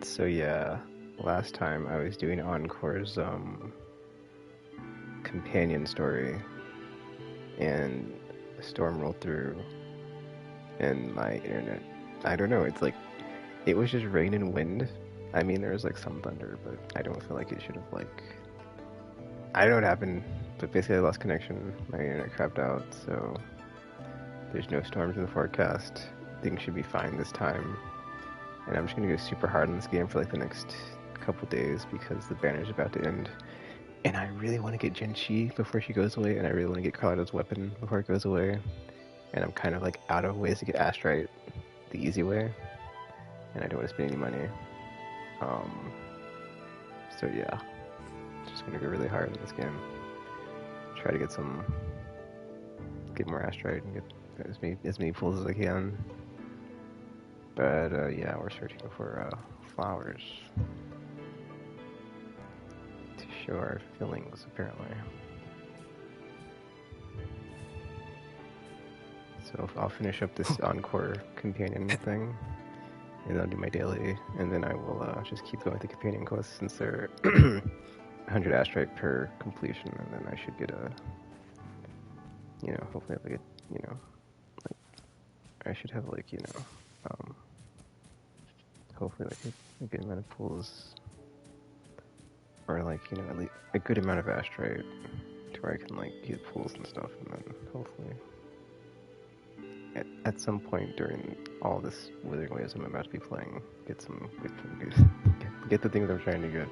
So yeah, last time I was doing Encore's companion story, and a storm rolled through, and my internet, I don't know, it's like, it was just rain and wind. I mean, there was like some thunder, but I don't feel like it should have like, I don't know what happened, but basically I lost connection, my internet crapped out, so there's no storms in the forecast. Things should be fine this time. And I'm just gonna go super hard on this game for like the next couple days because the banner's about to end. And I really want to get Genchi before she goes away, and I really want to get Carlotta's weapon before it goes away. And I'm kind of like out of ways to get Astrite the easy way, and I don't want to spend any money. So yeah, just gonna go really hard in this game. Try to get more Astrite and get as many pulls as I can. But yeah, we're searching for flowers to show our feelings, apparently. So I'll finish up this Encore companion thing, and I'll do my daily, and then I will just keep going with the companion quests since they're 100 Astrite per completion, and then I should get hopefully like like I should have like, hopefully like a good amount of pulls, or like, at least a good amount of Astrite to where I can like get pulls and stuff, and then hopefully at some point during all this Wuthering Waves I'm about to be playing, get get the things I'm trying to get.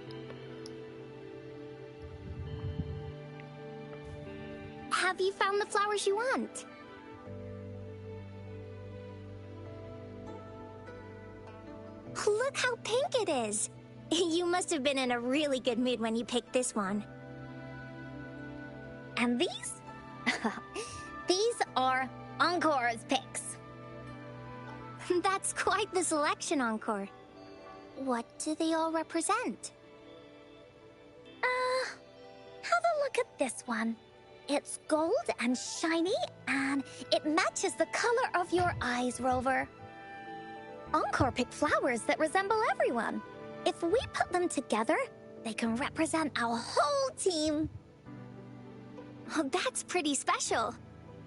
Have you found the flowers you want? Look how pink it is! You must have been in a really good mood when you picked this one. And these? These are Encore's picks. That's quite the selection, Encore. What do they all represent? Have a look at this one. It's gold and shiny, and it matches the color of your eyes, Rover. Encore picked flowers that resemble everyone. If we put them together, they can represent our whole team. Oh, that's pretty special.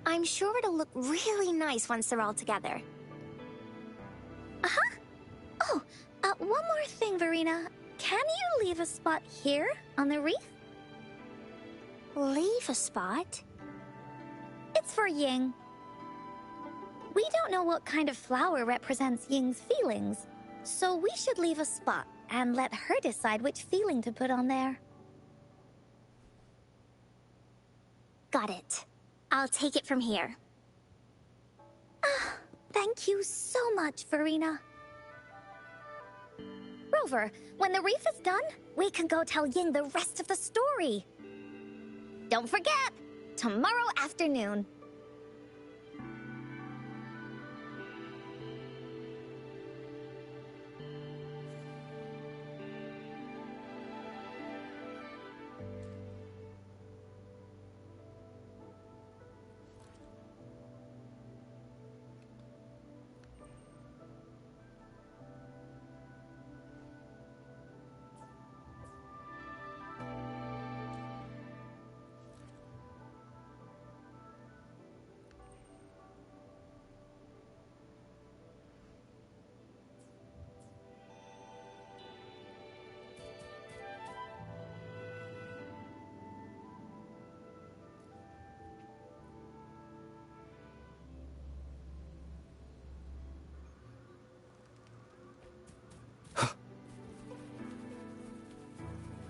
I'm sure it'll look really nice once they're all together. Uh-huh. Oh, one more thing, Verena. Can you leave a spot here on the wreath? Leave a spot? It's for Ying. We don't know what kind of flower represents Ying's feelings, so we should leave a spot and let her decide which feeling to put on there. Got it. I'll take it from here. Thank you so much, Verena. Rover, when the wreath is done, we can go tell Ying the rest of the story. Don't forget, tomorrow afternoon.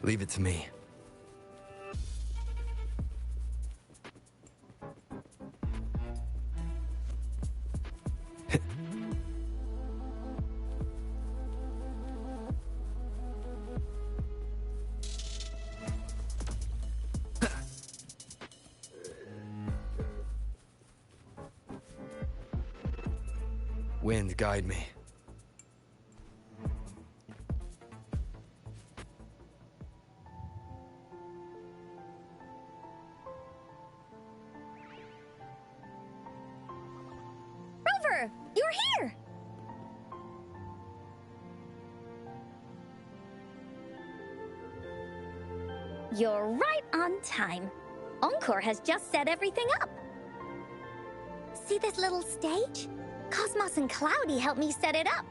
Leave it to me. Wind, guide me. Rover, you're here! You're right on time. Encore has just set everything up. See this little stage? Cosmos and Cloudy helped me set it up.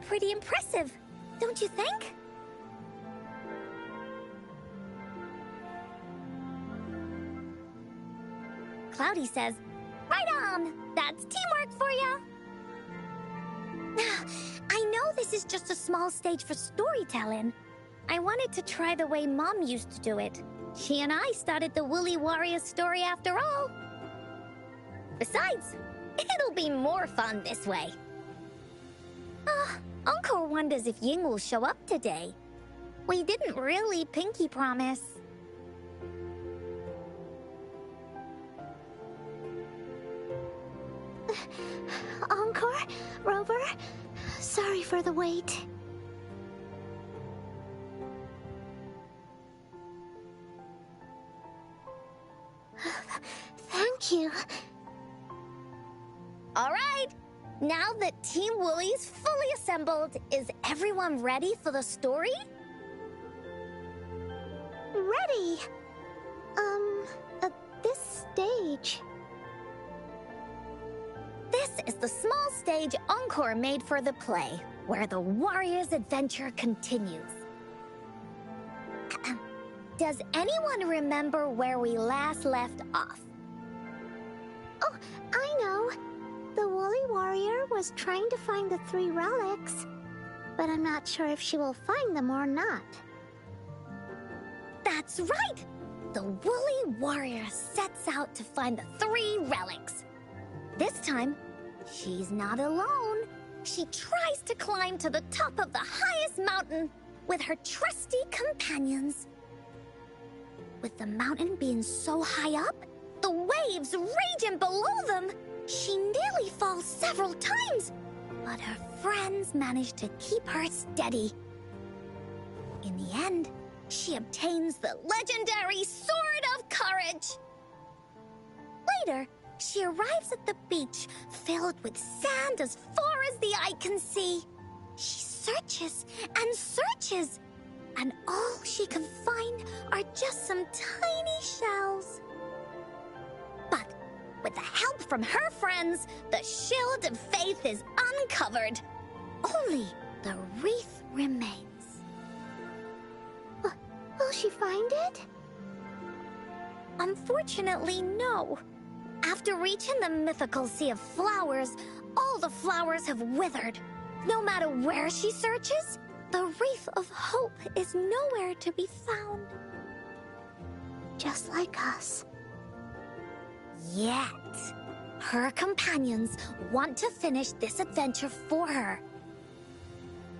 Pretty impressive, don't you think? Cloudy says, right on! That's teamwork for ya! I know this is just a small stage for storytelling. I wanted to try the way Mom used to do it. She and I started the Woolly Warriors story after all. Besides, it'll be more fun this way. Encore wonders if Ying will show up today. We didn't really pinky promise. Encore? Rover? Sorry for the wait. Thank you. All right, now that Team Woolly's fully assembled, is everyone ready for the story? Ready. At this stage. This is the small stage Encore made for the play, where the warrior's adventure continues. Does anyone remember where we last left off? Oh, I know. The Woolly Warrior was trying to find the 3 relics, but I'm not sure if she will find them or not. That's right! The Woolly Warrior sets out to find the 3 relics. This time, she's not alone. She tries to climb to the top of the highest mountain with her trusty companions. With the mountain being so high up, the waves raging below them, she nearly falls several times, but her friends manage to keep her steady. In the end, she obtains the legendary Sword of Courage. Later, she arrives at the beach filled with sand as far as the eye can see. She searches and searches, and all she can find are just some tiny shells. But with the help from her friends, the Shield of Faith is uncovered. Only the wreath remains. Will she find it? Unfortunately, no. After reaching the mythical Sea of Flowers, all the flowers have withered. No matter where she searches, the Wreath of Hope is nowhere to be found. Just like us. Yet, her companions want to finish this adventure for her.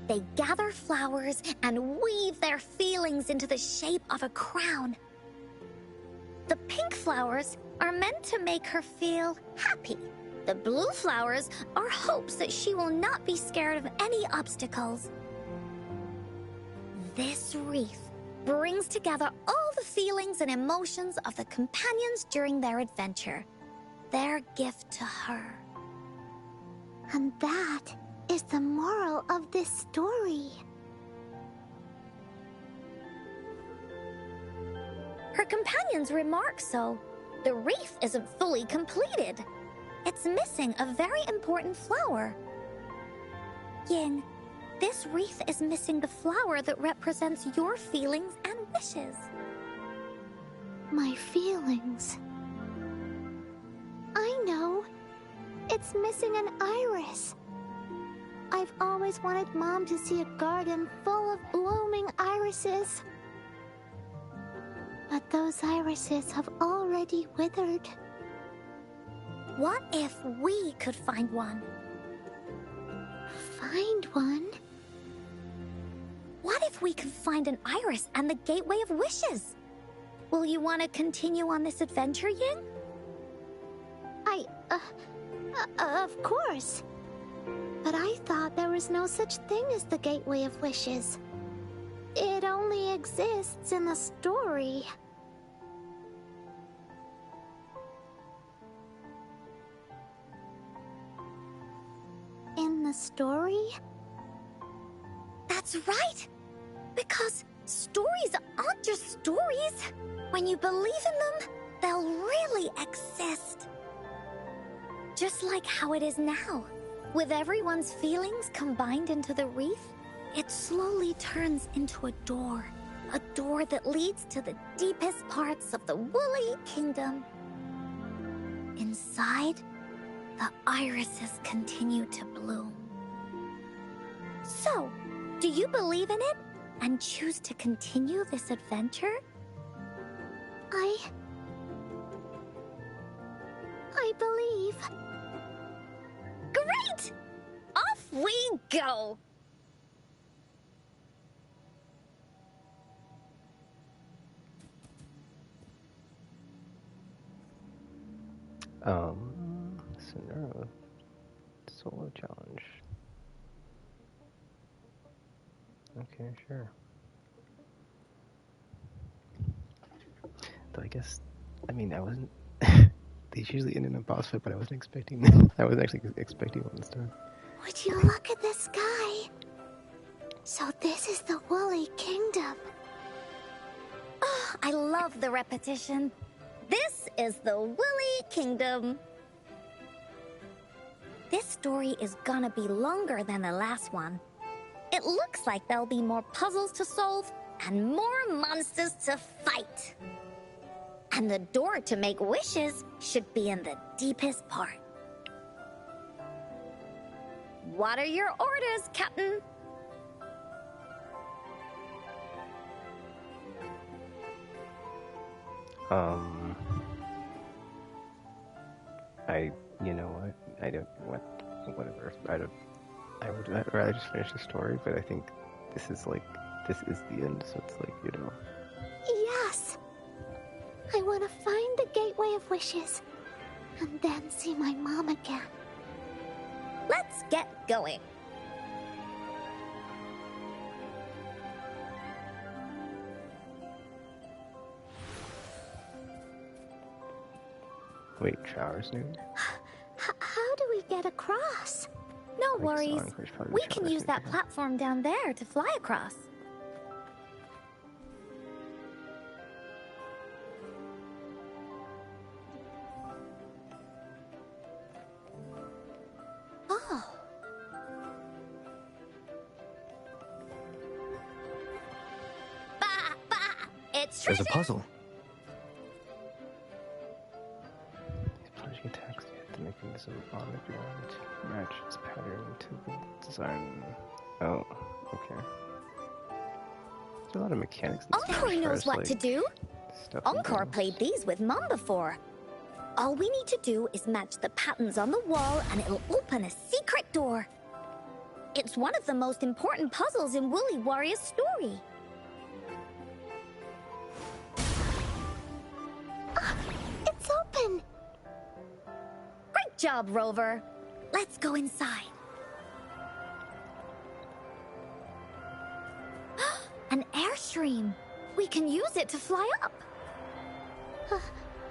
They gather flowers and weave their feelings into the shape of a crown. The pink flowers are meant to make her feel happy. The blue flowers are hopes that she will not be scared of any obstacles. This wreath brings together all the feelings and emotions of the companions during their adventure. Their gift to her. And that is the moral of this story. Her companions remark so. The wreath isn't fully completed. It's missing a very important flower. Ying, this wreath is missing the flower that represents your feelings and wishes. My feelings. I know. It's missing an iris. I've always wanted Mom to see a garden full of blooming irises. But those irises have already withered. What if we could find one? Find one? What if we could find an iris and the Gateway of Wishes? Will you want to continue on this adventure, Ying? Of course. But I thought there was no such thing as the Gateway of Wishes. It only exists in the story. In the story? That's right! Because Stories aren't just stories. When you believe in them, they'll really exist. Just like how it is now. With everyone's feelings combined into the wreath, it slowly turns into a door. A door that leads to the deepest parts of the Woolly Kingdom. Inside, the irises continue to bloom. So, do you believe in it and choose to continue this adventure? I believe. Great! Off we go! Sonora solo challenge. Okay, sure. Though I guess, I mean, I wasn't. These usually end in a boss fight, but I wasn't expecting. I was actually expecting one this time. Would you look at the sky? So this is the Woolly Kingdom. Oh, I love the repetition. This is the Woolly Kingdom. This story is gonna be longer than the last one. It looks like there'll be more puzzles to solve and more monsters to fight. And the door to make wishes should be in the deepest part. What are your orders, Captain? You know what? I don't, whatever. I would rather just finish the story, but I think this is the end, so it's like, you know. Yes. I want to find the Gateway of Wishes, and then see my mom again. Let's get going. Wait, showers noon? How do we get across? No Like worries. Songfish probably We showers can use noon, that yeah. platform down there to fly across. Oh. Bah, bah! It's There's a treasure! puzzle. These punishing attacks hit the makings of a bond that belong to match its pattern to the design. Oh, okay. There's a lot of mechanics in this Encore game as far knows as, what like, to do. stuff Encore goes. played these with Mom before. All we need to do is match the patterns on the wall and it'll open a secret door. It's one of the most important puzzles in Woolly Warrior's story. It's open. Great job, Rover. Let's go inside. An airstream. We can use it to fly up.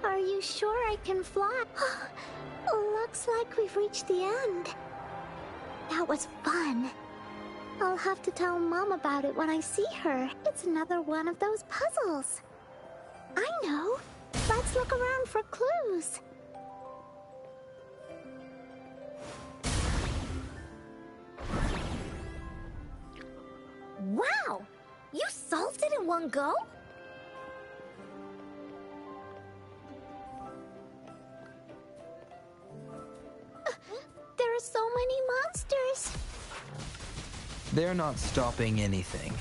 Are you sure I can fly? Looks like we've reached the end. That was fun. I'll have to tell Mom about it when I see her. It's another one of those puzzles. I know. Let's look around for clues. Wow! You solved it in one go? There are so many monsters. They're not stopping anything.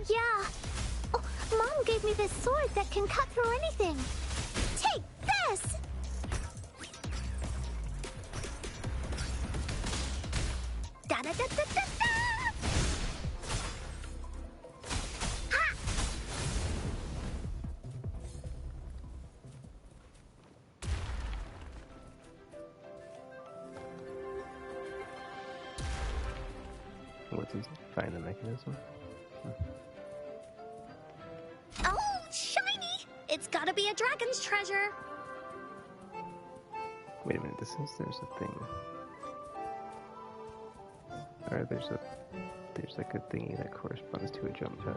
Yeah. Oh, Mom gave me this sword that can cut through anything. Take this! Da-da-da-da-da-da! Ha! What's easy? Find the mechanism. Oh, shiny! It's gotta be a dragon's treasure. Wait a minute, this says there's a thing. Or there's a there's like a thingy that corresponds to a jump pad.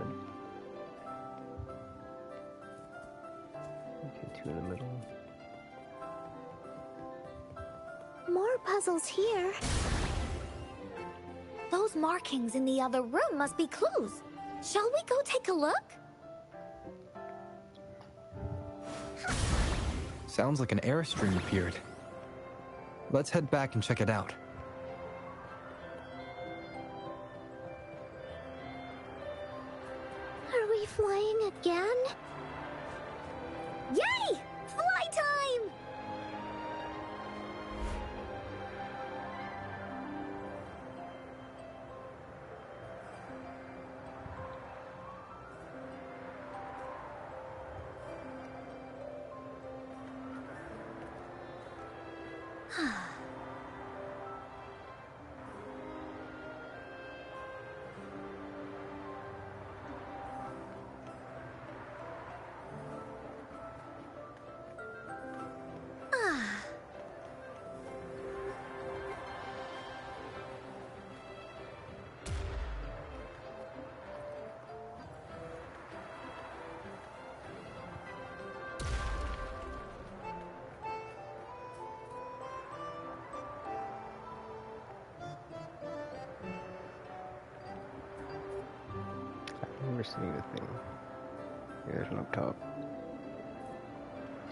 Okay, 2 in the middle. More puzzles here. Those markings in the other room must be clues. Shall we go take a look? Sounds like an airstream appeared. Let's head back and check it out. Are we flying again? Yay! Fly time! I remember seeing the thing. Yeah, there's one up top.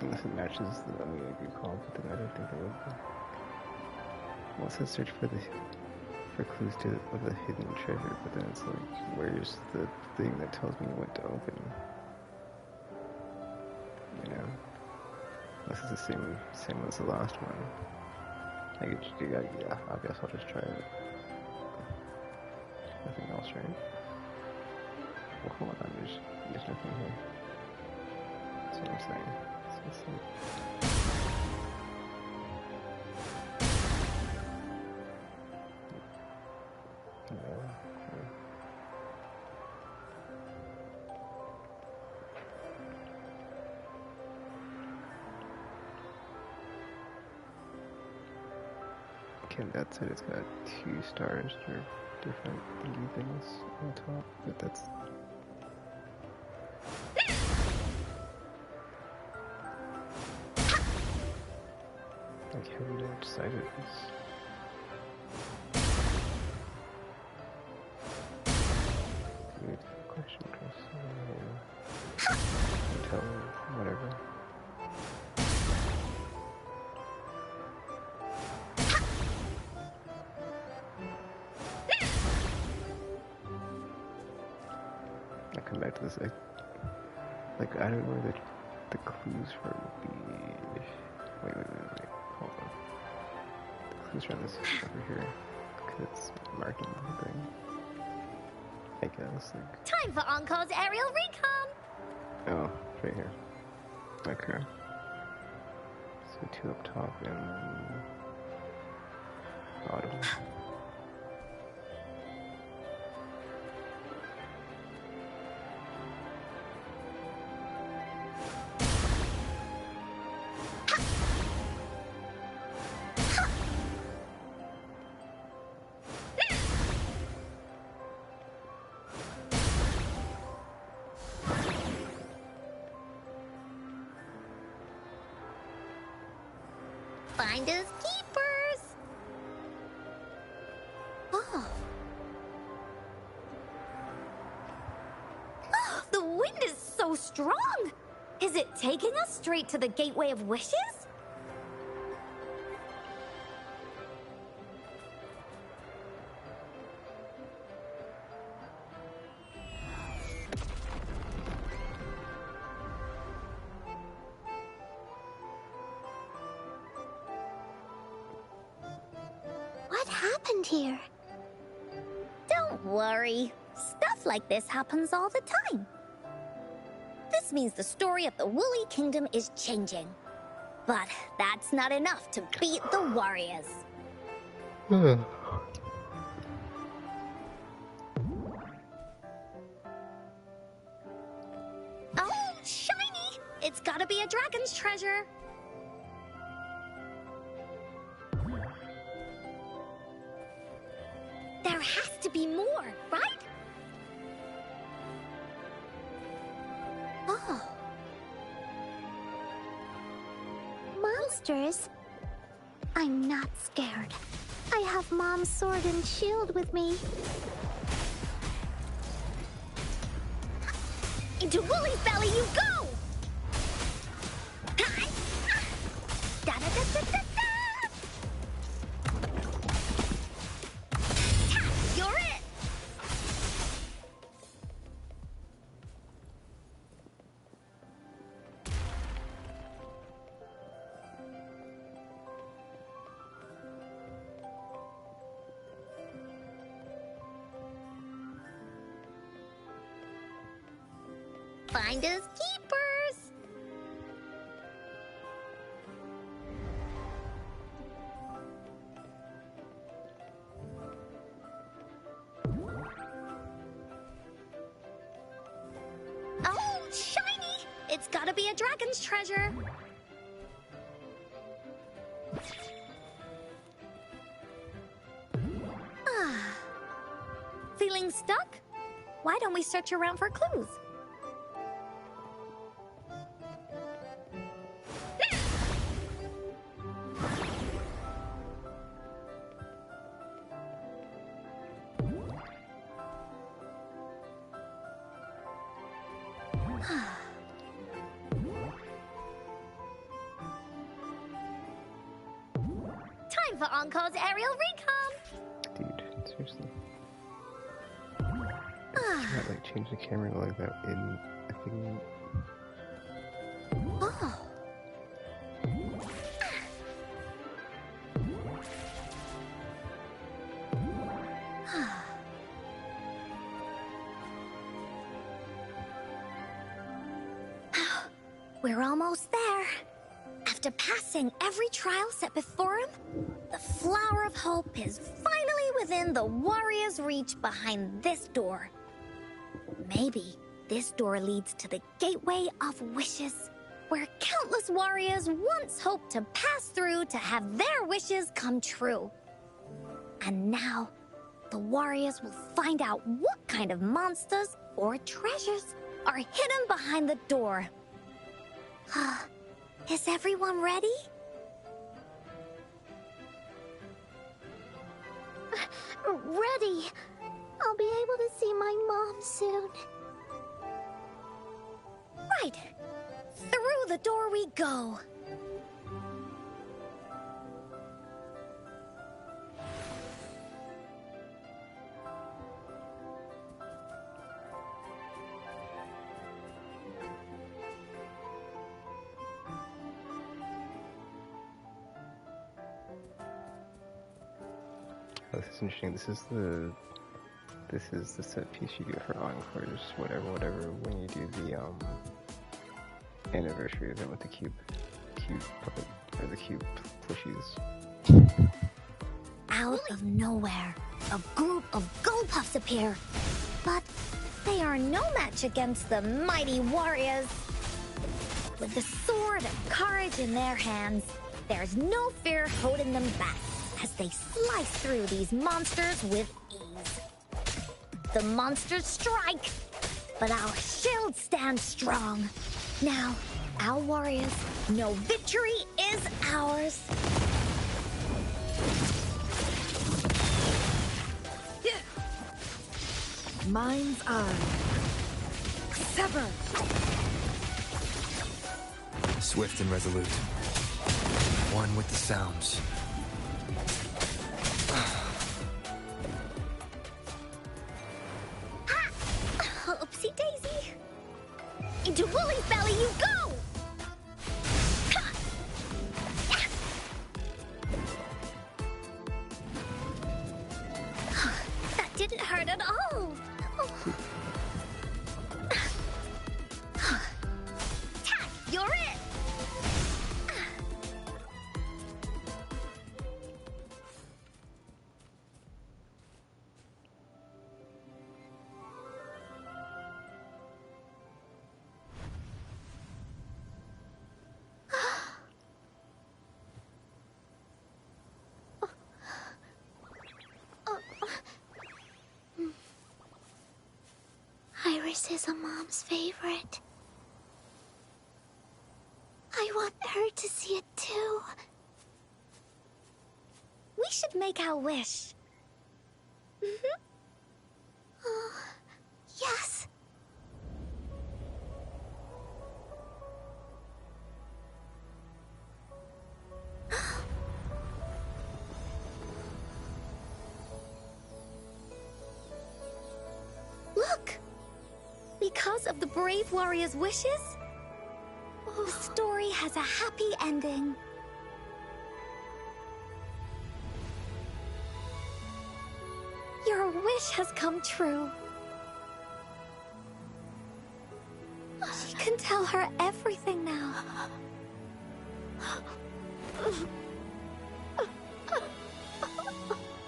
Unless it matches the other good call, but then I don't think it would be. What's the search for clues of the hidden treasure, but then it's like, where's the thing that tells me what to open? You know? This is the same as the last one. I guess I'll just try it. Nothing else, right? Well, hold on, there's nothing here. That's what I'm saying. Okay, that's it. It's got 2 stars or different thingy things on top, but that's. Like, how do you decide this? Good question, Chris. Hotel, whatever. I come back to this, like I don't know where the clues for it would be. Wait, hold on. The clues are on this over here, because it's marking the thing. I guess, like. Time for Encore's aerial recon! Oh, it's right here. Okay. So 2 up top and bottom. Finders keepers! Oh. Oh, the wind is so strong! Is it taking us straight to the Gateway of Wishes? What happened here? Don't worry. Stuff like this happens all the time. This means the story of the Woolly Kingdom is changing. But that's not enough to beat the warriors. Oh, shiny! It's gotta be a dragon's treasure. There has to be more, right? monsters. I'm not scared. I have Mom's sword and shield with me. Into Woolly's belly you go! Da-da-da-da-da-da! You're it! Finders keepers! Oh, shiny! It's gotta be a dragon's treasure. Ah. Feeling stuck? Why don't we search around for clues? Time for Encore's aerial recon! Dude, seriously. Not like change the camera like that in a thing. Oh. We're almost there. After passing every trial set before him, the Flower of Hope is finally within the warrior's reach behind this door. Maybe this door leads to the Gateway of Wishes, where countless warriors once hoped to pass through to have their wishes come true. And now, the warriors will find out what kind of monsters or treasures are hidden behind the door. Is everyone ready? Ready. I'll be able to see my mom soon. Right. Through the door we go. Oh, this is interesting. This is the set piece you get for Encores, whatever, when you do the anniversary event with the cube puppet, or the cube plushies. Out of nowhere, a group of Goldpuffs appear. But they are no match against the mighty warriors. With the sword and courage in their hands, there's no fear holding them back as they slice through these monsters with ease. The monsters strike, but our shields stand strong. Now, our warriors know victory is ours. Mind's eye. Sever. Swift and resolute. One with the sounds. Oopsie daisy. Into Woolly's belly you go! That didn't hurt at all. Tack, you're it! Iris is a mom's favorite. I want her to see it too. We should make our wish. Oh, yes. Look! Because of the brave warrior's wishes, the story has a happy ending. Your wish has come true. She can tell her everything now.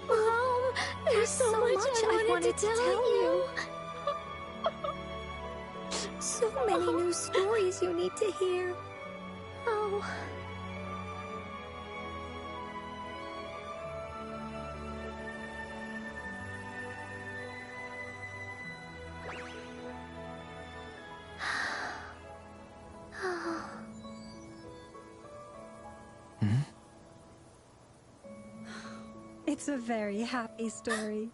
Mom, there's so much I wanted to tell you. So many new stories you need to hear. Oh. It's a very happy story.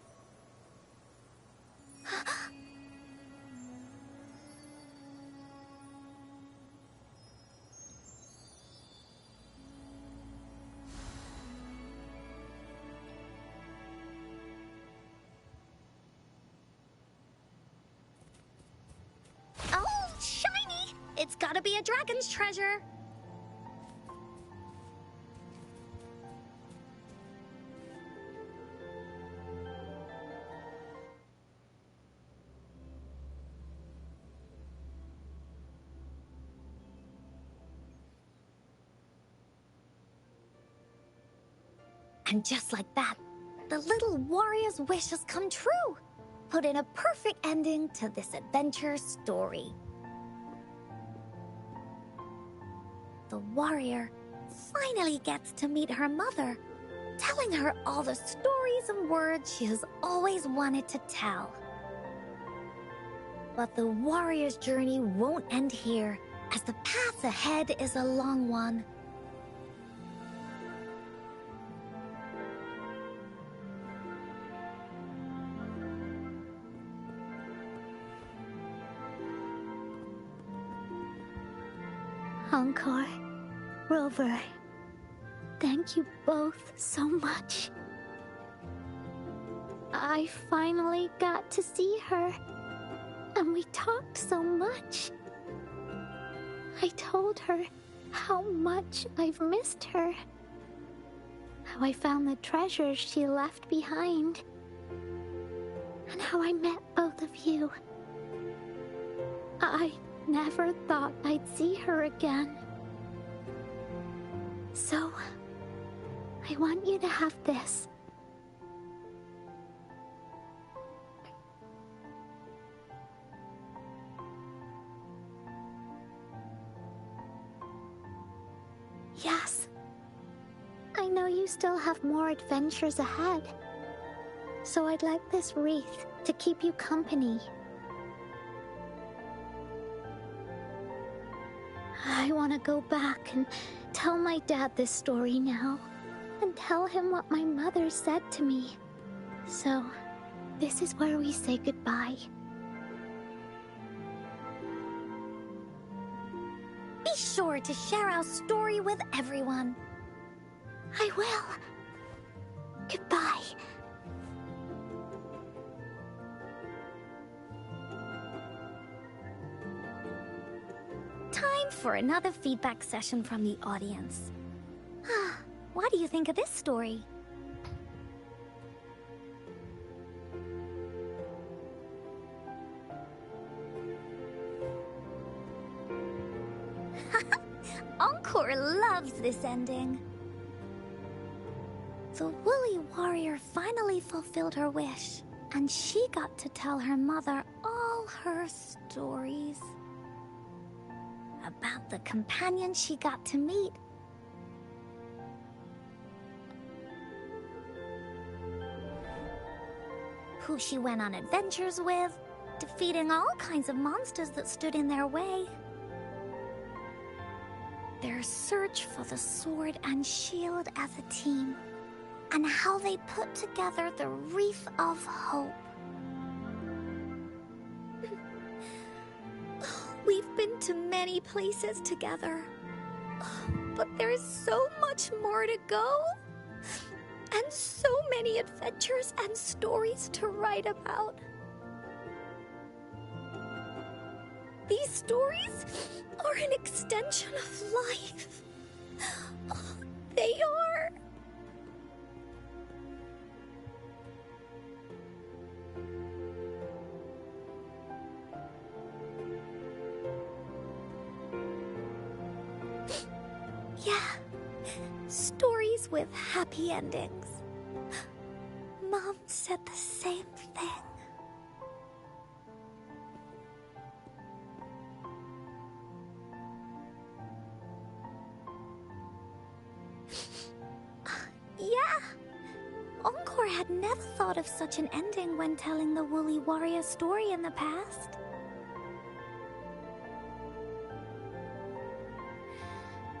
Oh, shiny! It's gotta be a dragon's treasure. And just like that, the little warrior's wish has come true, put in a perfect ending to this adventure story. The warrior finally gets to meet her mother, telling her all the stories and words she has always wanted to tell. But the warrior's journey won't end here, as the path ahead is a long one. Encore, Rover, thank you both so much. I finally got to see her, and we talked so much. I told her how much I've missed her, how I found the treasures she left behind, and how I met both of you. I never thought I'd see her again. So, I want you to have this. Yes. I know you still have more adventures ahead. So I'd like this wreath to keep you company. I want to go back and tell my dad this story now, and tell him what my mother said to me. So, this is where we say goodbye. Be sure to share our story with everyone. I will. Goodbye. Time for another feedback session from the audience. What do you think of this story? Encore loves this ending. The woolly warrior finally fulfilled her wish, and she got to tell her mother all her stories about the companion she got to meet. Who she went on adventures with, defeating all kinds of monsters that stood in their way. their search for the sword and shield as a team, and how they put together the Reef of Hope. We've been to many places together, but there's so much more to go, and so many adventures and stories to write about. These stories are an extension of life. They are. Yeah, stories with happy endings. Mom said the same thing. Yeah, Encore had never thought of such an ending when telling the Woolly Warrior story in the past.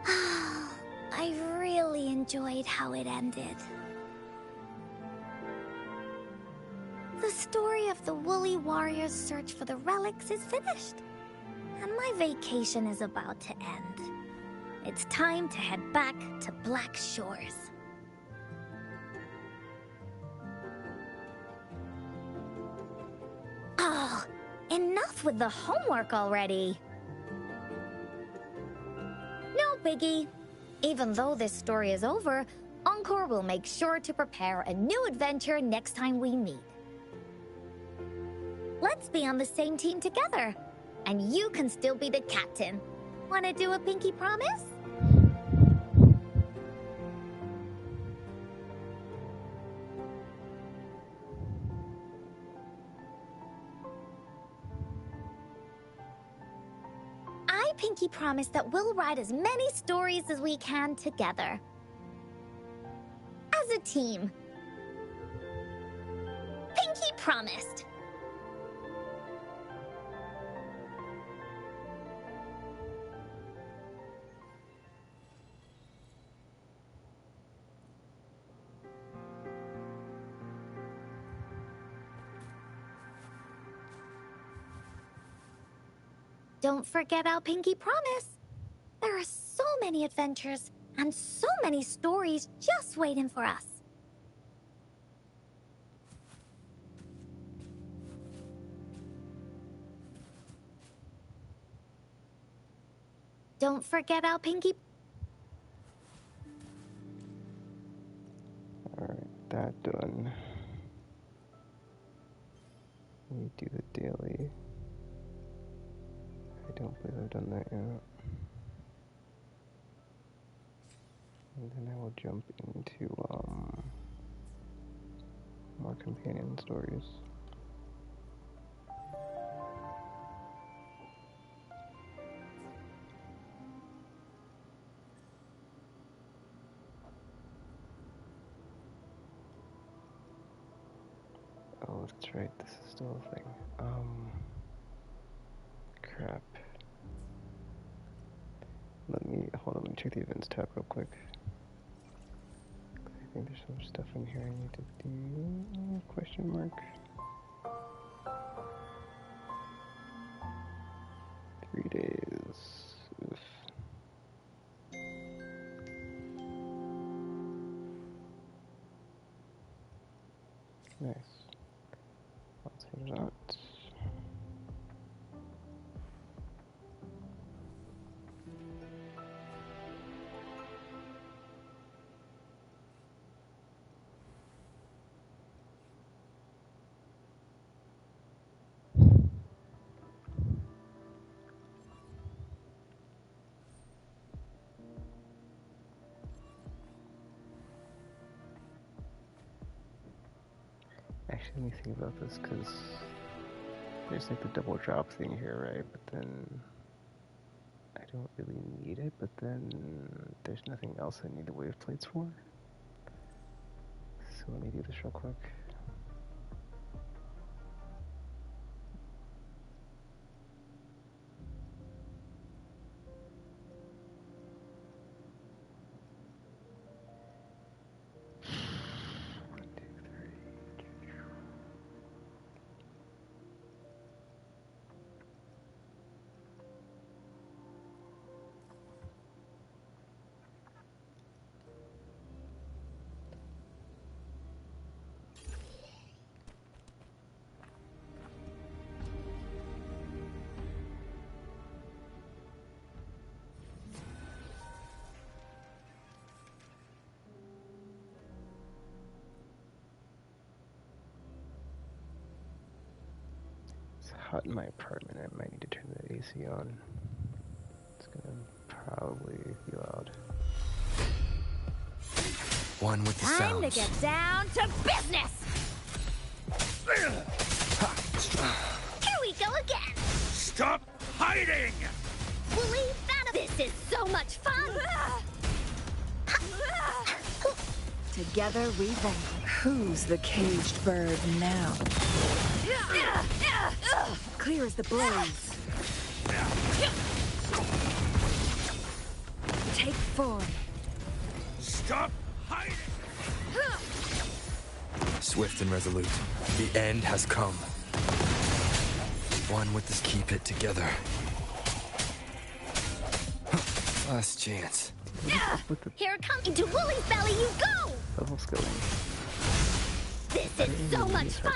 I really enjoyed how it ended. The story of the Woolly Warrior's search for the relics is finished, and my vacation is about to end. It's time to head back to Black Shores. Oh, enough with the homework already. No biggie. Even though this story is over, Encore will make sure to prepare a new adventure next time we meet. Let's be on the same team together. And you can still be the captain. Wanna do a pinky promise? I pinky promise that we'll write as many stories as we can together. As a team. Pinky promised. Don't forget our pinky promise. There are so many adventures and so many stories just waiting for us. Don't forget our pinky... Alright, that done. We do the daily. I don't believe I've done that yet. And then I will jump into more companion stories. Oh, that's right, this is still a thing. Crap. Hold on, let me check the events tab real quick. I think there's some stuff in here I need to do. Question mark. 3 days. Oof. Nice. Let's hit it out. Actually, let me think about this, because there's like the double drop thing here, right? But then I don't really need it, but then there's nothing else I need the wave plates for. So let me do this real quick. hot in my apartment. I might need to turn the AC on. It's gonna probably be loud. One with the Time sounds. to get down to business! Here we go again! Stop hiding! We'll leave that. This is so much fun! Together we vanquish. Who's the caged bird now? Clear as the blaze. Take form. Stop hiding! Swift and resolute. The end has come. One with this, keep it together. Last chance. Here comes into Wooly's belly you go! Level skilling. This is so much fun!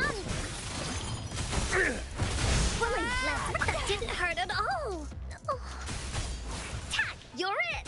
Wooly's left. That didn't hurt at all! Oh. Tack, you're it!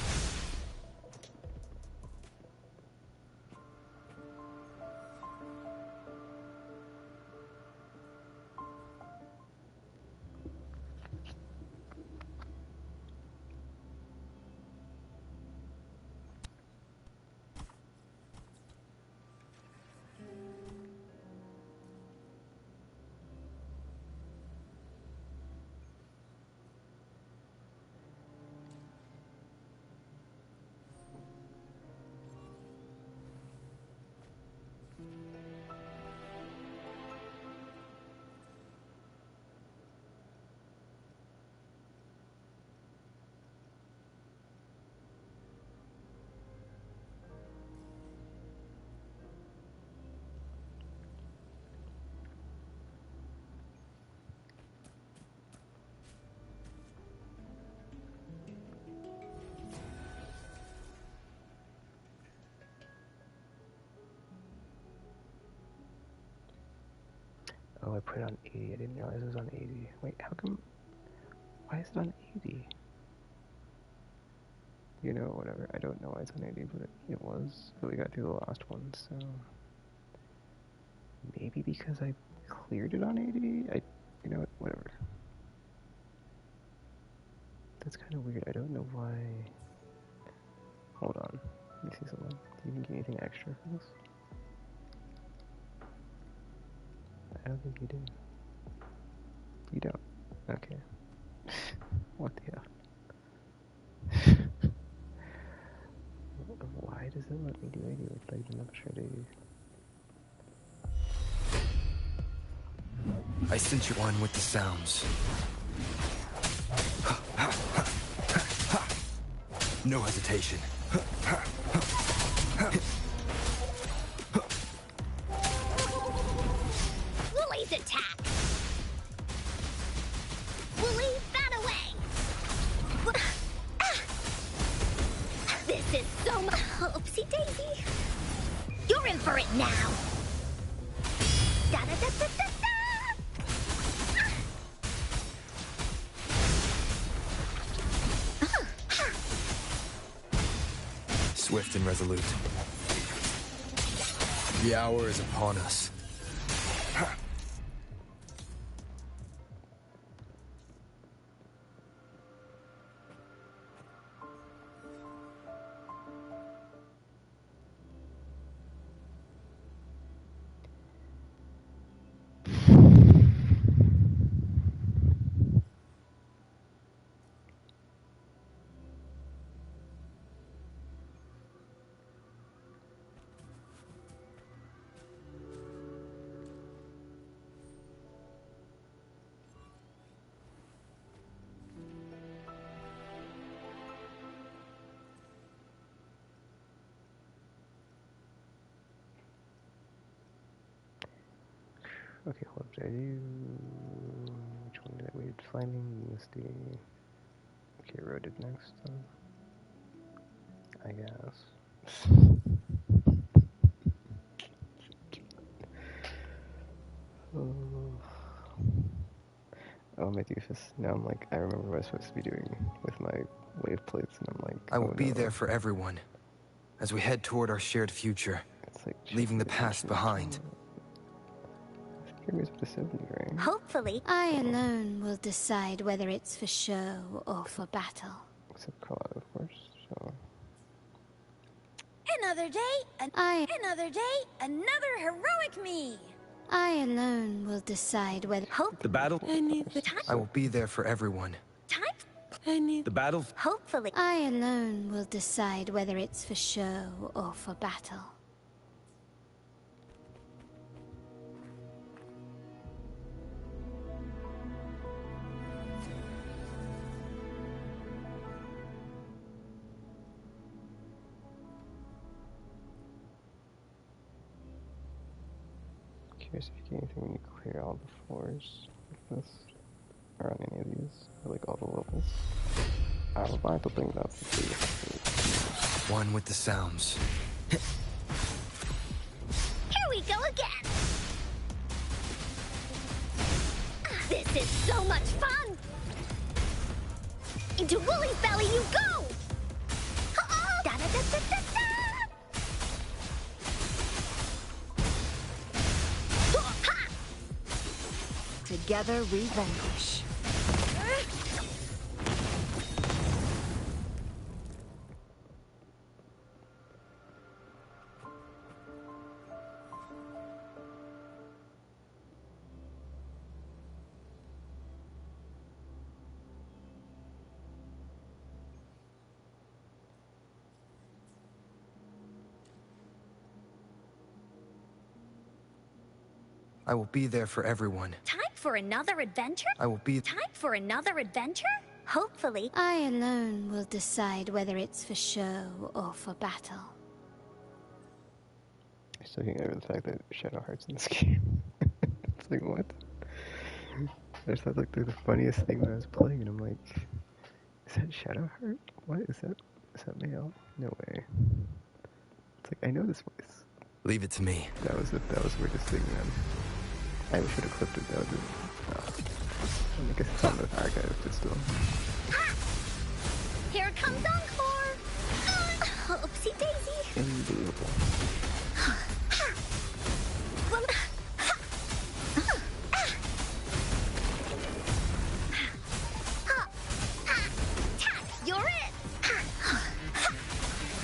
Oh, I put it on 80. I didn't realize it was on 80. Wait, how come? Why is it on 80? You know, whatever. I don't know why it's on 80, but it was. But we got through the last one, so maybe because I cleared it on 80. You know what? Whatever. That's kind of weird. I don't know why. Hold on. Let me see something. Do you think anything extra for this? I don't think you do. You don't. Okay. What the hell? Why does it let me do 80 if I even have tried 80? I sent you one with the sounds. No hesitation. Wooly's attack! Wooly, that away! This is so much. Oopsie daisy. You're in for it now! Da da da da da da! Swift and resolute. The hour is upon us. Okay, hold up. Did I do... Which one did I wait? Finding Misty. Okay, Roaded next, then. I guess. Oh, my doofus. Now I'm like, I remember what I was supposed to be doing with my wave plates, and I'm like, I will oh, be no. there for everyone as we head toward our shared future, It's like leaving the checking past behind. figures with the 70 ring. Hopefully. I alone will decide whether it's for show or for battle. Except Carl, of course. So. Another day, another day, another heroic me. I alone will decide whether... The battle. I need the Time. I will be there for everyone. Time. I need The battle. Hopefully. I alone will decide whether it's for show or for battle. Curious if you get anything when you clear all the floors like this, or on any of these, or like all the levels. I'll buy to bring it up. One with the sounds. Here we go again. This is so much fun. Into Wooly's belly you go. Da da da da da da. Together we vanquish. I will be there for everyone. Time for another adventure? I will be... Time for another adventure? Hopefully. I alone will decide whether it's for show or for battle. I still can't get over the fact that Shadow Heart's in this game. It's like, what? I just thought like they're the funniest thing when I was playing, and I'm like, is that Shadow Heart? What is that? Is that male? No way. It's like, I know this voice. Leave it to me. That was the weirdest thing, man. I should have clipped it. That was it. I guess it's on the archive, but still. Ah! Here comes Encore! Oopsie daisy! Unbelievable. You're it!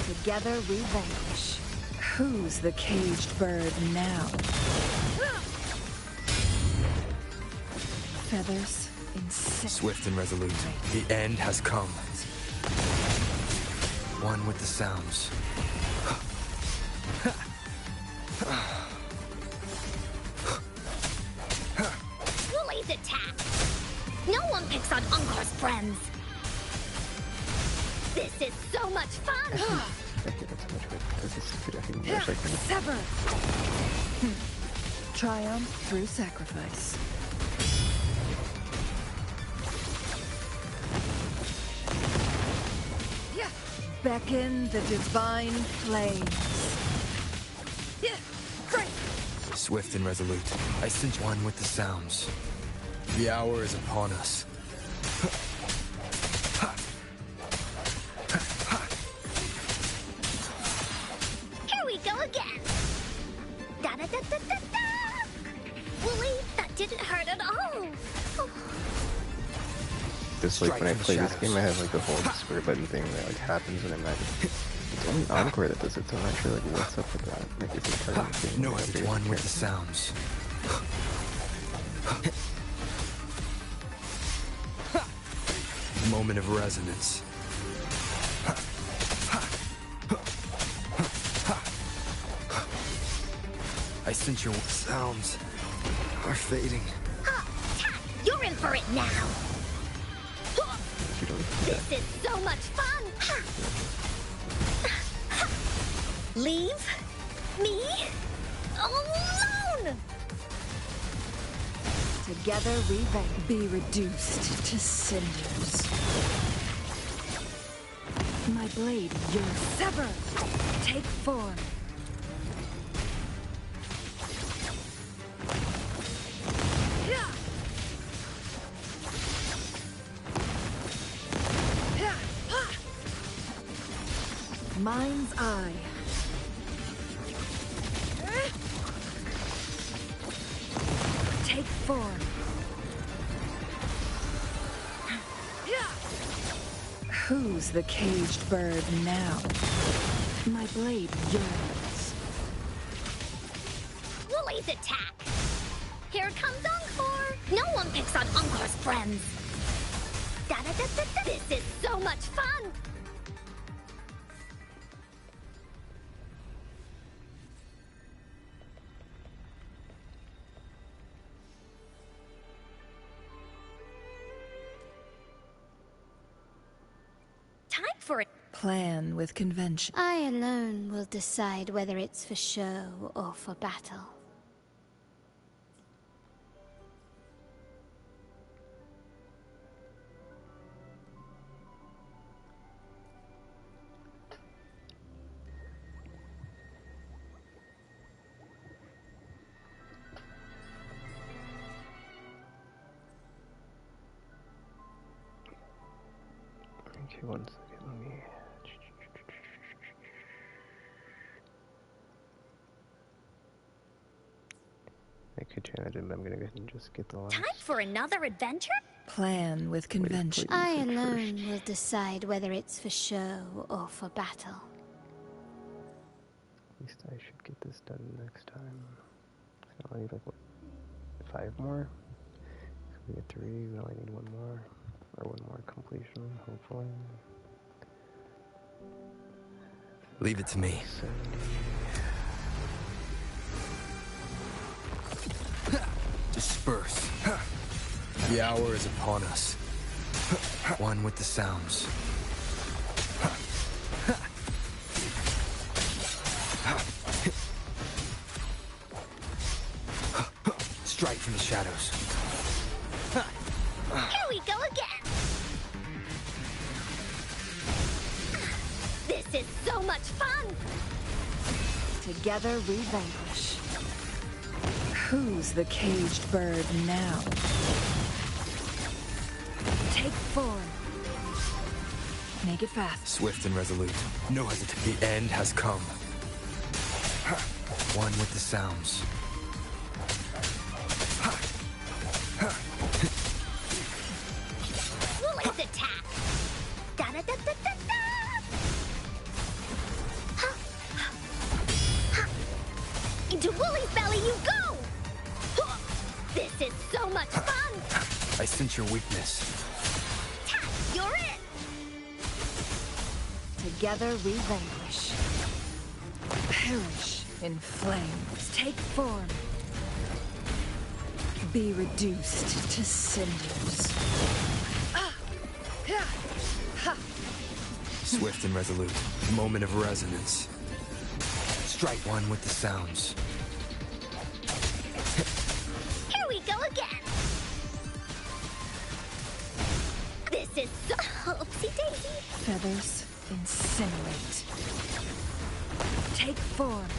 Together we vanquish. Who's the caged bird now? Feathers insist. Swift and resolute. The end has come. One with the sounds. Wooly's attack! No one picks on Encore's friends! This is so much fun! I hate it so much because it's stupid. I think there's like Sever! Triumph through sacrifice. Beckon the divine flames. Swift and resolute. I sense one with the sounds. The hour is upon us. Here we go again! Da da da da da da! Wooly, that didn't hurt at all! just like when I Strike play from the this game, I have like the whole square button thing that like happens when I'm not. It's only Encore that does it, so I'm not sure like what's up with that. Like is it part of the game? No, Like, it's every one with character- the sounds. Moment of resonance. I sense your sounds are fading. You're in for it now! You don't- This is so much fun! Leave me alone! Together we vanquish. Be reduced to cinders. My blade, yours. Sever! Take form. Mind's eye. form. Who's the caged bird now? My blade yearns. Woolly's attack! Here comes Encore! No one picks on Encore's friends! Da-da-da-da-da! This is so much fun! Time for it. Plan with convention. I alone will decide whether it's for show or for battle. Okay, one second, let me... I could change it, but I'm gonna go ahead and just get the last... Time for another adventure? Plan with convention. please. I Music alone first. will decide whether it's for show or for battle. At least I should get this done next time. I only need like, what, 5 more? So we get 3, we only need 1 more. Or 1 more completion, hopefully. Leave it to me. 70. Disperse. The hour is upon us. One with the sounds. Strike from the shadows. Here we go again! This is so much fun! Together we vanquish. Who's the caged bird now? Take form. Make it fast. Swift and resolute. No hesitation. The end has come. One with the sounds. Woolly's attack! Da-da-da-da-da-da! Into Woolly's belly you go! This is so much fun! I sense your weakness. You're it! Together we vanquish. Perish in flames. Take form. Be reduced to cinders. Swift and resolute. Moment of resonance. Strike one with the sounds. Here we go again! This is so... Oopsie daisy! Feathers incinerate. Take form.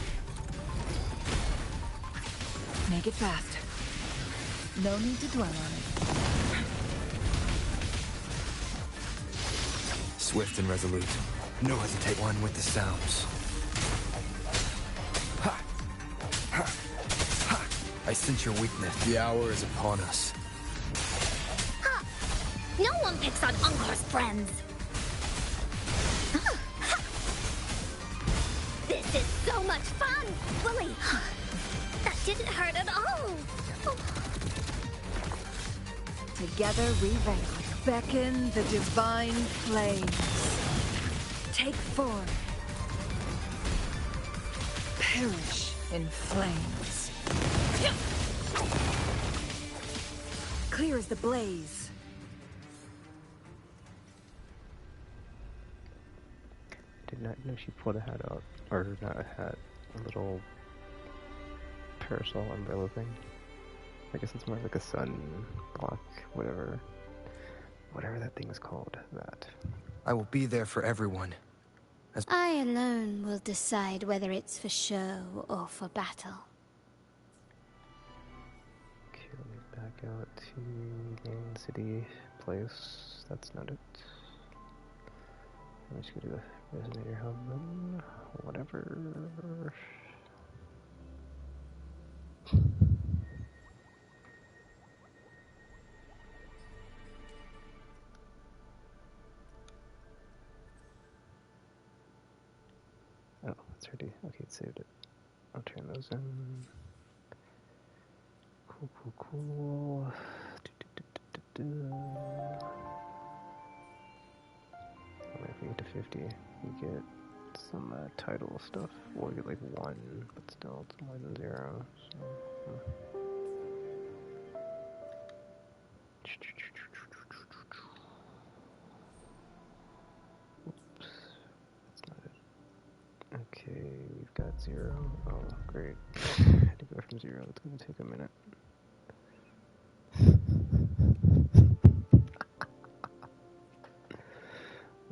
Make it fast. No need to dwell on it. Swift and resolute. No hesitate. One with the sounds. Ha! Ha! Ha! I sense your weakness. The hour is upon us. Ha! No one picks on Encore's friends! This is so much fun! Willy, that didn't hurt at all! Together we vanquish. Beckon the divine flames. Take form. Perish in flames. Clear as the blaze. Did not know she pulled a hat out. Or not a hat. A little parasol umbrella thing. I guess it's more like a sun block, whatever. Whatever that thing is called. That. I will be there for everyone. I alone will decide whether it's for show or for battle. Okay, let me back out to main city place. That's not it. I'm just gonna do a resonator hub then. Whatever. Oh, it's already, okay, it saved it. I'll turn those in. Cool, cool, cool. If we get to 50, we get some title stuff. We'll get like 1, but still it's more than 0. So, oops, that's not it. Okay, we've got 0. Oh, great. I had to go from 0. It's gonna take a minute.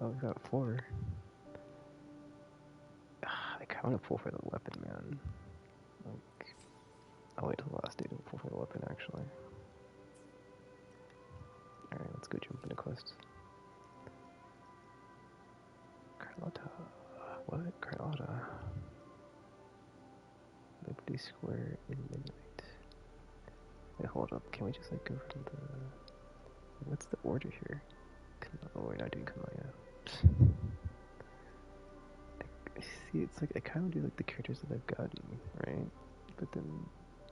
Oh, we got 4. I kind of want to pull for the weapon, man. Like, I'll wait till the last day to pull for the weapon, actually. Alright, let's go jump into quests. Carlotta. What? Carlotta. Liberty Square in midnight. Wait, hold up. Can we just, like, go from the... What's the order here? Oh, we're not doing Kamaya. See, it's like, I kind of do, like, the characters that I've gotten, right? But then,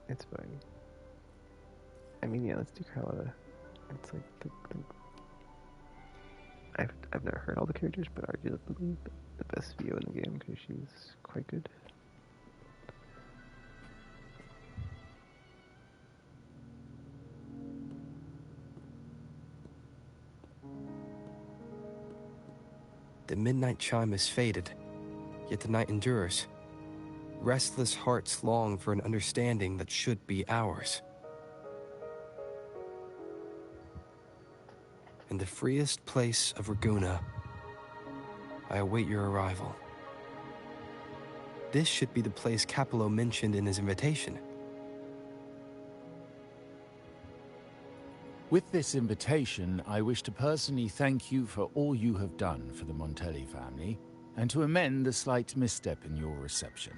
it's fine. I mean, yeah, let's do Carlotta. It's like, I've never heard all the characters, but arguably the best VO in the game, because she's quite good. The midnight chime has faded, yet the night endures. Restless hearts long for an understanding that should be ours. In the freest place of Raguna, I await your arrival. This should be the place Capello mentioned in his invitation. With this invitation, I wish to personally thank you for all you have done for the Montelli family, and to amend the slight misstep in your reception.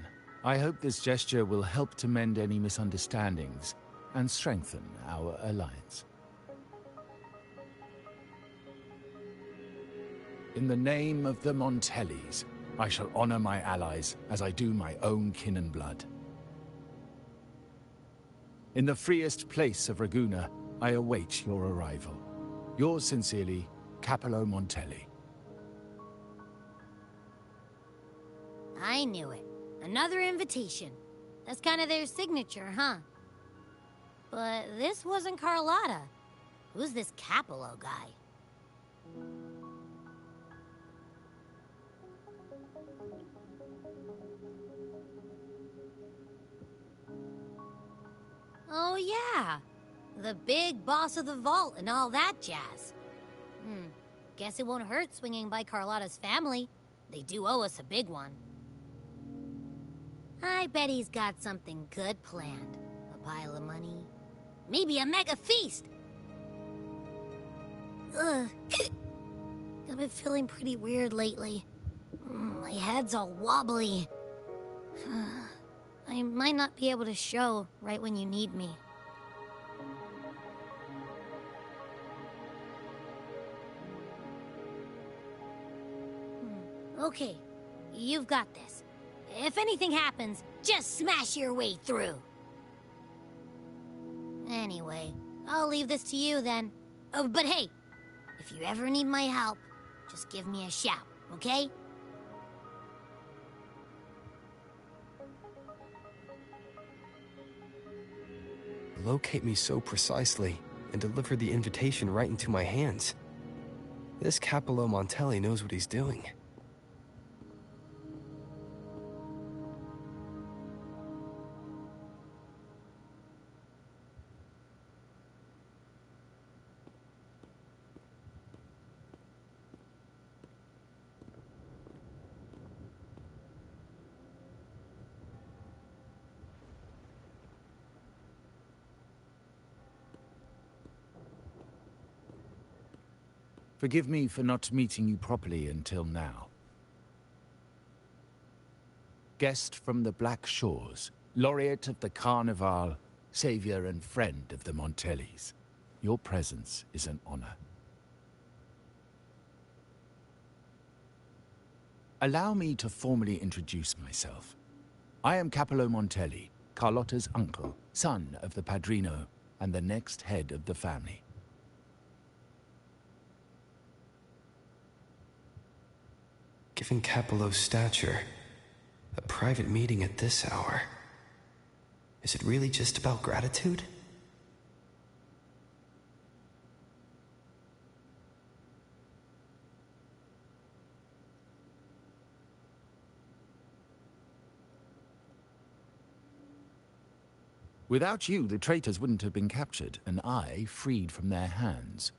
I hope this gesture will help to mend any misunderstandings and strengthen our alliance. In the name of the Montellis, I shall honor my allies as I do my own kin and blood. In the freest place of Raguna, I await your arrival. Yours sincerely, Capello Montelli. I knew it. Another invitation. That's kind of their signature, huh? But this wasn't Carlotta. Who's this Capello guy? Oh yeah, the big boss of the vault and all that jazz. Guess it won't hurt swinging by Carlotta's family. They do owe us a big one. I bet he's got something good planned. A pile of money. Maybe a mega feast! Ugh. I've been feeling pretty weird lately. My head's all wobbly. I might not be able to show right when you need me. Okay, you've got this. If anything happens, just smash your way through. Anyway, I'll leave this to you then. Oh, but hey, if you ever need my help, just give me a shout, okay? Locate me so precisely and deliver the invitation right into my hands. This Capello Montelli knows what he's doing. Forgive me for not meeting you properly until now. Guest from the Black Shores, laureate of the Carnival, savior and friend of the Montellis. Your presence is an honor. Allow me to formally introduce myself. I am Capello Montelli, Carlotta's uncle, son of the Padrino, and the next head of the family. Given Capello's stature, a private meeting at this hour. Is it really just about gratitude? Without you, the traitors wouldn't have been captured, and I freed from their hands.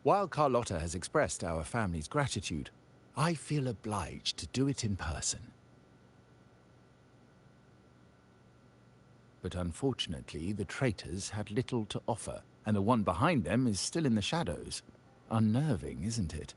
While Carlotta has expressed our family's gratitude, I feel obliged to do it in person. But unfortunately, the traitors had little to offer, and the one behind them is still in the shadows. Unnerving, isn't it?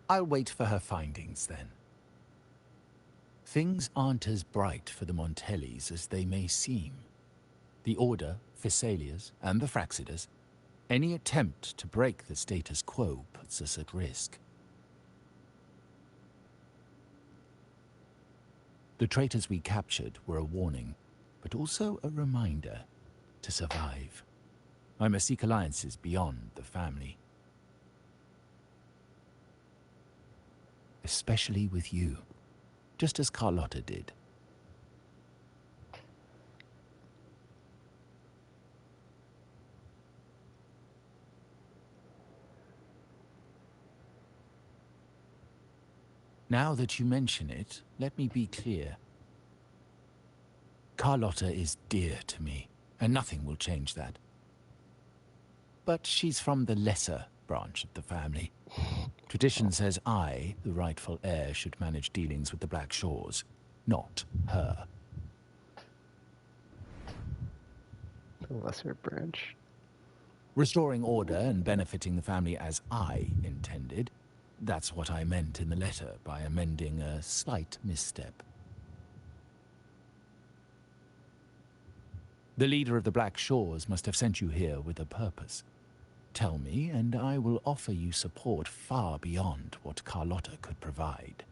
I'll wait for her findings, then. Things aren't as bright for the Montellis as they may seem. The Order, Physaelias, and the Fraxidas, any attempt to break the status quo puts us at risk. The traitors we captured were a warning, but also a reminder to survive. I must seek alliances beyond the family. Especially with you, just as Carlotta did. Now that you mention it, let me be clear. Carlotta is dear to me, and nothing will change that. But she's from the lesser branch of the family. Tradition says I, the rightful heir, should manage dealings with the Black Shores, not her. The lesser branch. Restoring order and benefiting the family as I intended, that's what I meant in the letter by amending a slight misstep. The leader of the Black Shores must have sent you here with a purpose. Tell me, and I will offer you support far beyond what Carlotta could provide.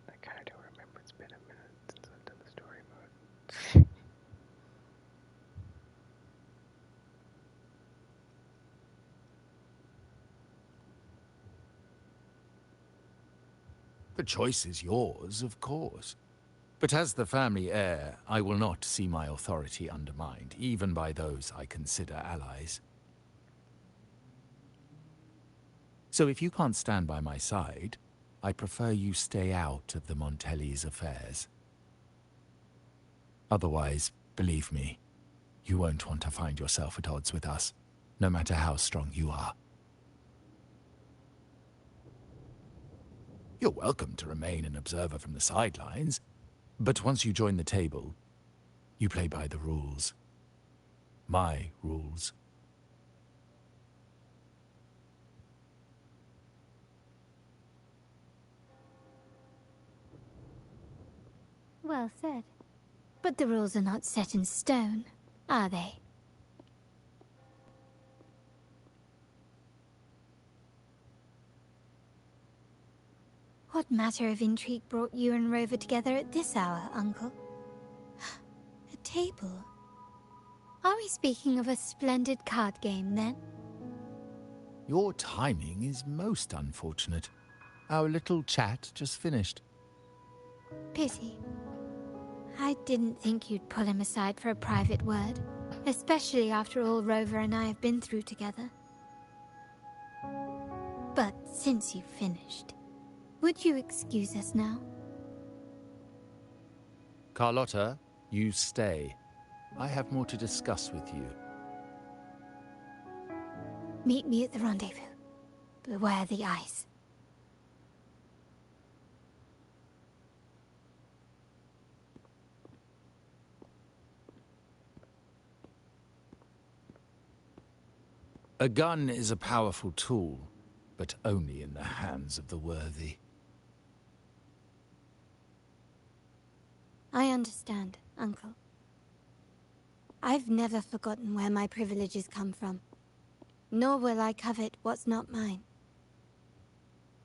I kind of don't remember. It's been a minute since I've done the story mode. The choice is yours, of course. But as the family heir, I will not see my authority undermined, even by those I consider allies. So if you can't stand by my side, I prefer you stay out of the Montelli's affairs. Otherwise, believe me, you won't want to find yourself at odds with us, no matter how strong you are. You're welcome to remain an observer from the sidelines, but once you join the table, you play by the rules. My rules. Well said. But the rules are not set in stone, are they? What matter of intrigue brought you and Rover together at this hour, Uncle? A table? Are we speaking of a splendid card game, then? Your timing is most unfortunate. Our little chat just finished. Pity. I didn't think you'd pull him aside for a private word, especially after all Rover and I have been through together. But since you've finished, would you excuse us now? Carlotta, you stay. I have more to discuss with you. Meet me at the rendezvous. Beware the eyes. A gun is a powerful tool, but only in the hands of the worthy. I understand, Uncle. I've never forgotten where my privileges come from. Nor will I covet what's not mine.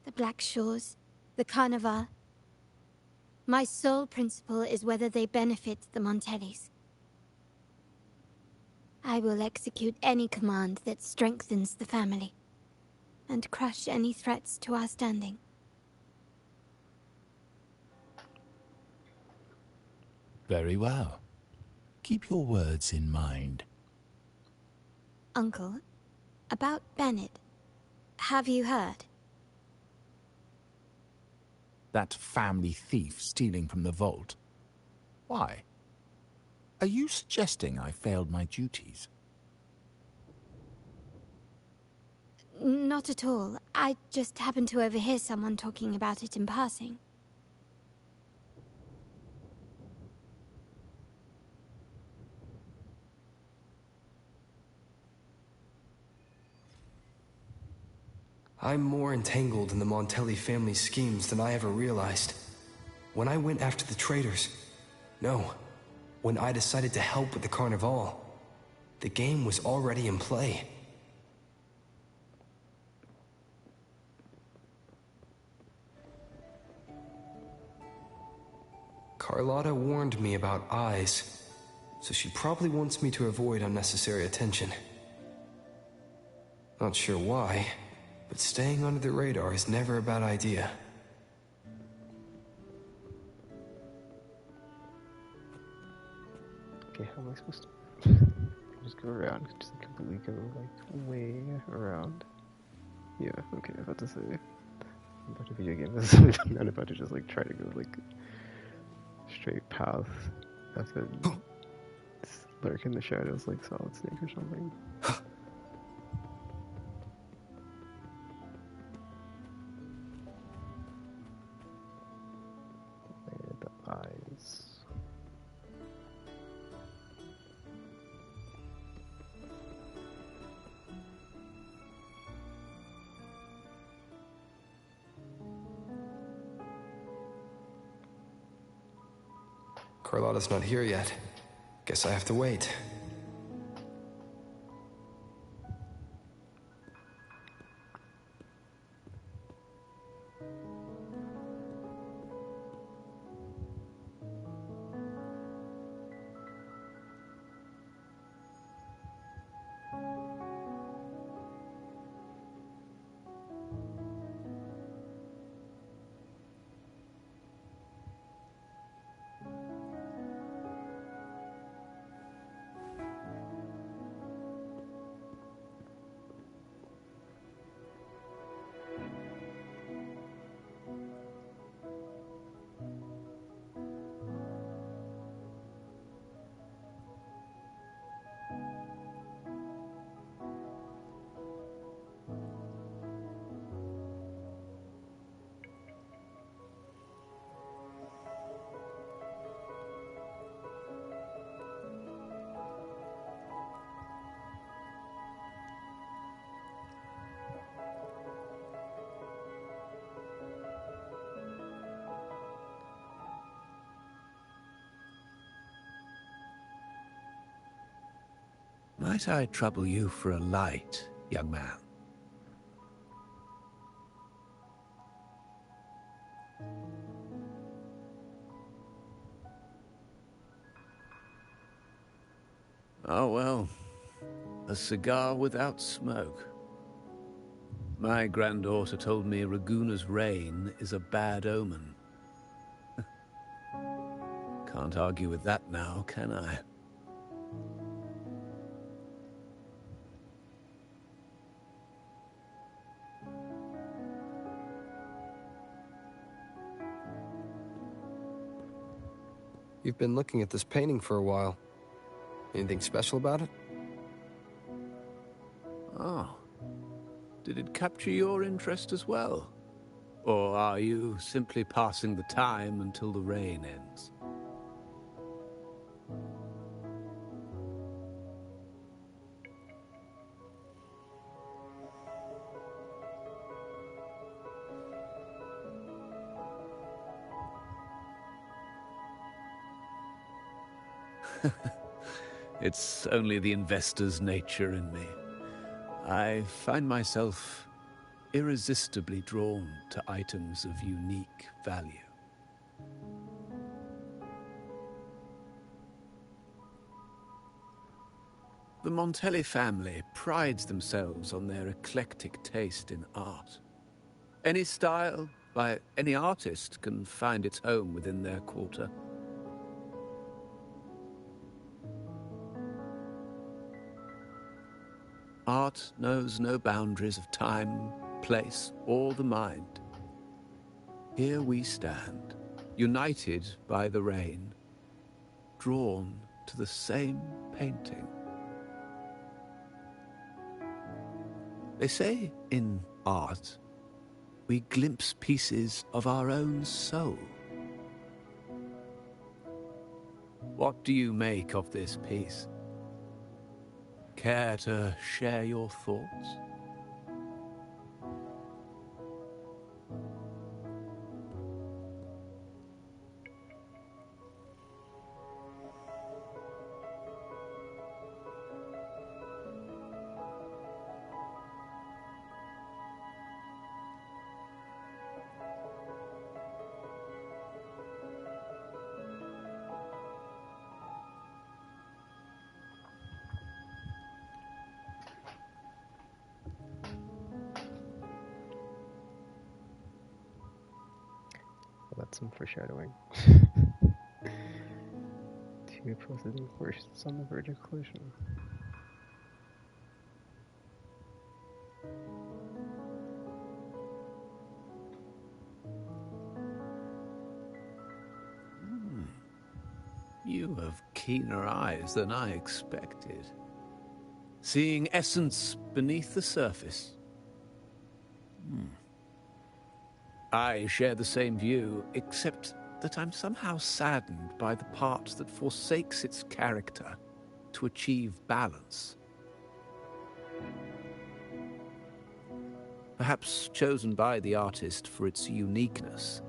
The Black Shores, the Carnival. My sole principle is whether they benefit the Montellis. I will execute any command that strengthens the family, and crush any threats to our standing. Very well. Keep your words in mind. Uncle, about Bennett. Have you heard? That family thief stealing from the vault. Why? Are you suggesting I failed my duties? Not at all. I just happened to overhear someone talking about it in passing. I'm more entangled in the Montelli family schemes than I ever realized. When I went after the traitors... No, when I decided to help with the Carnival, the game was already in play. Carlotta warned me about eyes, so she probably wants me to avoid unnecessary attention. Not sure why, but staying under the radar is never a bad idea. Okay, how am I supposed to just go around? Just completely go like way around. Yeah, okay, I was about to say. I'm about to video game this. I'm not about to just like try to go like straight path. That's it. Lurk in the shadows like Solid Snake or something. Where are the eyes? Carlotta's not here yet. Guess I have to wait. Might I trouble you for a light, young man? Oh well, a cigar without smoke. My granddaughter told me Raguna's rain is a bad omen. Can't argue with that now, can I? You've been looking at this painting for a while. Anything special about it? Oh, Did it capture your interest as well? Or are you simply passing the time until the rain ends? It's only the investor's nature in me. I find myself irresistibly drawn to items of unique value. The Montelli family prides themselves on their eclectic taste in art. Any style by any artist can find its home within their quarter. Art knows no boundaries of time, place, or the mind. Here we stand, united by the rain, drawn to the same painting. They say in art, we glimpse pieces of our own soul. What do you make of this piece? Care to share your thoughts? Well, that's some foreshadowing. Two opposing forces on the verge of collision. You have keener eyes than I expected. Seeing essence beneath the surface. I share the same view, except that I'm somehow saddened by the part that forsakes its character to achieve balance. Perhaps chosen by the artist for its uniqueness.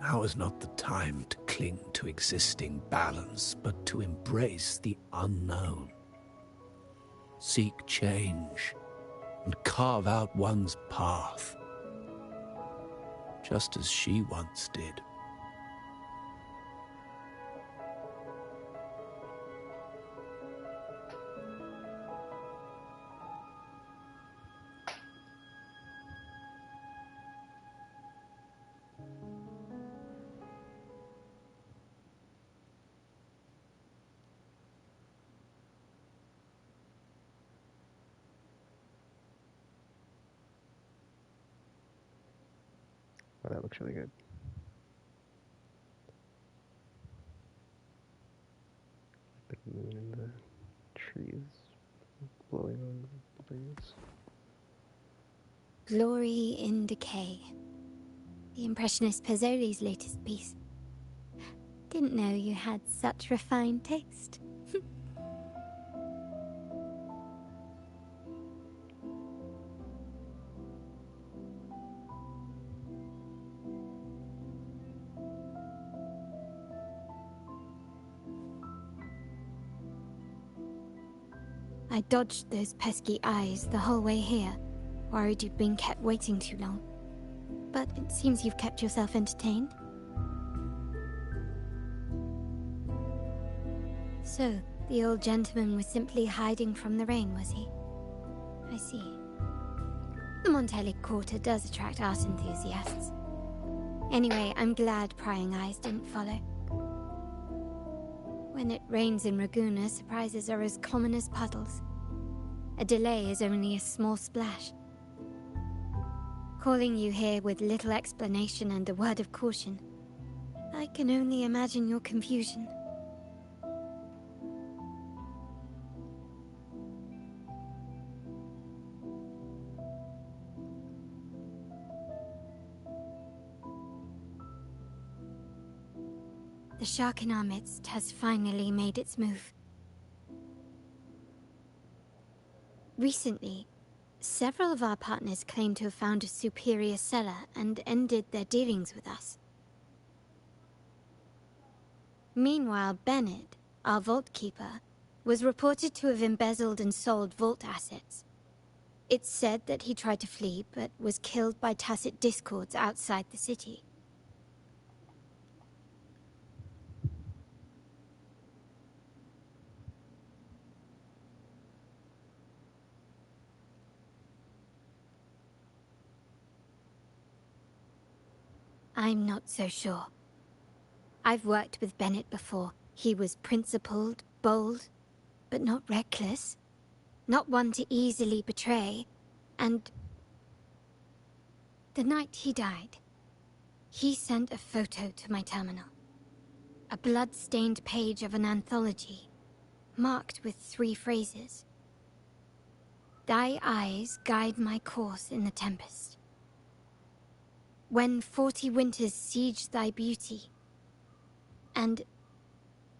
Now is not the time to cling to existing balance, but to embrace the unknown. Seek change and carve out one's path, just as she once did. Oh, that looks really good. The moon and the trees blowing on the breeze. Glory in Decay. The Impressionist Pazzoli's latest piece. Didn't know you had such refined taste. I dodged those pesky eyes the whole way here, worried you'd been kept waiting too long. But it seems you've kept yourself entertained. So, the old gentleman was simply hiding from the rain, was he? I see. The Montelli Quarter does attract art enthusiasts. Anyway, I'm glad prying eyes didn't follow. When it rains in Ragusa, surprises are as common as puddles. A delay is only a small splash. Calling you here with little explanation and a word of caution, I can only imagine your confusion. shark in our midst has finally made its move. Recently, several of our partners claimed to have found a superior cellar and ended their dealings with us. Meanwhile, Bennett, our vault keeper, was reported to have embezzled and sold vault assets. It's said that he tried to flee, but was killed by tacit discords outside the city. I'm not so sure. I've worked with Bennett before. He was principled, bold, but not reckless. Not one to easily betray. And the night he died, he sent a photo to my terminal. A blood-stained page of an anthology, marked with 3 phrases. Thy eyes guide my course in the tempest. When 40 winters siege thy beauty, and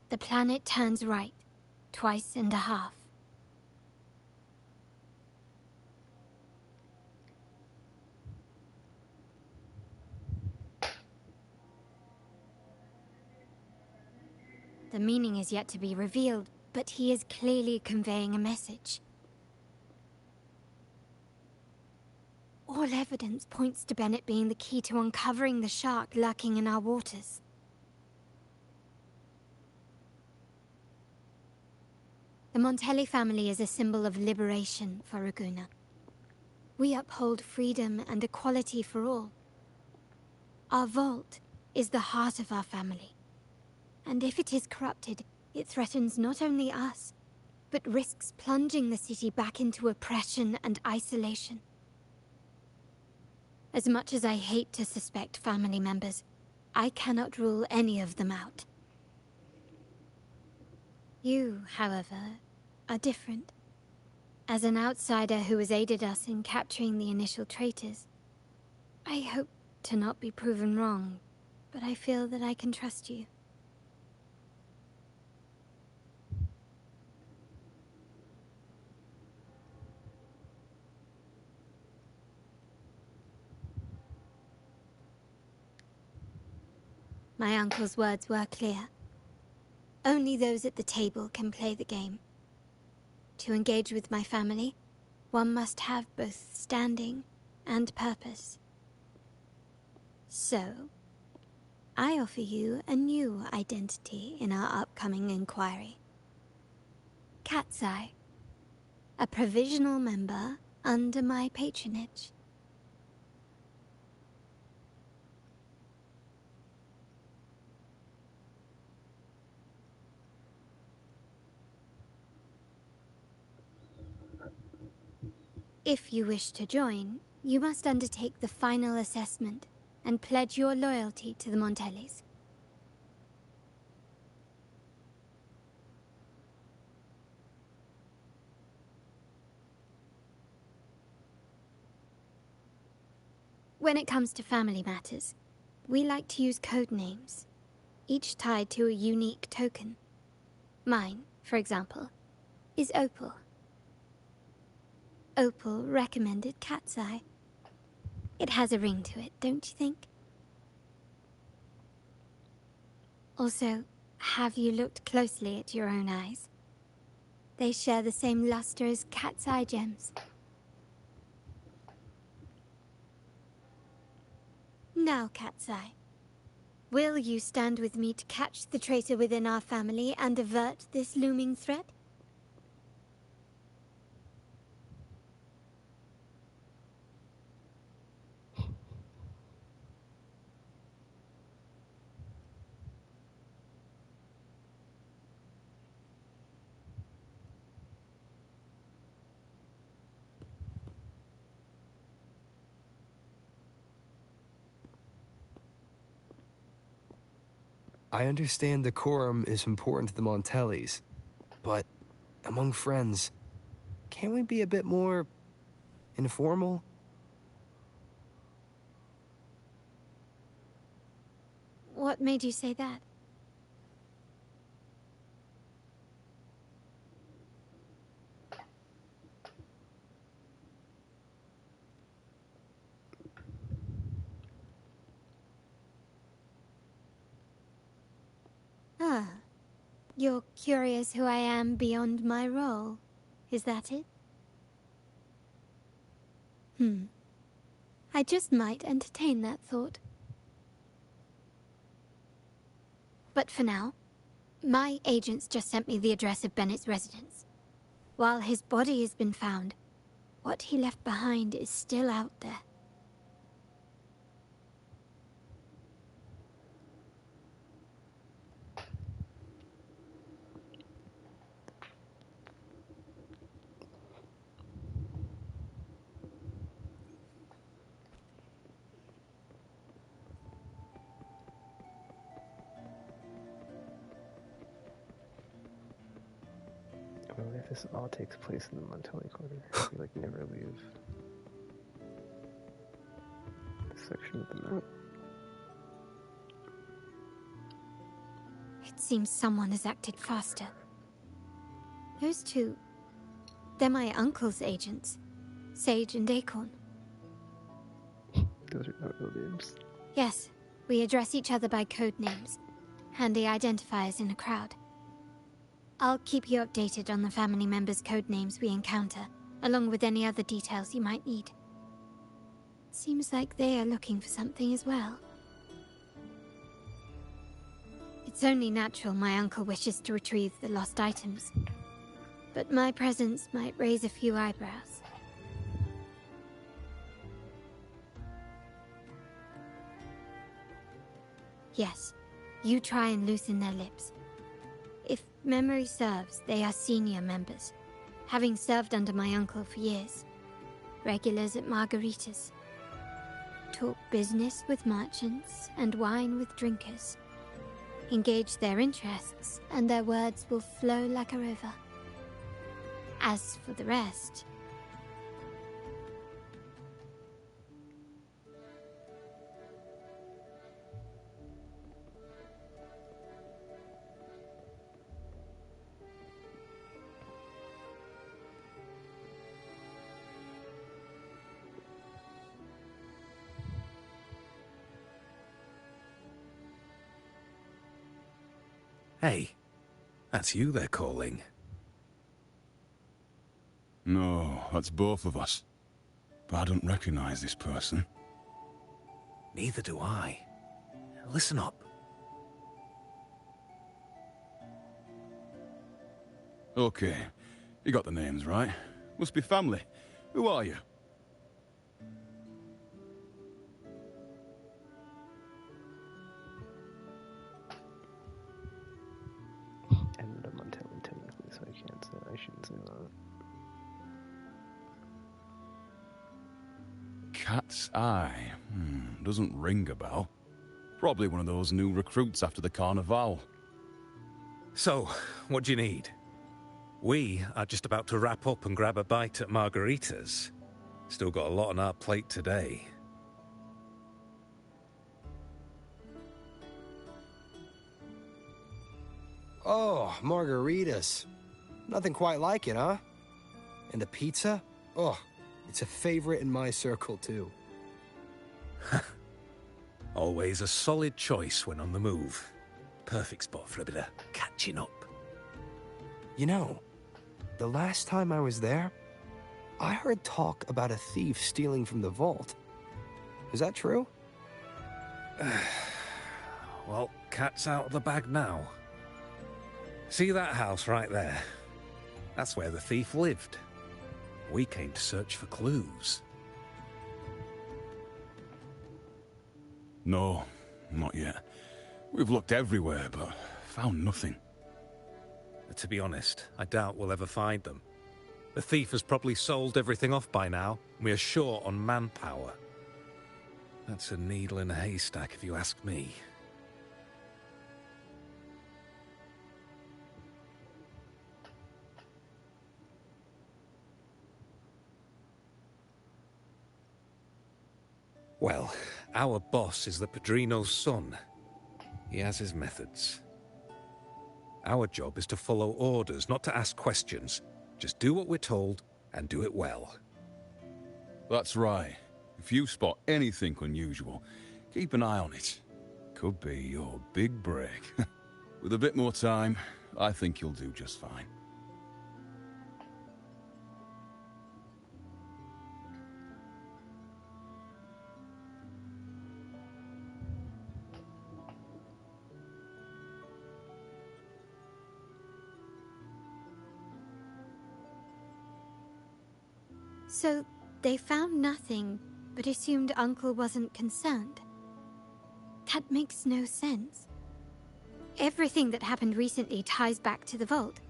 the planet turns right, twice and a half. The meaning is yet to be revealed, but he is clearly conveying a message. All evidence points to Bennett being the key to uncovering the shark lurking in our waters. The Montelli family is a symbol of liberation for Raguna. We uphold freedom and equality for all. Our vault is the heart of our family. And if it is corrupted, it threatens not only us, but risks plunging the city back into oppression and isolation. As much as I hate to suspect family members, I cannot rule any of them out. You, however, are different. As an outsider who has aided us in capturing the initial traitors, I hope to not be proven wrong, but I feel that I can trust you. My uncle's words were clear. Only those at the table can play the game. To engage with my family, one must have both standing and purpose. So, I offer you a new identity in our upcoming inquiry. Cat's Eye, a provisional member under my patronage. If you wish to join, you must undertake the final assessment and pledge your loyalty to the Montellis. When it comes to family matters, we like to use code names, each tied to a unique token. Mine, for example, is Opal. Opal recommended Cat's Eye. It has a ring to it, don't you think? Also, have you looked closely at your own eyes? They share the same luster as Cat's Eye gems. Now, Cat's Eye, will you stand with me to catch the traitor within our family and avert this looming threat? I understand decorum is important to the Montellis, but among friends, can't we be a bit more informal? What made you say that? You're curious who I am beyond my role, is that it? I just might entertain that thought. But for now, my agents just sent me the address of Bennett's residence. While his body has been found, what he left behind is still out there. Well, if this all takes place in the Montelli Quarter, I feel like never leave this section of the map. It seems someone has acted faster. Those two, they're my uncle's agents, Sage and Acorn. Those are not real names. Yes, we address each other by code names, handy identifiers in a crowd. I'll keep you updated on the family members' code names we encounter, along with any other details you might need. Seems like they are looking for something as well. It's only natural my uncle wishes to retrieve the lost items, but my presence might raise a few eyebrows. Yes, you try and loosen their lips. If memory serves, they are senior members, having served under my uncle for years. Regulars at margaritas. Talk business with merchants and wine with drinkers. Engage their interests, and their words will flow like a river. As for the rest... Hey, that's you they're calling. No, that's both of us. But I don't recognize this person. Neither do I. Listen up. Okay, you got the names right. Must be family. Who are you? And I'm on telling technically, so I shouldn't say that. Cat's Eye. Doesn't ring a bell. Probably one of those new recruits after the Carnival. So, what do you need? We are just about to wrap up and grab a bite at margaritas. Still got a lot on our plate today. Oh, margaritas. Nothing quite like it, huh? And the pizza? Oh, it's a favorite in my circle, too. Always a solid choice when on the move. Perfect spot for a bit of catching up. You know, the last time I was there, I heard talk about a thief stealing from the vault. Is that true? Well, cat's out of the bag now. See that house right there? That's where the thief lived. We came to search for clues. No, not yet. We've looked everywhere, but found nothing. To be honest, I doubt we'll ever find them. The thief has probably sold everything off by now, and we are short on manpower. That's a needle in a haystack, if you ask me. Well, our boss is the Padrino's son. He has his methods. Our job is to follow orders, not to ask questions. Just do what we're told, and do it well. That's right. If you spot anything unusual, keep an eye on it. Could be your big break. With a bit more time, I think you'll do just fine. So, they found nothing, but assumed Uncle wasn't concerned. That makes no sense. Everything that happened recently ties back to the vault.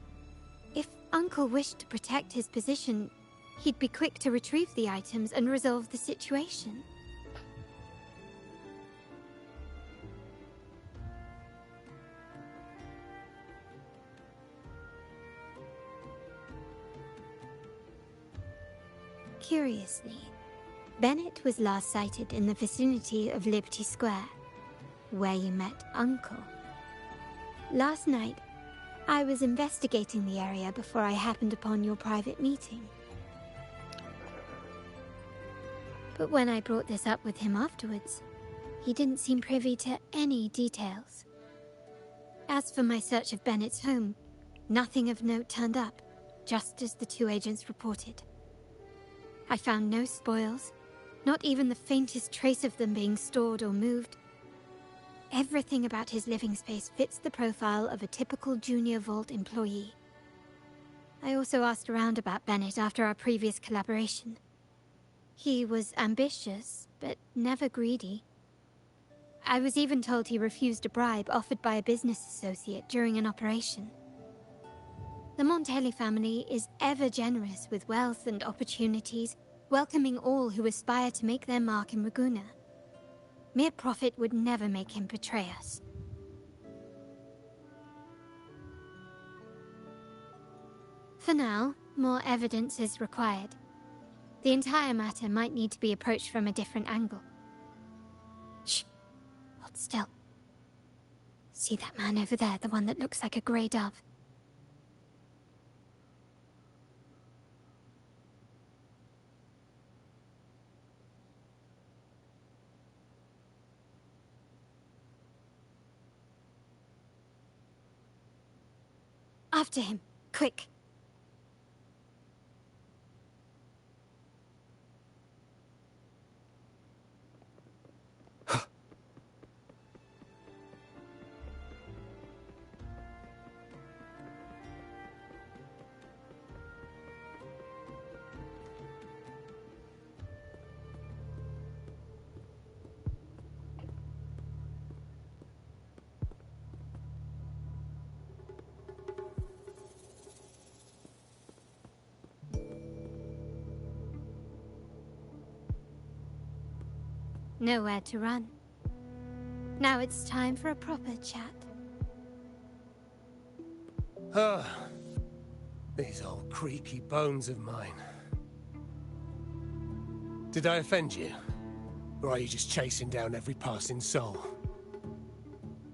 If Uncle wished to protect his position, he'd be quick to retrieve the items and resolve the situation. Curiously, Bennett was last sighted in the vicinity of Liberty Square, where you met Uncle. Last night, I was investigating the area before I happened upon your private meeting. But when I brought this up with him afterwards, he didn't seem privy to any details. As for my search of Bennett's home, nothing of note turned up, just as the two agents reported. I found no spoils, not even the faintest trace of them being stored or moved. Everything about his living space fits the profile of a typical Junior Vault employee. I also asked around about Bennett after our previous collaboration. He was ambitious, but never greedy. I was even told he refused a bribe offered by a business associate during an operation. The Montelli family is ever generous with wealth and opportunities, welcoming all who aspire to make their mark in Ragusa. Mere profit would never make him betray us. For now, more evidence is required. The entire matter might need to be approached from a different angle. Shh! Hold still. See that man over there, the one that looks like a grey dove? After him, quick! Nowhere to run. Now it's time for a proper chat. These old creaky bones of mine. Did I offend you? Or are you just chasing down every passing soul?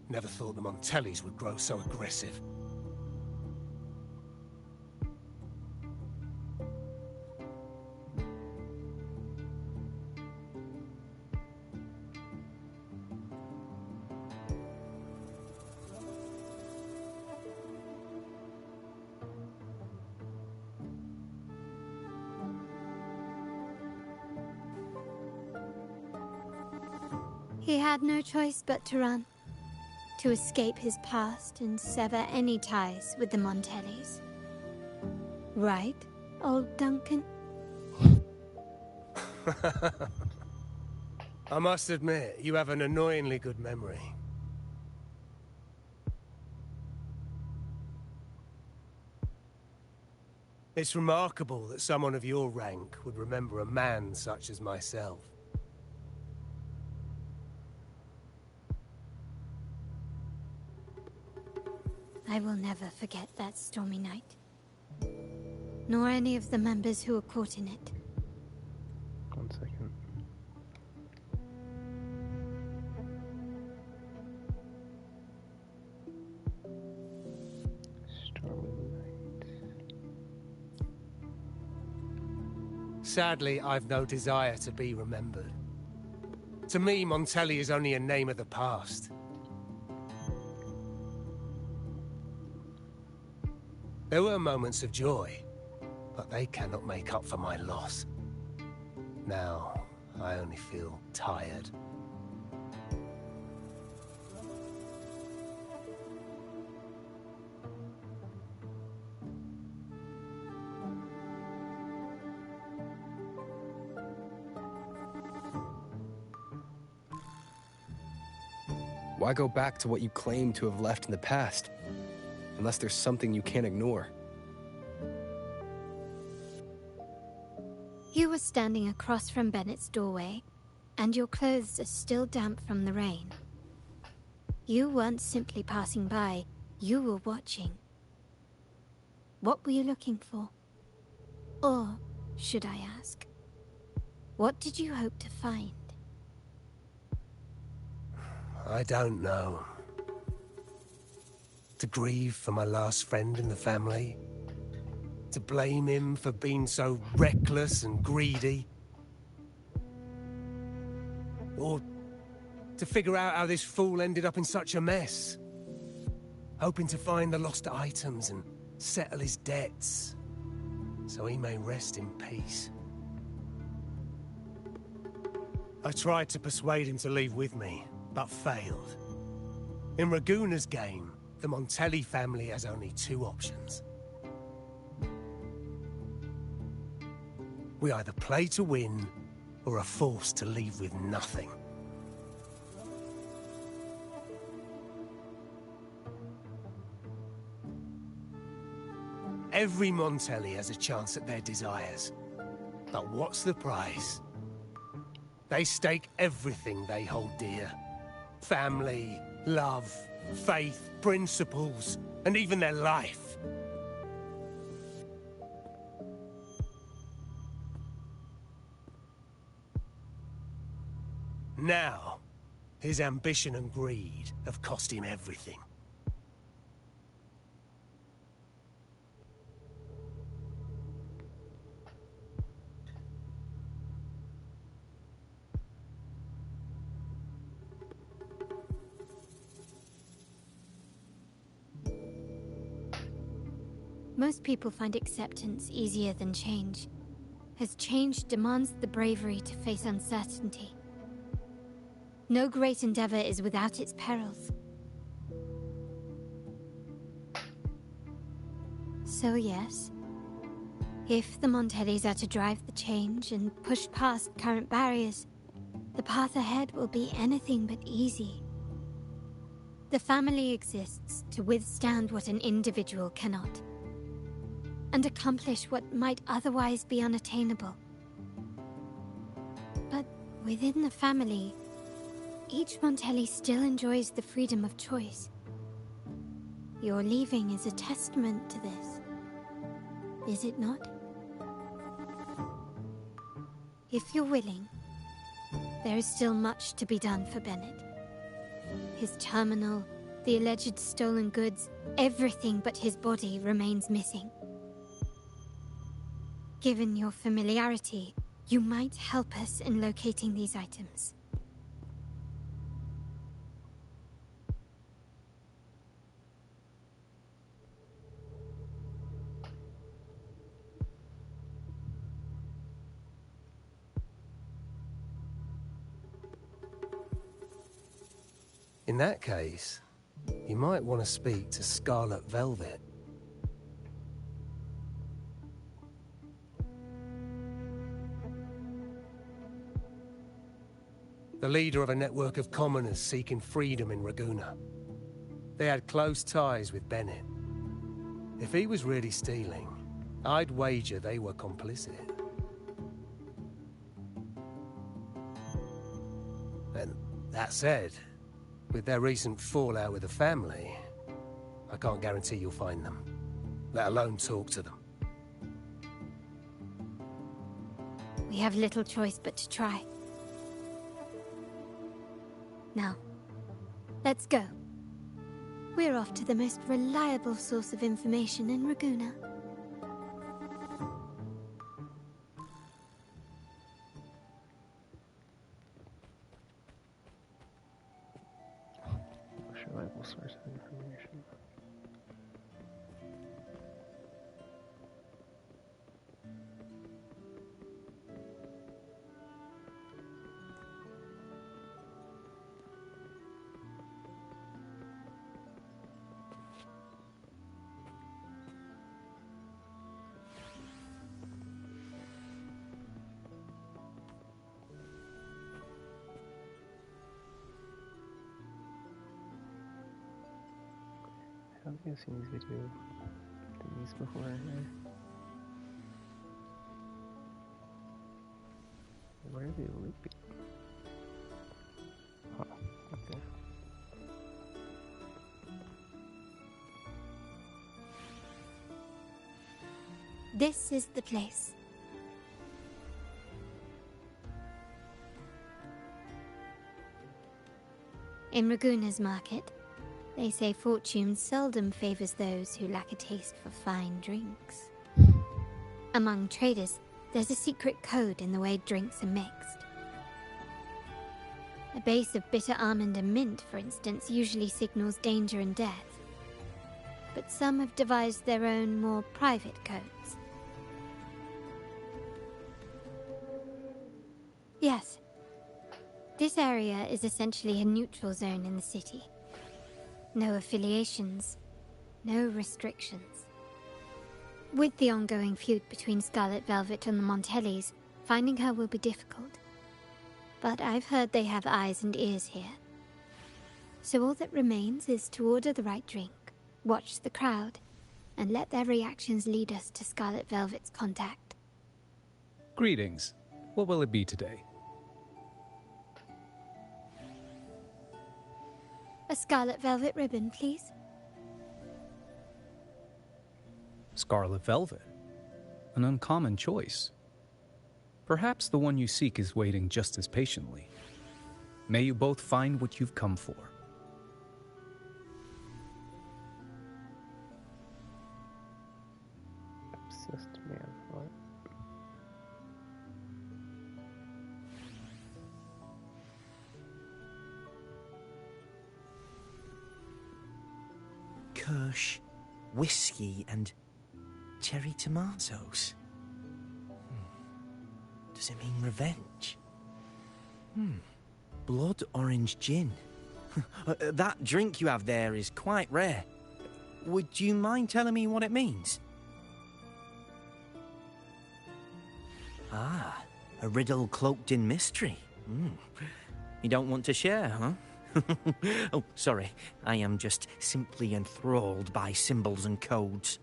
Never thought the Montellis would grow so aggressive. He had no choice but to run, to escape his past and sever any ties with the Montellis. Right, old Duncan? I must admit, you have an annoyingly good memory. It's remarkable that someone of your rank would remember a man such as myself. I will never forget that stormy night. Nor any of the members who were caught in it. 1 second. Stormy night. Sadly, I've no desire to be remembered. To me, Montelli is only a name of the past. There were moments of joy, but they cannot make up for my loss. Now, I only feel tired. Why go back to what you claim to have left in the past? Unless there's something you can't ignore. You were standing across from Bennett's doorway, and your clothes are still damp from the rain. You weren't simply passing by, you were watching. What were you looking for? Or, should I ask, what did you hope to find? I don't know. To grieve for my last friend in the family? To blame him for being so reckless and greedy? Or to figure out how this fool ended up in such a mess? Hoping to find the lost items and settle his debts, so he may rest in peace. I tried to persuade him to leave with me, but failed. In Raguna's game, the Montelli family has only two options. We either play to win, or are forced to leave with nothing. Every Montelli has a chance at their desires. But what's the price? They stake everything they hold dear. Family, love, faith, principles, and even their life. Now, his ambition and greed have cost him everything. Most people find acceptance easier than change, as change demands the bravery to face uncertainty. No great endeavor is without its perils. So yes, if the Montellis are to drive the change and push past current barriers, the path ahead will be anything but easy. The family exists to withstand what an individual cannot, and accomplish what might otherwise be unattainable. But within the family, each Montelli still enjoys the freedom of choice. Your leaving is a testament to this, is it not? If you're willing, there is still much to be done for Bennett. His terminal, the alleged stolen goods, everything but his body remains missing. Given your familiarity, you might help us in locating these items. In that case, you might want to speak to Scarlet Velvet. The leader of a network of commoners seeking freedom in Raguna. They had close ties with Bennett. If he was really stealing, I'd wager they were complicit. And that said, with their recent fallout with the family, I can't guarantee you'll find them, let alone talk to them. We have little choice but to try. Now, let's go. We're off to the most reliable source of information in Raguna. Most reliable source of information. I've seen these these before. Where are they looping? Huh, okay. This is the place. In Raguna's market, they say fortune seldom favors those who lack a taste for fine drinks. Among traders, there's a secret code in the way drinks are mixed. A base of bitter almond and mint, for instance, usually signals danger and death. But some have devised their own, more private codes. Yes. This area is essentially a neutral zone in the city. No affiliations, no restrictions. With the ongoing feud between Scarlet Velvet and the Montellis, finding her will be difficult. But I've heard they have eyes and ears here. So all that remains is to order the right drink, watch the crowd, and let their reactions lead us to Scarlet Velvet's contact. Greetings. What will it be today? A Scarlet Velvet ribbon, please. Scarlet Velvet. An uncommon choice. Perhaps the one you seek is waiting just as patiently. May you both find what you've come for. Obsessed man, what? Kirsch, whiskey, and cherry tomatoes. Does it mean revenge? Blood orange gin. That drink you have there is quite rare. Would you mind telling me what it means? Ah, a riddle cloaked in mystery. You don't want to share, huh? Oh, sorry. I am just simply enthralled by symbols and codes.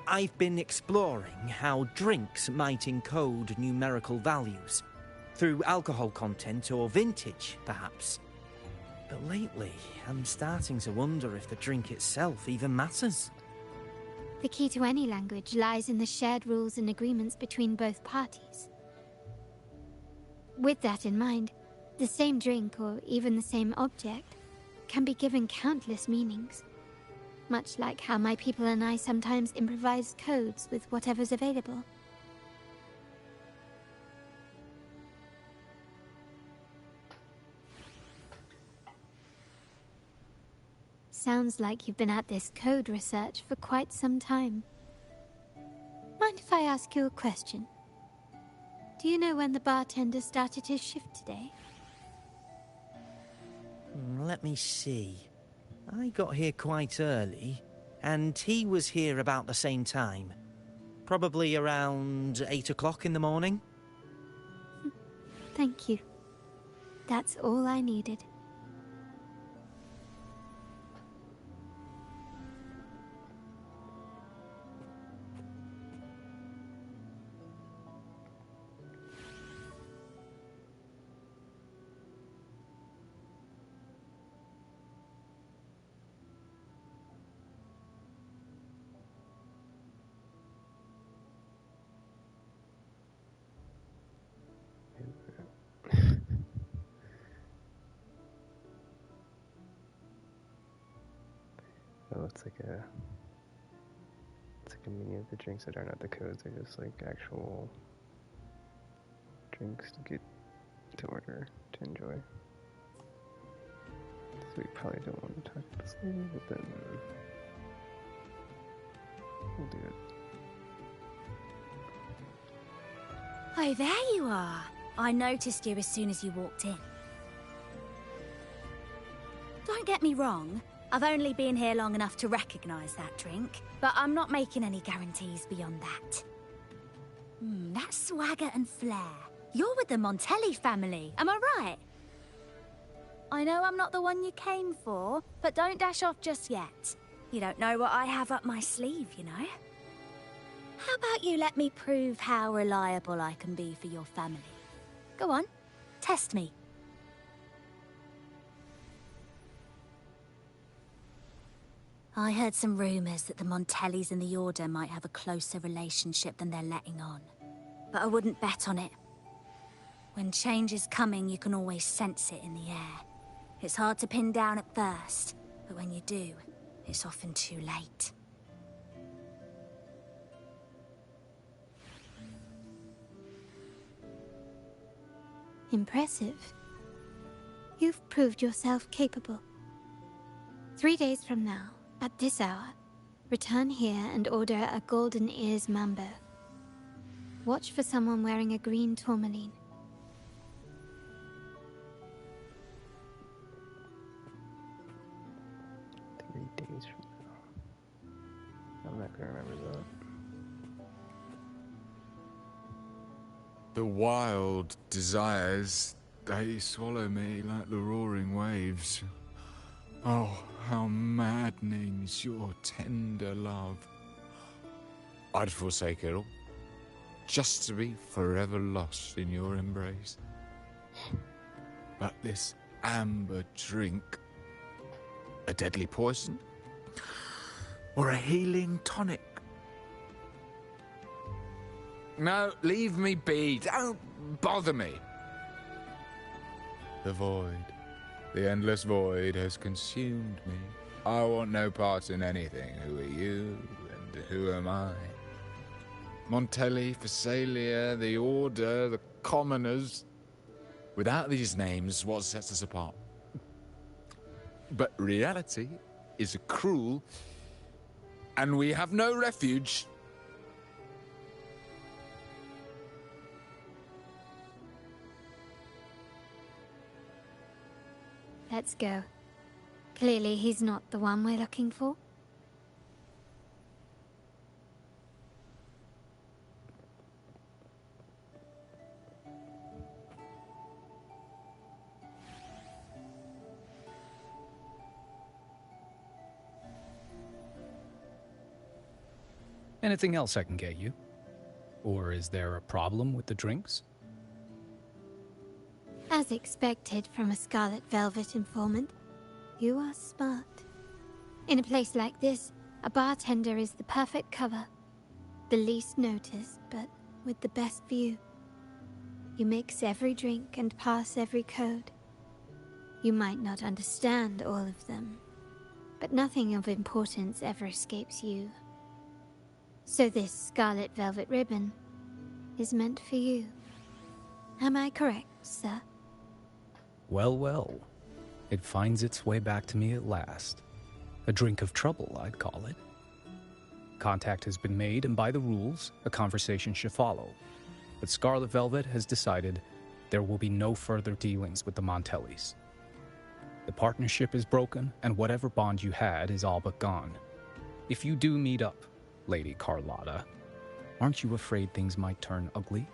I've been exploring how drinks might encode numerical values. Through alcohol content or vintage, perhaps. But lately, I'm starting to wonder if the drink itself even matters. The key to any language lies in the shared rules and agreements between both parties. With that in mind, the same drink, or even the same object, can be given countless meanings. Much like how my people and I sometimes improvise codes with whatever's available. Sounds like you've been at this code research for quite some time. Mind if I ask you a question? Do you know when the bartender started his shift today? Let me see. I got here quite early, and he was here about the same time. Probably around 8 o'clock in the morning. Thank you. That's all I needed. Oh, it's like a menu of the drinks that are not the codes. They're just like actual drinks to get to order to enjoy. So we probably don't want to talk to this lady, but then we'll do it. Oh, there you are. I noticed you as soon as you walked in. Don't get me wrong, I've only been here long enough to recognise that drink, but I'm not making any guarantees beyond that. That swagger and flair. You're with the Montelli family, am I right? I know I'm not the one you came for, but don't dash off just yet. You don't know what I have up my sleeve, you know? How about you let me prove how reliable I can be for your family? Go on, test me. I heard some rumors that the Montellis and the Order might have a closer relationship than they're letting on. But I wouldn't bet on it. When change is coming, you can always sense it in the air. It's hard to pin down at first, but when you do, it's often too late. Impressive. You've proved yourself capable. 3 days from now, at this hour, return here and order a golden ears mambo. Watch for someone wearing a green tourmaline. 3 days from now. I'm not gonna remember that. The wild desires, they swallow me like the roaring waves. Oh, how maddening's your tender love. I'd forsake it all, just to be forever lost in your embrace. But this amber drink, a deadly poison? Or a healing tonic? No, leave me be. Don't bother me. The void, the endless void has consumed me. I want no part in anything. Who are you and who am I? Montelli, Phasalia, the Order, the Commoners. Without these names, what sets us apart? But reality is cruel, and we have no refuge. Let's go. Clearly he's not the one we're looking for. Anything else I can get you? Or is there a problem with the drinks? As expected from a Scarlet Velvet informant, you are smart. In a place like this, a bartender is the perfect cover. The least noticed, but with the best view. You mix every drink and pass every code. You might not understand all of them, but nothing of importance ever escapes you. So this Scarlet Velvet ribbon is meant for you. Am I correct, sir? Well, well. It finds its way back to me at last. A drink of trouble, I'd call it. Contact has been made, and by the rules, a conversation should follow. But Scarlet Velvet has decided there will be no further dealings with the Montellis. The partnership is broken, and whatever bond you had is all but gone. If you do meet up, Lady Carlotta, aren't you afraid things might turn ugly?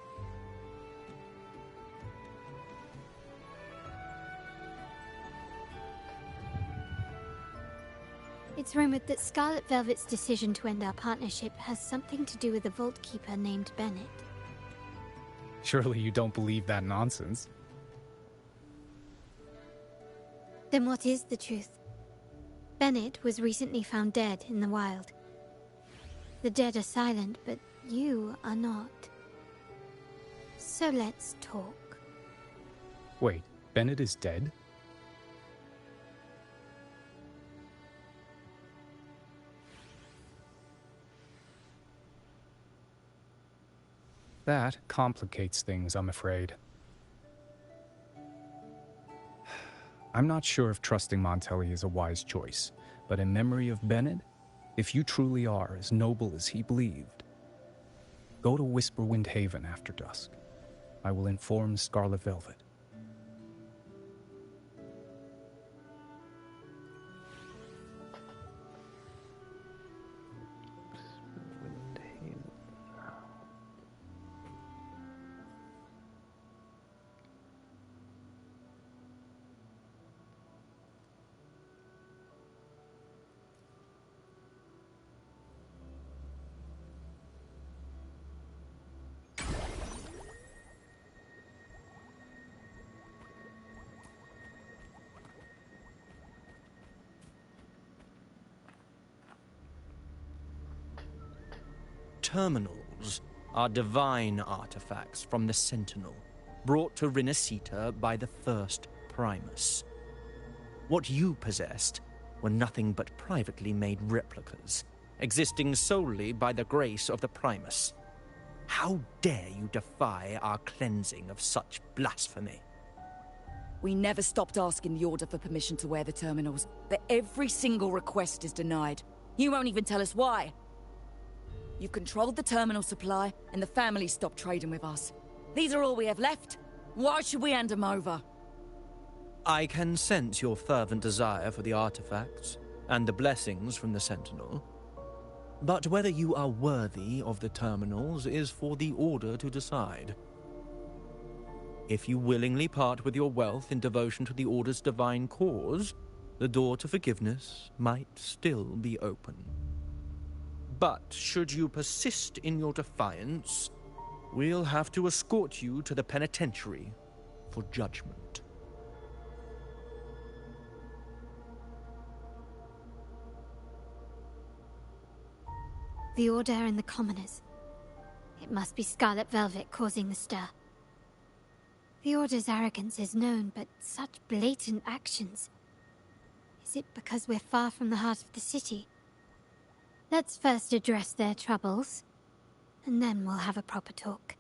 It's rumored that Scarlet Velvet's decision to end our partnership has something to do with a Vault Keeper named Bennett. Surely you don't believe that nonsense. Then what is the truth? Bennett was recently found dead in the wild. The dead are silent, but you are not. So let's talk. Wait, Bennett is dead? That complicates things, I'm afraid. I'm not sure if trusting Montelli is a wise choice, but in memory of Bennett, if you truly are as noble as he believed, go to Whisperwind Haven after dusk. I will inform Scarlet Velvet. terminals are divine artifacts from the Sentinel, brought to Rinascita by the first Primus. What you possessed were nothing but privately made replicas, existing solely by the grace of the Primus. How dare you defy our cleansing of such blasphemy? We never stopped asking the Order for permission to wear the terminals, but every single request is denied. You won't even tell us why. You've controlled the terminal supply, and the family stopped trading with us. These are all we have left. Why should we hand them over? I can sense your fervent desire for the artifacts and the blessings from the Sentinel. But whether you are worthy of the terminals is for the Order to decide. If you willingly part with your wealth in devotion to the Order's divine cause, the door to forgiveness might still be open. But should you persist in your defiance, we'll have to escort you to the penitentiary for judgment. The Order and the Commoners. It must be Scarlet Velvet causing the stir. The Order's arrogance is known, but such blatant actions. Is it because we're far from the heart of the city? Let's first address their troubles, and then we'll have a proper talk.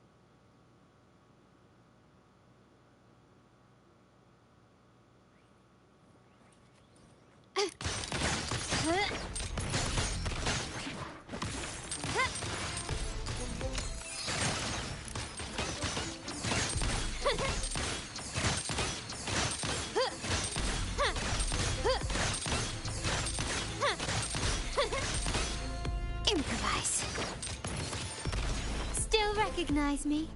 Improvise. Still recognize me?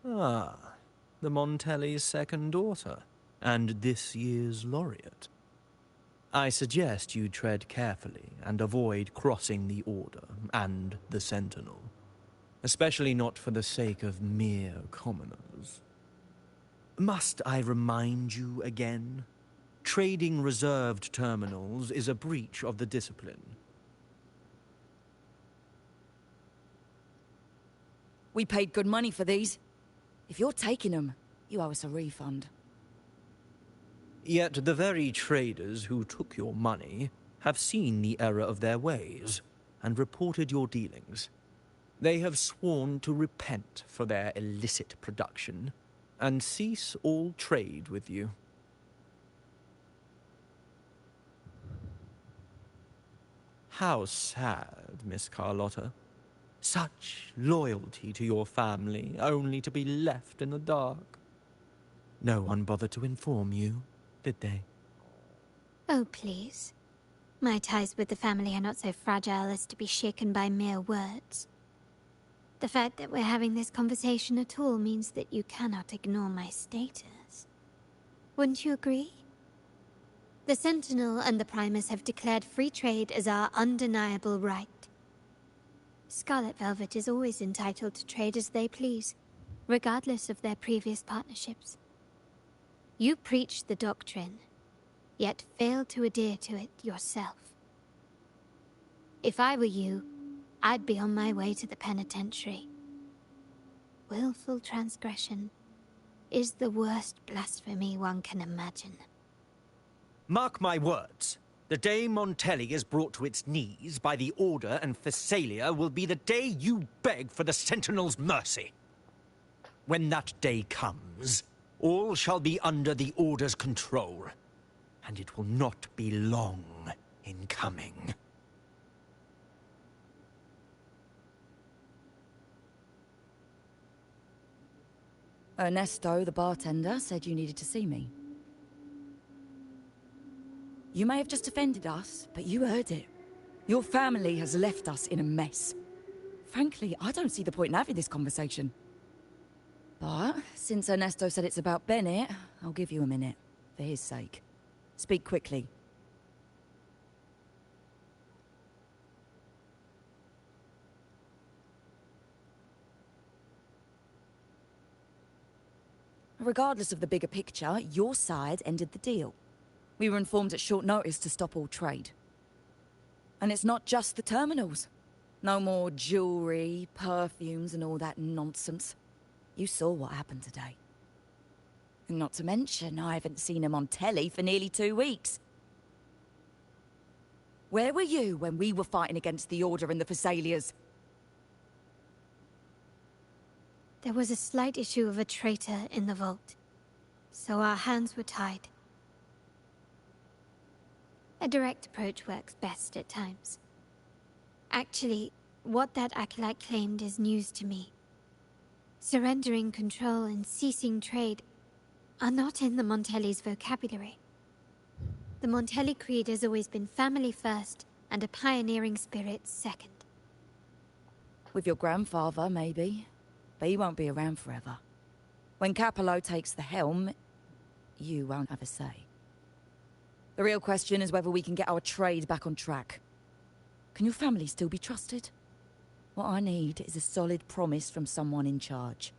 Ah, the Montelli's second daughter, and this year's laureate. I suggest you tread carefully and avoid crossing the Order and the Sentinel, especially not for the sake of mere commoners. Must I remind you again? Trading reserved terminals is a breach of the discipline. We paid good money for these. If you're taking them, you owe us a refund. Yet the very traders who took your money have seen the error of their ways and reported your dealings. They have sworn to repent for their illicit production and cease all trade with you. How sad, Miss Carlotta. Such loyalty to your family, only to be left in the dark. No one bothered to inform you, did they? Oh, please. My ties with the family are not so fragile as to be shaken by mere words. The fact that we're having this conversation at all means that you cannot ignore my status. Wouldn't you agree? The Sentinel and the Primus have declared free trade as our undeniable right. Scarlet Velvet is always entitled to trade as they please, regardless of their previous partnerships. You preach the doctrine, yet fail to adhere to it yourself. If I were you, I'd be on my way to the penitentiary. Willful transgression is the worst blasphemy one can imagine. Mark my words. The day Montelli is brought to its knees by the Order and Phasalia will be the day you beg for the Sentinel's mercy. When that day comes, all shall be under the Order's control, and it will not be long in coming. Ernesto, the bartender, said you needed to see me. You may have just offended us, but you heard it. Your family has left us in a mess. Frankly, I don't see the point in having this conversation. But since Ernesto said it's about Bennett, I'll give you a minute, for his sake. Speak quickly. Regardless of the bigger picture, your side ended the deal. We were informed at short notice to stop all trade. And it's not just the terminals. No more jewelry, perfumes, and all that nonsense. You saw what happened today. And not to mention, I haven't seen him on telly for nearly 2 weeks. Where were you when we were fighting against the Order and the Phassalias? There was a slight issue of a traitor in the vault, so our hands were tied. A direct approach works best at times. Actually, what that acolyte claimed is news to me. Surrendering control and ceasing trade are not in the Montelli's vocabulary. The Montelli creed has always been family first and a pioneering spirit second. With your grandfather, maybe. But he won't be around forever. When Capello takes the helm, you won't have a say. The real question is whether we can get our trade back on track. Can your family still be trusted? What I need is a solid promise from someone in charge.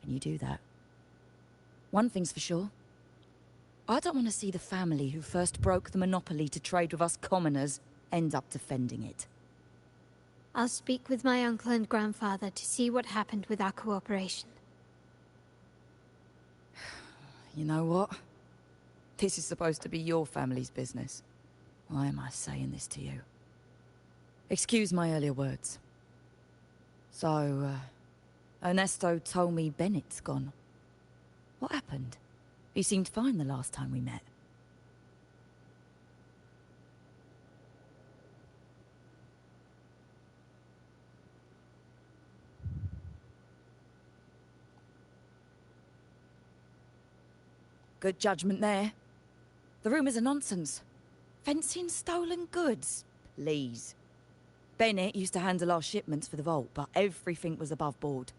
Can you do that? One thing's for sure. I don't want to see the family who first broke the monopoly to trade with us commoners end up defending it. I'll speak with my uncle and grandfather to see what happened with our cooperation. You know what? This is supposed to be your family's business. Why am I saying this to you? Excuse my earlier words. So, Ernesto told me Bennett's gone. What happened? He seemed fine the last time we met. Good judgment there. The rumors are nonsense. Fencing stolen goods. Please. Bennett used to handle our shipments for the vault, but everything was above board.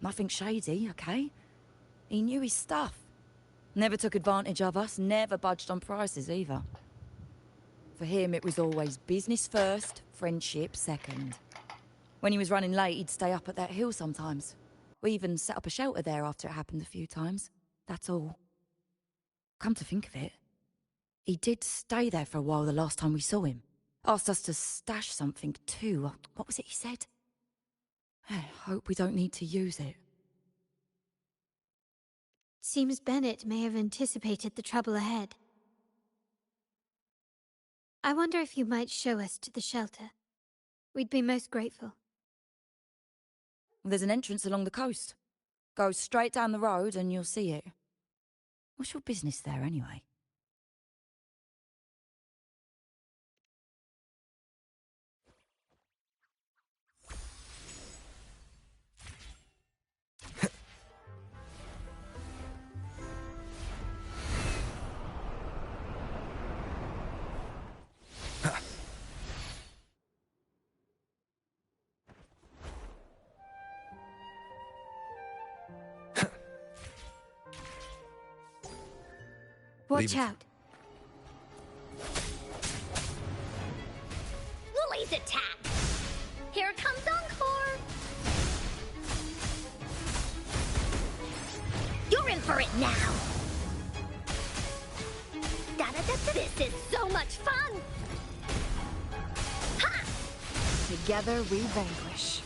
Nothing shady, okay? He knew his stuff. Never took advantage of us, never budged on prices either. For him, it was always business first, friendship second. When he was running late, he'd stay up at that hill sometimes. We even set up a shelter there after it happened a few times. That's all. Come to think of it, he did stay there for a while the last time we saw him. Asked us to stash something too. What was it he said? I hope we don't need to use it. Seems Bennett may have anticipated the trouble ahead. I wonder if you might show us to the shelter. We'd be most grateful. There's an entrance along the coast. Go straight down the road and you'll see it. What's your business there anyway? Watch out. Lily's attack! Here comes Encore! You're in for it now! Da-da-da-da. This is so much fun! Ha! Together we vanquish.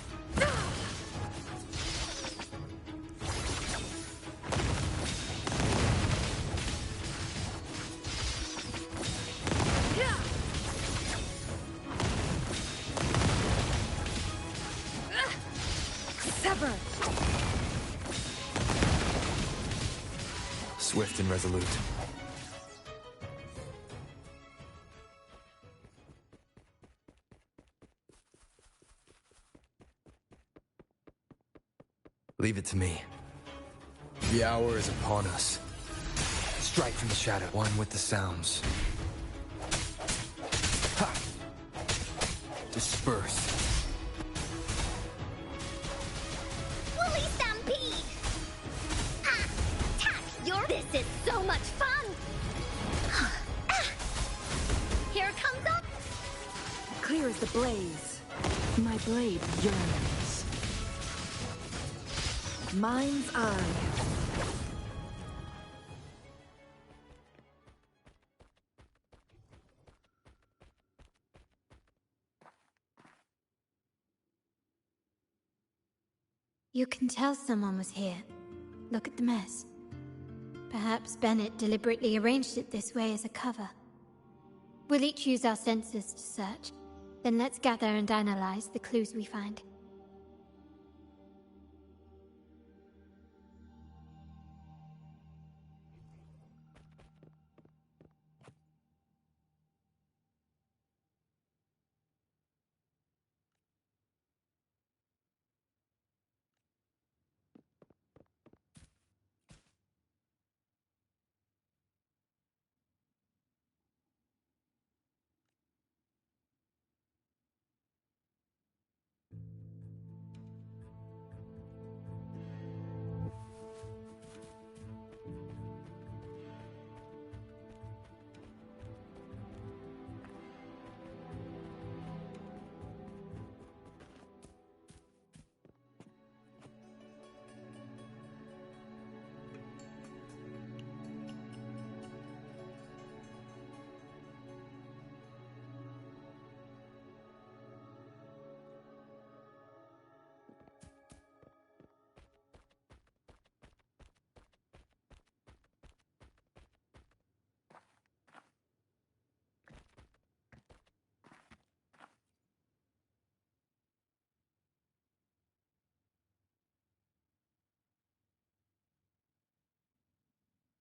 Sever! Swift and resolute. Leave it to me. The hour is upon us. Strike from the shadow, one with the sounds. Ha! Disperse. Woolly Stampede! Ah! Tack! This is so much fun! Ah! Here comes up! Clear as the blaze. My blade yearns. Mind's eye. You can tell someone was here. Look at the mess. Perhaps Bennett deliberately arranged it this way as a cover. We'll each use our senses to search. Then let's gather and analyze the clues we find.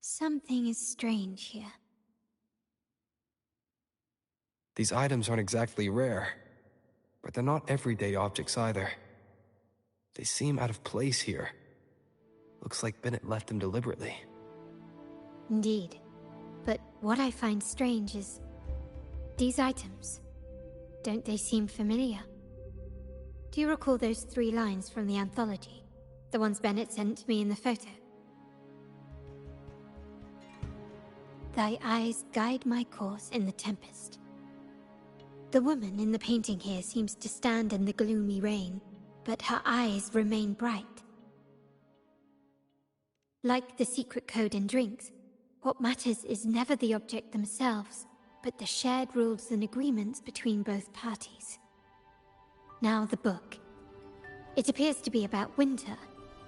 Something is strange here. These items aren't exactly rare, but they're not everyday objects either. They seem out of place here. Looks like Bennett left them deliberately. Indeed. But what I find strange is... these items. Don't they seem familiar? Do you recall those 3 lines from the anthology? The ones Bennett sent me in the photo? Thy eyes guide my course in the tempest. The woman in the painting here seems to stand in the gloomy rain, but her eyes remain bright. Like the secret code in drinks, what matters is never the object themselves, but the shared rules and agreements between both parties. Now the book. It appears to be about winter,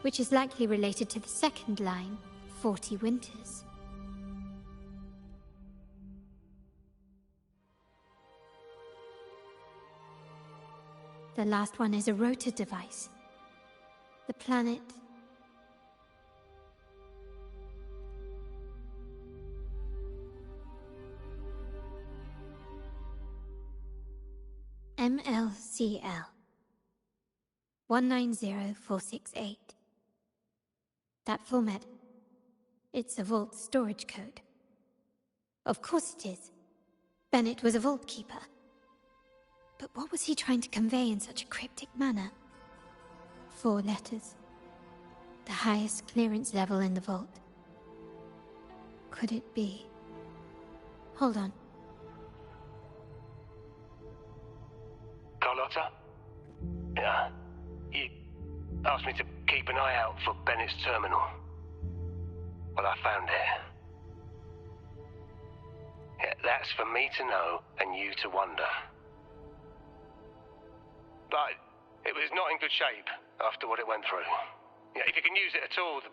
which is likely related to the second line, 40 winters. The last one is a rotor device. The planet... MLCL 190468. That format. It's a vault storage code. Of course it is. Bennett was a vault keeper. But what was he trying to convey in such a cryptic manner? 4 letters. The highest clearance level in the vault. Could it be? Hold on. Carlotta? Yeah. You asked me to keep an eye out for Bennett's terminal. Well, I found it. Yeah, that's for me to know and you to wonder. But it was not in good shape after what it went through. Yeah, if you can use it at all, the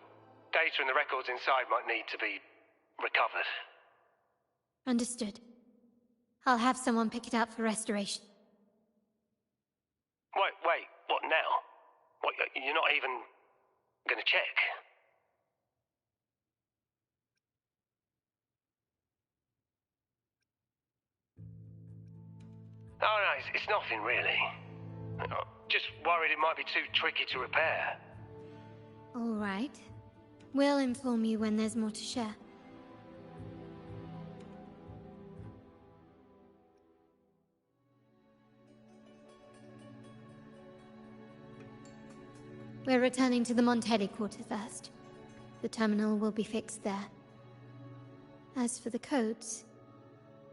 data and the records inside might need to be recovered. Understood. I'll have someone pick it up for restoration. Wait, what now? What, you're not even gonna check? Oh no, it's nothing really. Just worried it might be too tricky to repair. All right. We'll inform you when there's more to share. We're returning to the Montelli quarter first. The terminal will be fixed there. As for the codes,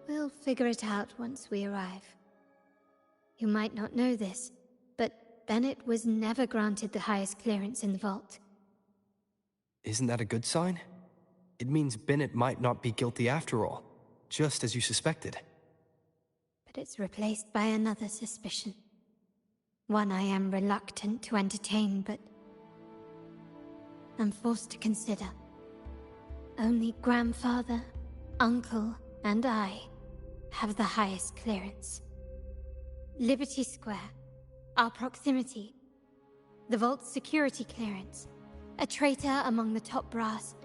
we'll figure it out once we arrive. You might not know this, but Bennett was never granted the highest clearance in the vault. Isn't that a good sign? It means Bennett might not be guilty after all, just as you suspected. But it's replaced by another suspicion. One I am reluctant to entertain, but am forced to consider. Only grandfather, uncle, and I have the highest clearance. Liberty Square, our proximity, the vault's security clearance, a traitor among the top brass,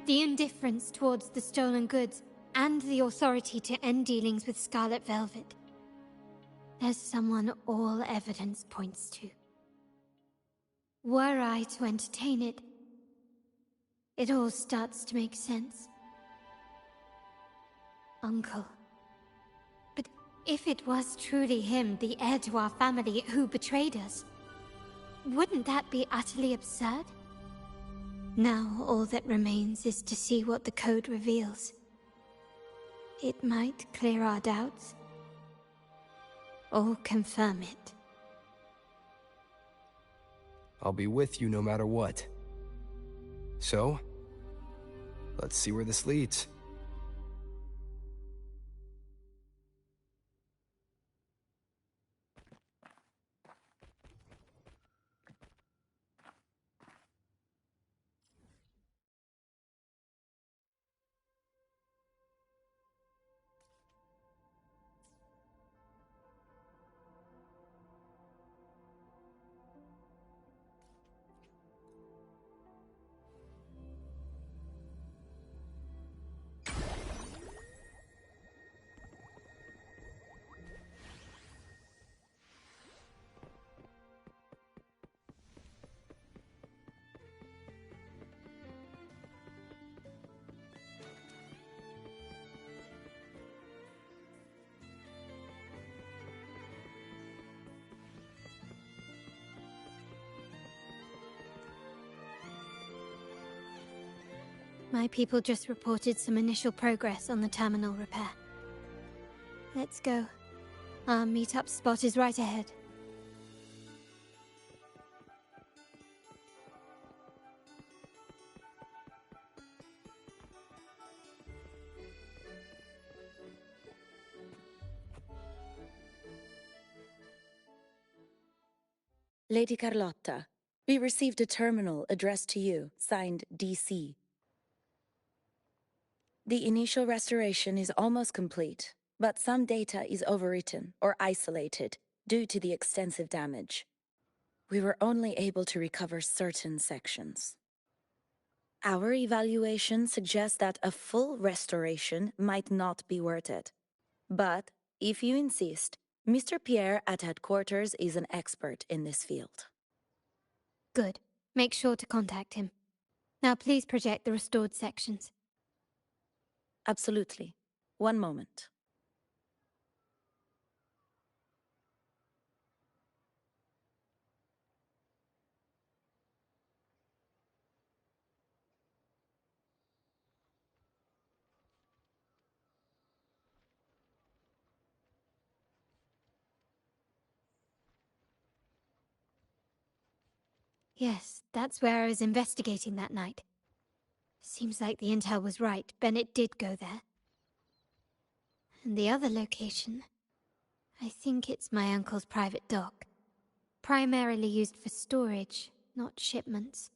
the indifference towards the stolen goods, and the authority to end dealings with Scarlet Velvet. There's someone all evidence points to. Were I to entertain it, it all starts to make sense. Uncle. But if it was truly him, the heir to our family, who betrayed us, wouldn't that be utterly absurd? Now all that remains is to see what the code reveals. It might clear our doubts, or confirm it. I'll be with you no matter what. So, let's see where this leads. My people just reported some initial progress on the terminal repair. Let's go. Our meetup spot is right ahead. Lady Carlotta, we received a terminal addressed to you, signed DC. The initial restoration is almost complete, but some data is overwritten or isolated due to the extensive damage. We were only able to recover certain sections. Our evaluation suggests that a full restoration might not be worth it. But, if you insist, Mr. Pierre at headquarters is an expert in this field. Good. Make sure to contact him. Now please project the restored sections. Absolutely. One moment. Yes, that's where I was investigating that night. Seems like the intel was right. Bennett did go there. And the other location, I think it's my uncle's private dock. Primarily used for storage, not shipments.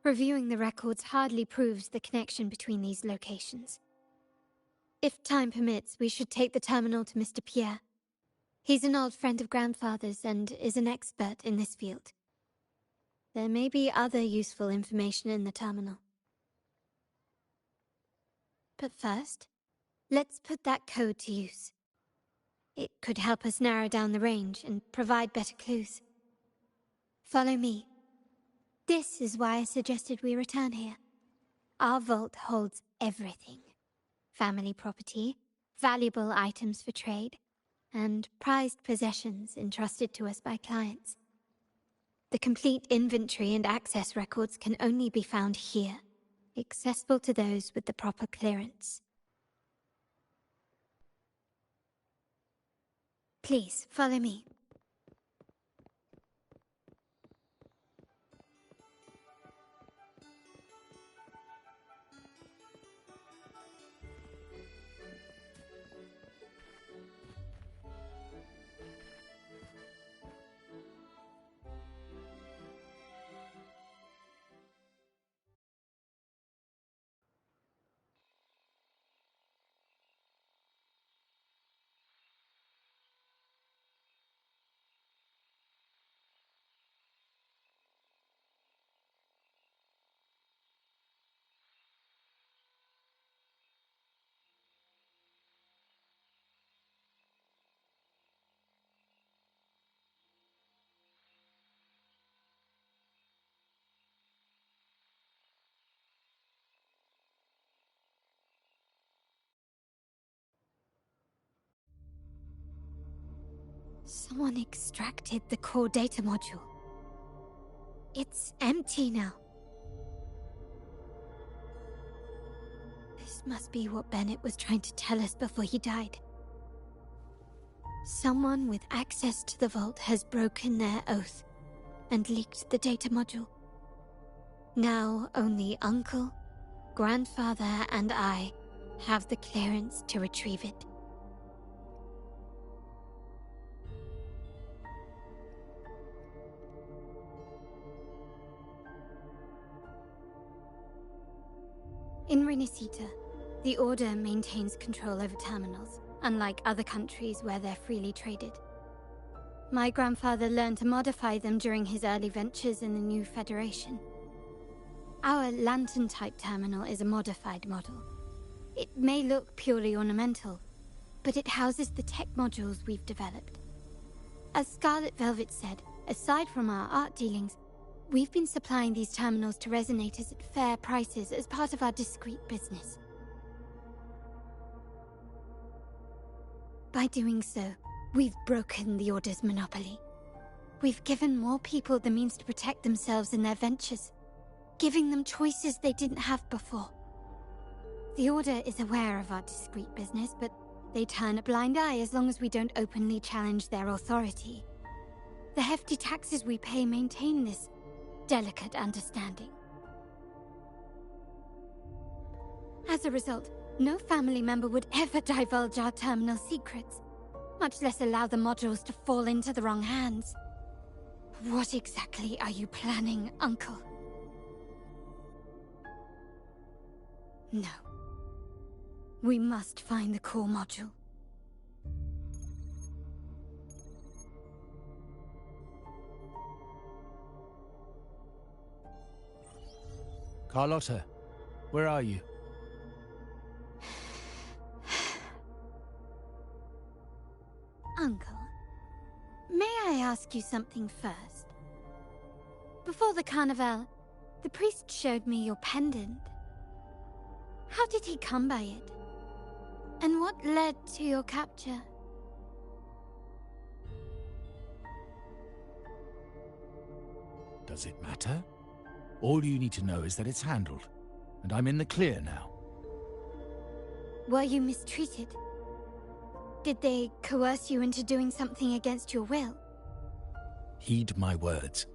Reviewing the records hardly proves the connection between these locations. If time permits, we should take the terminal to Mr. Pierre. He's an old friend of Grandfather's and is an expert in this field. There may be other useful information in the terminal. But first, let's put that code to use. It could help us narrow down the range and provide better clues. Follow me. This is why I suggested we return here. Our vault holds everything. Family property, valuable items for trade, and prized possessions entrusted to us by clients. The complete inventory and access records can only be found here, accessible to those with the proper clearance. Please, follow me. Someone extracted the core data module. It's empty now. This must be what Bennett was trying to tell us before he died. Someone with access to the vault has broken their oath and leaked the data module. Now only Uncle, Grandfather, and I have the clearance to retrieve it. In Renacita, the Order maintains control over terminals, unlike other countries where they're freely traded. My grandfather learned to modify them during his early ventures in the new Federation. Our lantern-type terminal is a modified model. It may look purely ornamental, but it houses the tech modules we've developed. As Scarlet Velvet said, aside from our art dealings, we've been supplying these terminals to resonators at fair prices as part of our discreet business. By doing so, we've broken the Order's monopoly. We've given more people the means to protect themselves in their ventures, giving them choices they didn't have before. The Order is aware of our discreet business, but they turn a blind eye as long as we don't openly challenge their authority. The hefty taxes we pay maintain this delicate understanding. As a result, no family member would ever divulge our terminal secrets, much less allow the modules to fall into the wrong hands. What exactly are you planning, Uncle? No. We must find the core module. Carlotta, where are you? Uncle, may I ask you something first? Before the carnival, the priest showed me your pendant. How did he come by it? And what led to your capture? Does it matter? All you need to know is that it's handled, and I'm in the clear now. Were you mistreated? Did they coerce you into doing something against your will? Heed my words.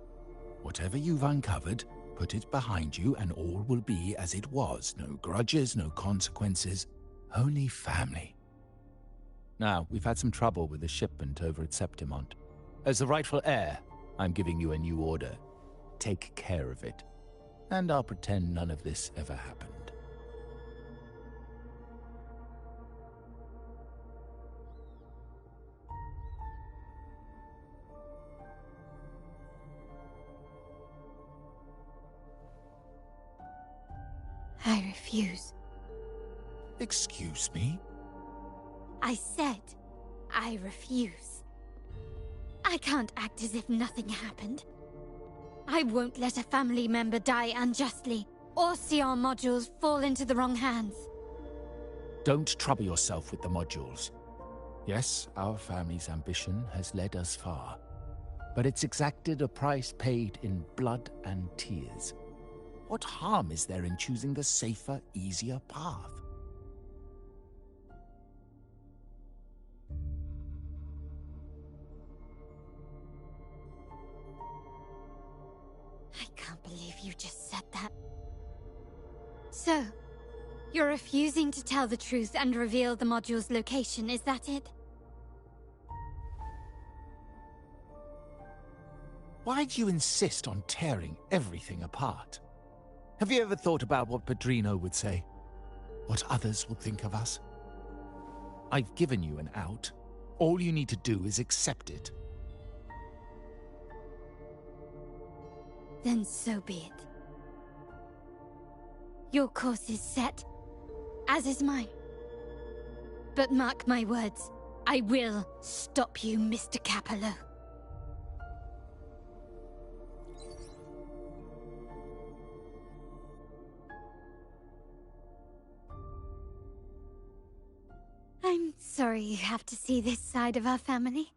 Whatever you've uncovered, put it behind you and all will be as it was. No grudges, no consequences, only family. Now, we've had some trouble with the shipment over at Septimont. As the rightful heir, I'm giving you a new order. Take care of it. And I'll pretend none of this ever happened. I refuse. Excuse me? I said I refuse. I can't act as if nothing happened. I won't let a family member die unjustly, or see our modules fall into the wrong hands. Don't trouble yourself with the modules. Yes, our family's ambition has led us far, but it's exacted a price paid in blood and tears. What harm is there in choosing the safer, easier path? I can't believe you just said that. So, you're refusing to tell the truth and reveal the module's location, is that it? Why do you insist on tearing everything apart? Have you ever thought about what Padrino would say? What others will think of us? I've given you an out. All you need to do is accept it. Then so be it. Your course is set, as is mine. But mark my words, I will stop you, Mr. Capello. I'm sorry you have to see this side of our family.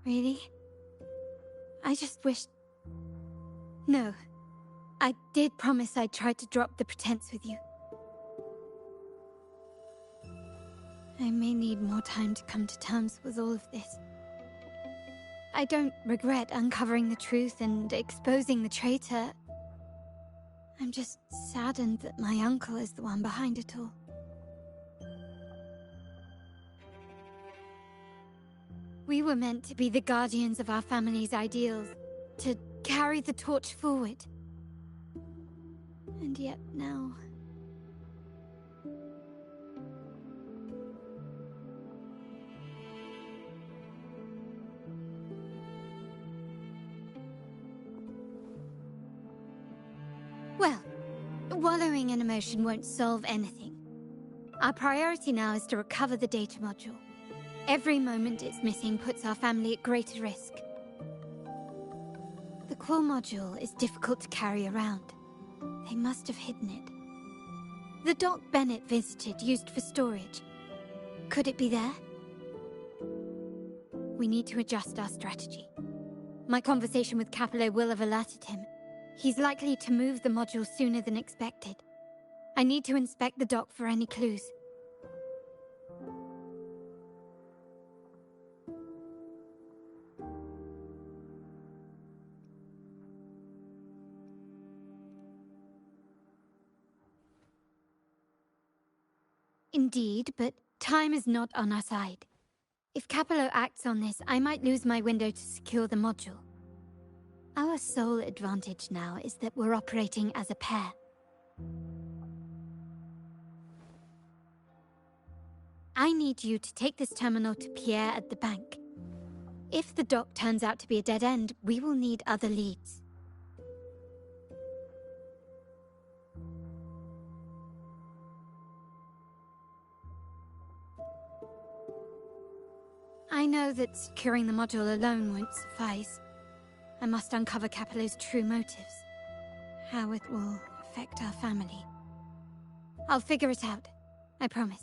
Really? I just wished... No. I did promise I'd try to drop the pretense with you. I may need more time to come to terms with all of this. I don't regret uncovering the truth and exposing the traitor. I'm just saddened that my uncle is the one behind it all. We were meant to be the guardians of our family's ideals, to carry the torch forward. And yet now... Well, wallowing in emotion won't solve anything. Our priority now is to recover the data module. Every moment it's missing puts our family at greater risk. The core module is difficult to carry around. They must have hidden it. The dock Bennett visited used for storage. Could it be there? We need to adjust our strategy. My conversation with Capello will have alerted him. He's likely to move the module sooner than expected. I need to inspect the dock for any clues. Indeed, but time is not on our side. If Capello acts on this, I might lose my window to secure the module. Our sole advantage now is that we're operating as a pair. I need you to take this terminal to Pierre at the bank. If the dock turns out to be a dead end, we will need other leads. I know that securing the module alone won't suffice. I must uncover Capello's true motives. How it will affect our family. I'll figure it out. I promise.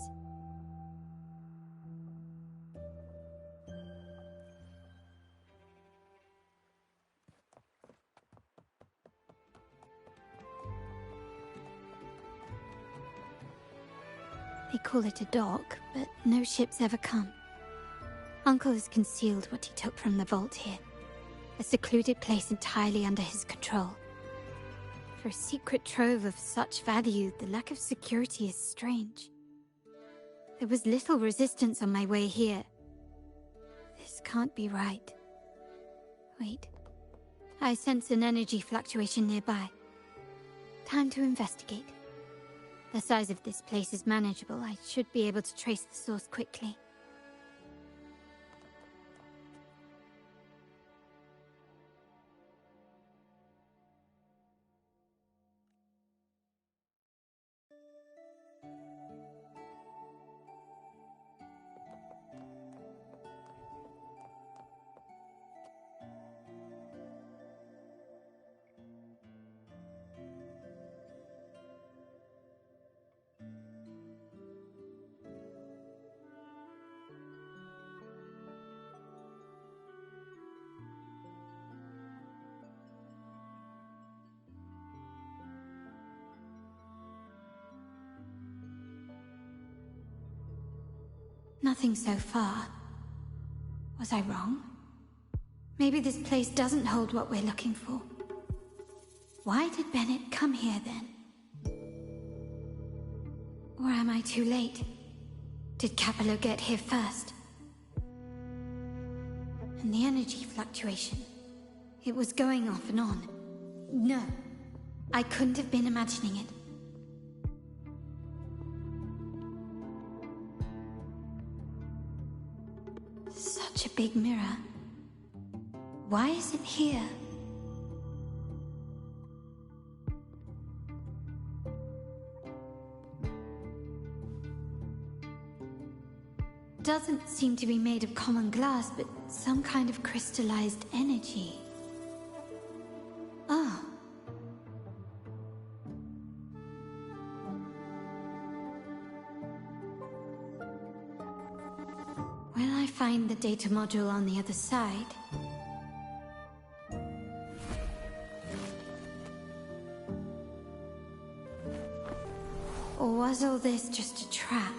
They call it a dock, but no ships ever come. Uncle has concealed what he took from the vault here. A secluded place entirely under his control. For a secret trove of such value, the lack of security is strange. There was little resistance on my way here. This can't be right. Wait. I sense an energy fluctuation nearby. Time to investigate. The size of this place is manageable. I should be able to trace the source quickly. Nothing so far. Was I wrong? Maybe this place doesn't hold what we're looking for. Why did Bennett come here then? Or am I too late? Did Capello get here first? And the energy fluctuation. It was going off and on. No, I couldn't have been imagining it. Such a big mirror. Why is it here? Doesn't seem to be made of common glass, but some kind of crystallized energy. Oh. Will I find find the data module on the other side. Or was all this just a trap?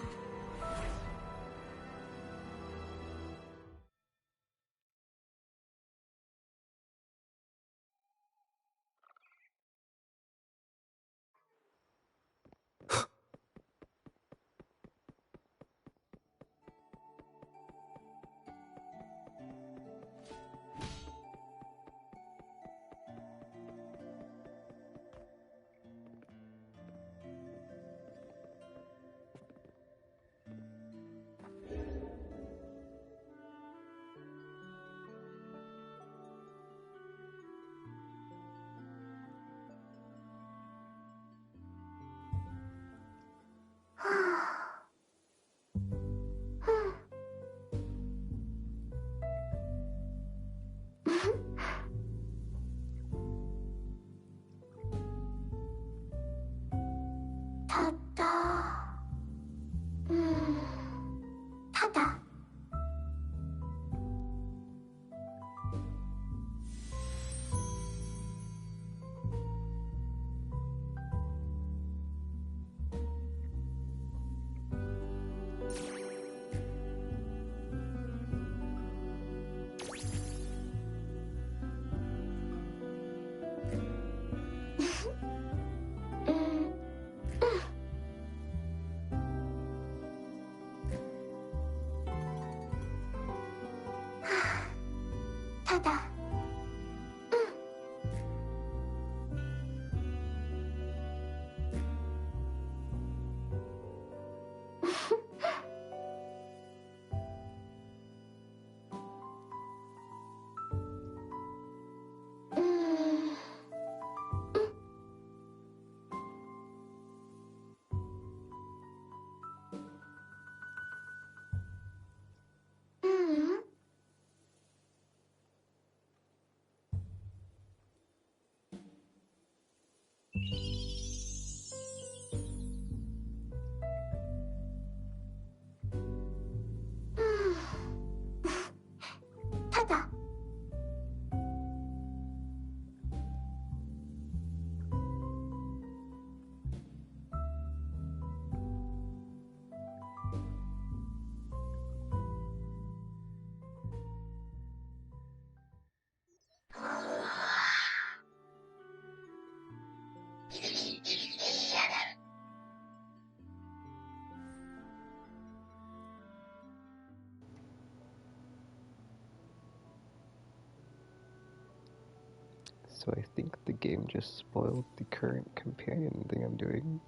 So I think the game just spoiled the current companion thing I'm doing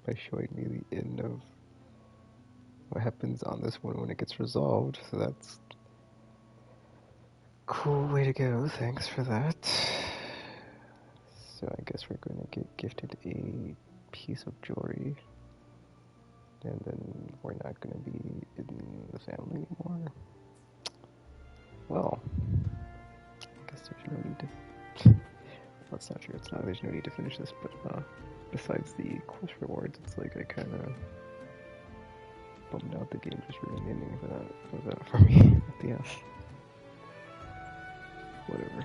by showing me the end of what happens on this one when it gets resolved. So that's a cool way to go. Thanks for that. So I guess we're going to get gifted a piece of jewelry. And then we're not going to be in the family anymore. Well, I guess there's no need to... Well, it's not true, it's not. There's no need to finish this, but besides the quest rewards, it's like I kind of bummed out the game just ruined the ending for that for me at the end. Whatever.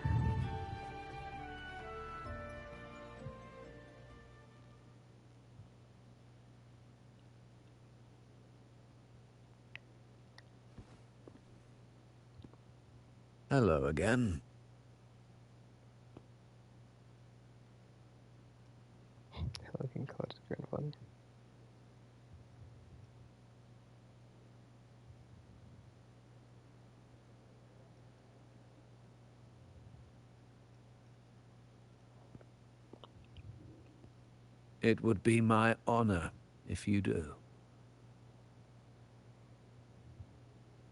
Hello again. Hello, King Cloud's grandfather. It would be my honor if you do.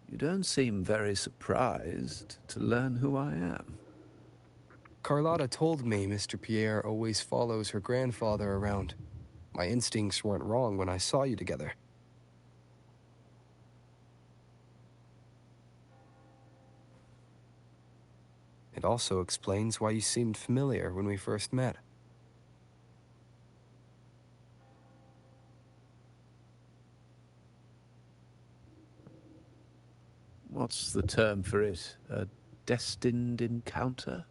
You don't seem very surprised to learn who I am. Carlotta told me Mr. Pierre always follows her grandfather around. My instincts weren't wrong when I saw you together. It also explains why you seemed familiar when we first met. What What's the term for it? A destined encounter?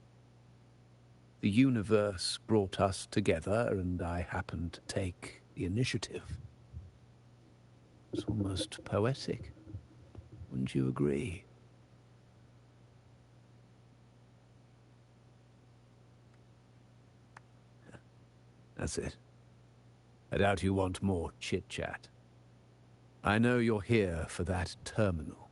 The universe brought us together, and I happened to take the initiative. It's almost poetic. Wouldn't you agree? That's it. I doubt you want more chit-chat. I know you're here for that terminal.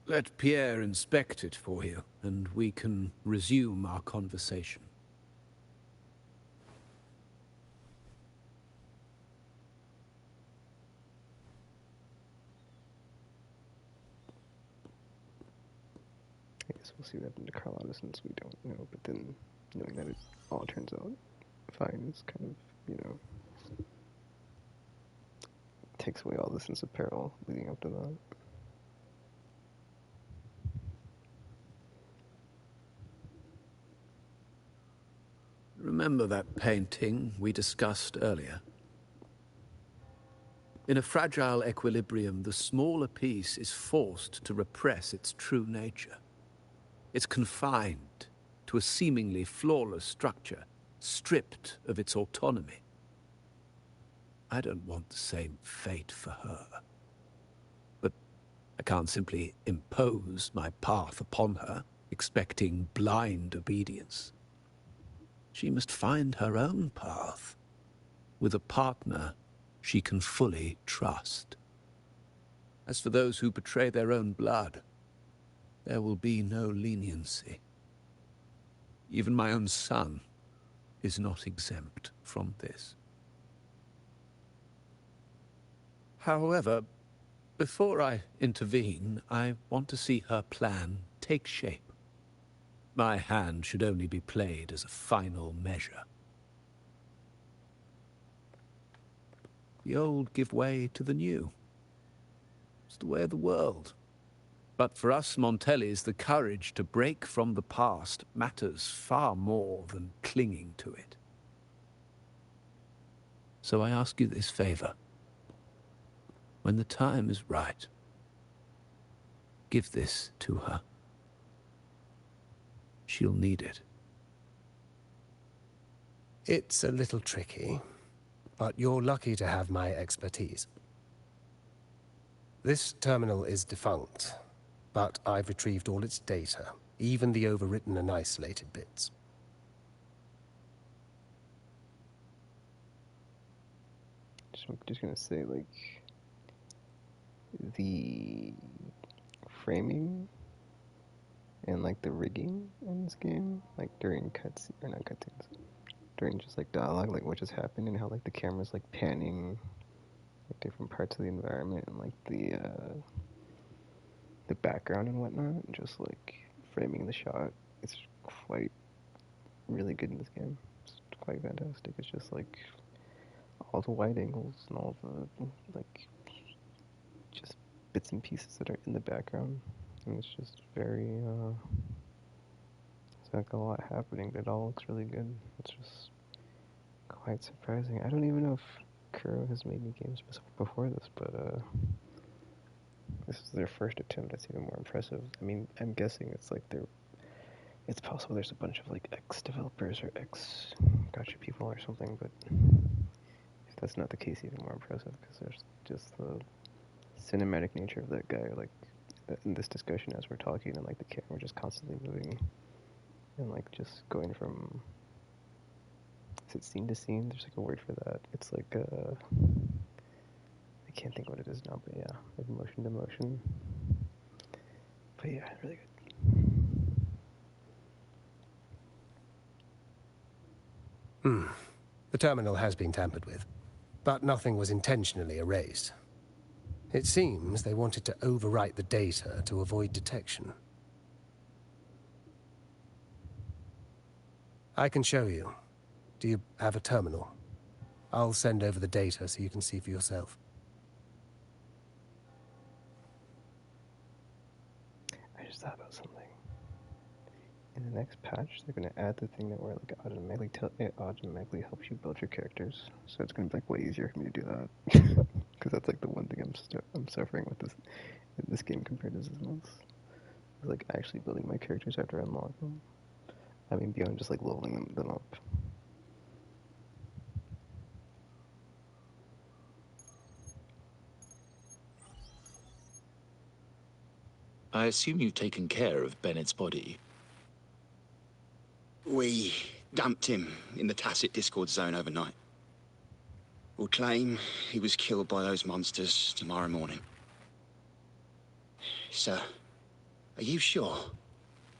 Let Pierre inspect it for you, and we can resume our conversation. I guess we'll see what happened to Carlotta since we don't know, but then knowing that it all turns out fine is kind of, takes away all the sense of peril leading up to that. Remember that painting we discussed earlier? In a fragile equilibrium, the smaller piece is forced to repress its true nature. It's confined to a seemingly flawless structure, stripped of its autonomy. I don't want the same fate for her. But I can't simply impose my path upon her, expecting blind obedience. She must find her own path, with a partner she can fully trust. As for those who betray their own blood, there will be no leniency. Even my own son is not exempt from this. However, before I intervene, I want to see her plan take shape. My hand should only be played as a final measure. The old give way to the new. It's the way of the world. But for us Montellis, the courage to break from the past matters far more than clinging to it. So I ask you this favor. When the time is right, give this to her. She'll need it. It's a little tricky, but you're lucky to have my expertise. This terminal is defunct, but I've retrieved all its data, even the overwritten and isolated bits. Just gonna say, like, the framing and like the rigging in this game, like during not cutscenes, during just like dialogue, like what just happened and how like the camera's like panning like different parts of the environment and like the background and whatnot, and just like framing the shot. It's quite really good in this game. It's quite fantastic. It's just like all the wide angles and all the like just bits and pieces that are in the background, and it's just very it's like a lot happening, but it all looks really good. It's just quite surprising. I don't even know if Kuro has made any games before this, but this is their first attempt. That's even more impressive. I mean, I'm guessing it's like it's possible there's a bunch of like ex-developers or ex-Gacha people or something, but if that's not the case, even more impressive, because there's just the cinematic nature of that guy, like in this discussion as we're talking, and like the camera just constantly moving and like just going from, is it scene to scene? There's like a word for that. It's like I can't think what it is now, but yeah, like motion to motion. But yeah, really good. The terminal has been tampered with, but nothing was intentionally erased. It seems they wanted to overwrite the data to avoid detection. I can show you. Do you have a terminal? I'll send over the data so you can see for yourself. I just thought about something. In the next patch, they're going to add the thing that where like it automatically helps you build your characters. So it's going to be like way easier for me to do that. Because that's like the one thing I'm suffering with this game compared to Zimos. It's like actually building my characters after I unlock them. I mean, beyond just like leveling them up. I assume you've taken care of Bennett's body. We dumped him in the Tacit Discord zone overnight. We'll claim he was killed by those monsters tomorrow morning. Sir, are you sure?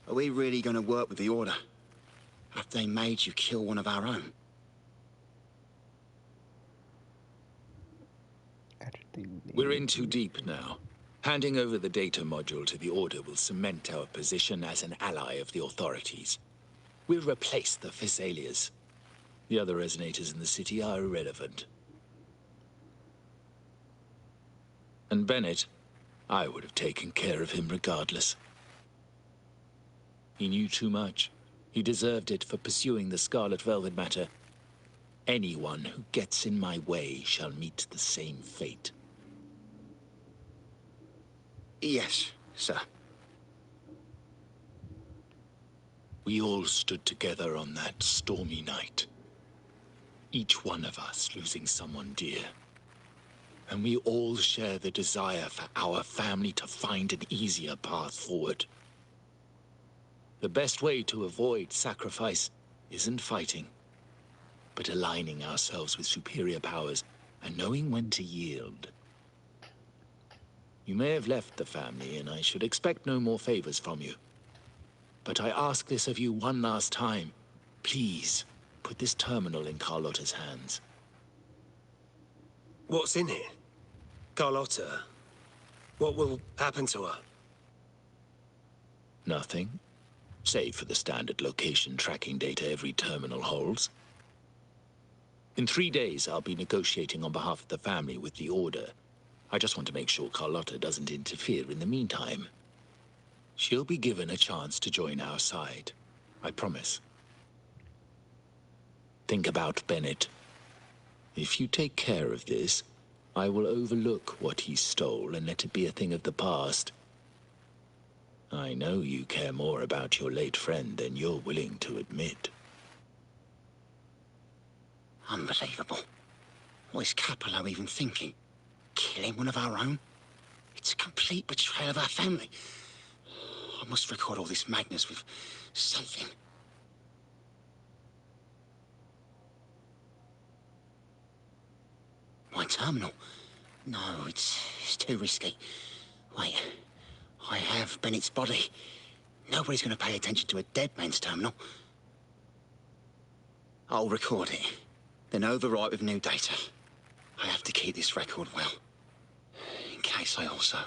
Are we really going to work with the Order after they made you kill one of our own? We're in too deep now. Handing over the data module to the Order will cement our position as an ally of the authorities. We'll replace the Physaelias. The other resonators in the city are irrelevant. And Bennett, I would have taken care of him regardless. He knew too much. He deserved it for pursuing the Scarlet Velvet matter. Anyone who gets in my way shall meet the same fate. Yes, sir. We all stood together on that stormy night. Each one of us losing someone dear. And we all share the desire for our family to find an easier path forward. The best way to avoid sacrifice isn't fighting, but aligning ourselves with superior powers and knowing when to yield. You may have left the family, and I should expect no more favors from you. But I ask this of you one last time. Please, put this terminal in Carlotta's hands. What's in it? Carlotta? What will happen to her? Nothing, save for the standard location tracking data every terminal holds. In 3 days, I'll be negotiating on behalf of the family with the Order. I just want to make sure Carlotta doesn't interfere in the meantime. She'll be given a chance to join our side. I promise. Think about Bennett. If you take care of this, I will overlook what he stole and let it be a thing of the past. I know you care more about your late friend than you're willing to admit. Unbelievable. What is Capello even thinking? Killing one of our own? It's a complete betrayal of our family. I must record all this madness with something. My terminal? No, it's too risky. Wait, I have Bennett's body. Nobody's going to pay attention to a dead man's terminal. I'll record it, then overwrite with new data. I have to keep this record well, in case I also...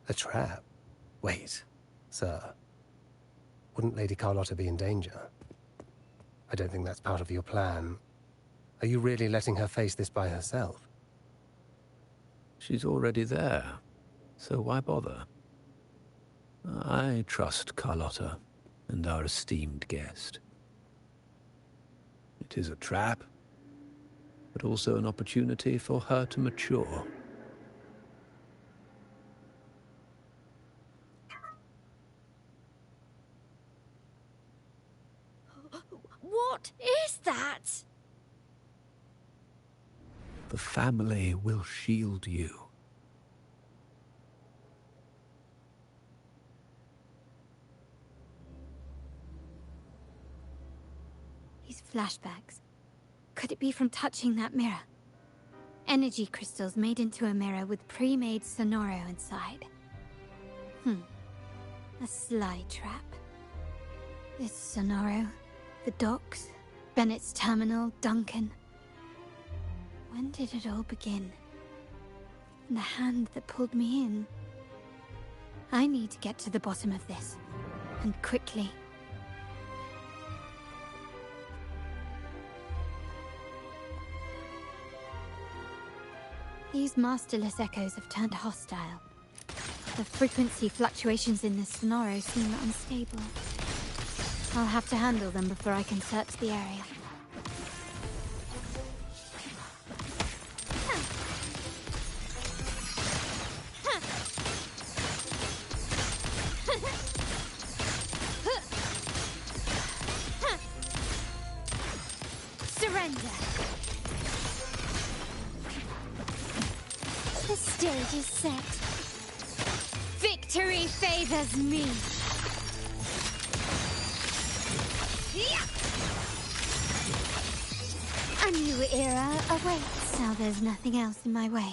A trap? Wait, sir. Wouldn't Lady Carlotta be in danger? I don't think that's part of your plan. Are you really letting her face this by herself? She's already there, so why bother? I trust Carlotta and our esteemed guest. It is a trap, but also an opportunity for her to mature. What is that? The family will shield you. These flashbacks. Could it be from touching that mirror? Energy crystals made into a mirror with pre-made Sonoro inside. A sly trap. This Sonoro, the docks, Bennett's terminal, Duncan. When did it all begin? And the hand that pulled me in. I need to get to the bottom of this. And quickly. These masterless echoes have turned hostile. The frequency fluctuations in the sonoro seem unstable. I'll have to handle them before I can search the area. Surrender. The stage is set. Victory favors me. A new era awaits. Now there's nothing else in my way.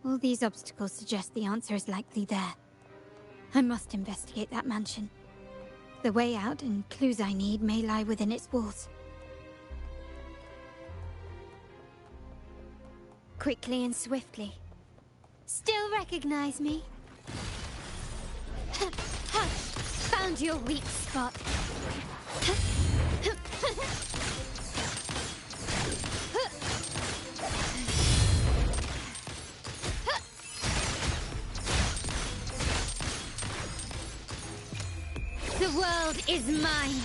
All these obstacles suggest the answer is likely there. I must investigate that mansion. The way out and clues I need may lie within its walls. Quickly and swiftly. Still recognize me? Found your weak spot. The world is mine.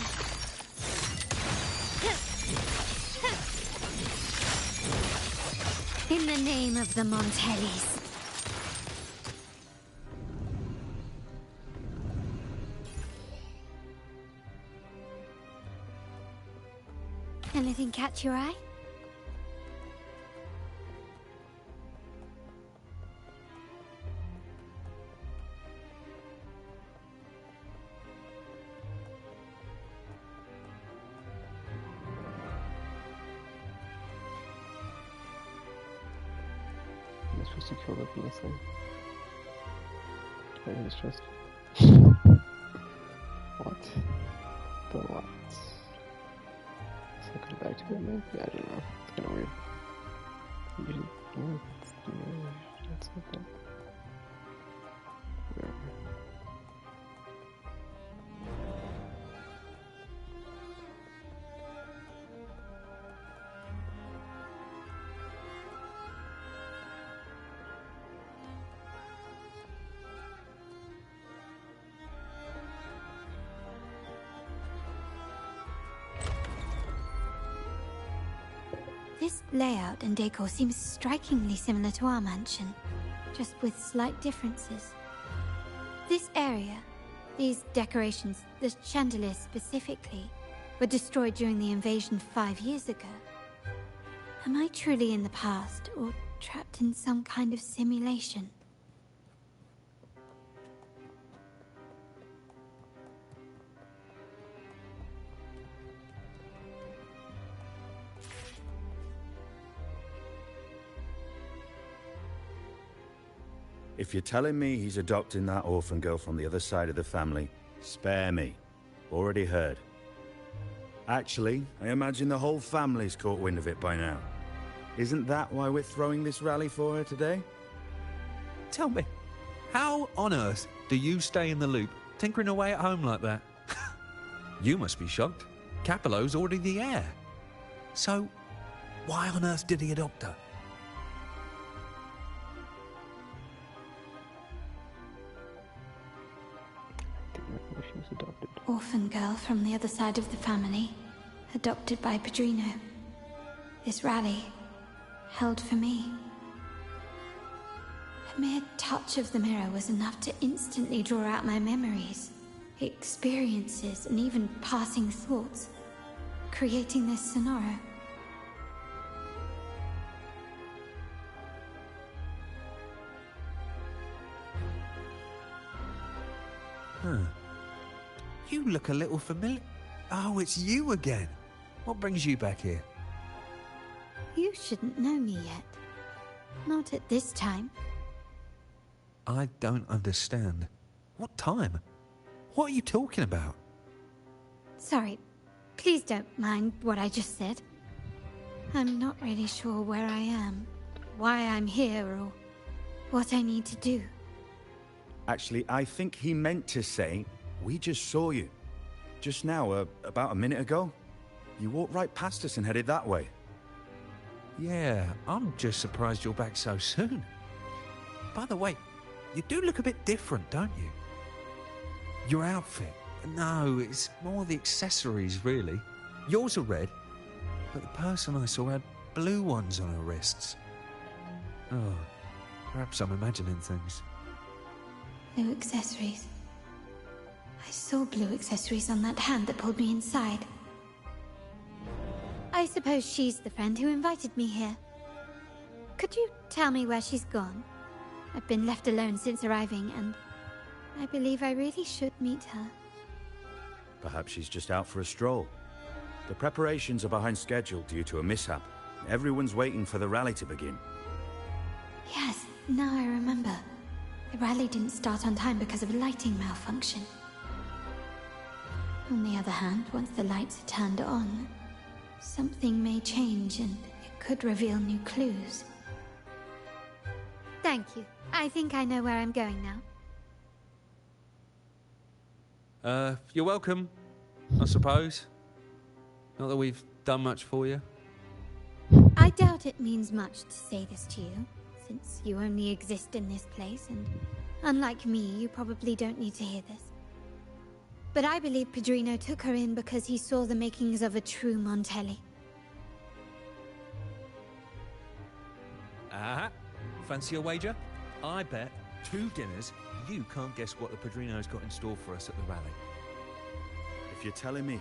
In the name of the Montellis. Anything catch your eye? I'm supposed to kill her from this thing. Wait, it's just... What? The what? Is that go back to it, maybe? Yeah, I don't know. It's kinda weird. Usually, it's like that. Whatever. This layout and decor seems strikingly similar to our mansion, just with slight differences. This area, these decorations, the chandeliers specifically, were destroyed during the invasion 5 years ago. Am I truly in the past, or trapped in some kind of simulation? If you're telling me he's adopting that orphan girl from the other side of the family, spare me. Already heard. Actually, I imagine the whole family's caught wind of it by now. Isn't that why we're throwing this rally for her today? Tell me, how on earth do you stay in the loop, tinkering away at home like that? You must be shocked. Capello's already the heir. So, why on earth did he adopt her? She was adopted. Orphan girl from the other side of the family, adopted by Padrino. This rally, held for me. A mere touch of the mirror was enough to instantly draw out my memories, experiences, and even passing thoughts, creating this sonoro. Huh. You look a little familiar. Oh, it's you again. What brings you back here? You shouldn't know me yet. Not at this time. I don't understand. What time? What are you talking about? Sorry, please don't mind what I just said. I'm not really sure where I am, why I'm here, or what I need to do. Actually, I think he meant to say, we just saw you. Just now, about a minute ago. You walked right past us and headed that way. Yeah, I'm just surprised you're back so soon. By the way, you do look a bit different, don't you? Your outfit. No, it's more the accessories, really. Yours are red, but the person I saw had blue ones on her wrists. Oh, perhaps I'm imagining things. Blue accessories. I saw blue accessories on that hand that pulled me inside. I suppose she's the friend who invited me here. Could you tell me where she's gone? I've been left alone since arriving, and I believe I really should meet her. Perhaps she's just out for a stroll. The preparations are behind schedule due to a mishap. Everyone's waiting for the rally to begin. Yes, now I remember. The rally didn't start on time because of a lighting malfunction. On the other hand, once the lights are turned on, something may change and it could reveal new clues. Thank you. I think I know where I'm going now. You're welcome, I suppose. Not that we've done much for you. I doubt it means much to say this to you, since you only exist in this place, and unlike me, you probably don't need to hear this. But I believe Pedrino took her in because he saw the makings of a true Montelli. Ah, fancy a wager? I bet 2 dinners you can't guess what the Pedrino's got in store for us at the rally. If you're telling me.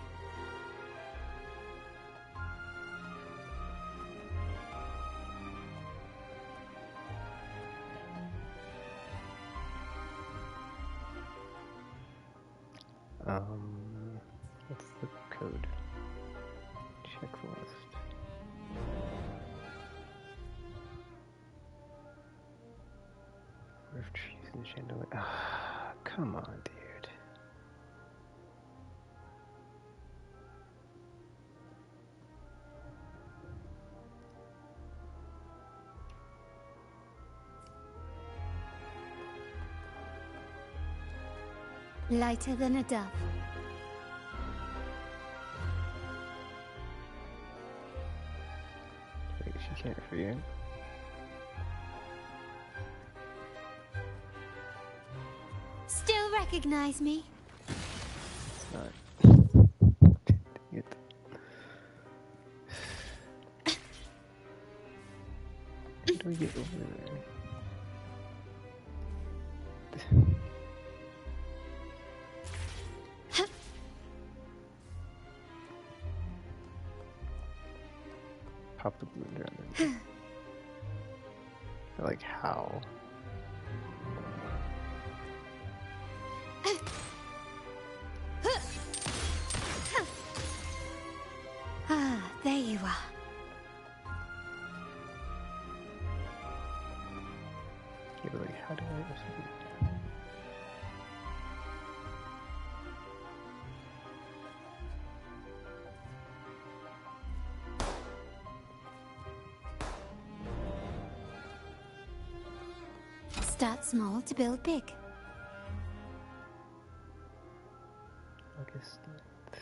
What's the code? Checklist. Roof trees and chandelier. Ah, come on, dude. Lighter than a dove. Wait, she can't forget. Still recognize me? It's not. Dang it. How do we get over there? Pop the balloon around there. Like how? Ah, there you are. Yeah, but like, how do I? Start small to build big. August 9th.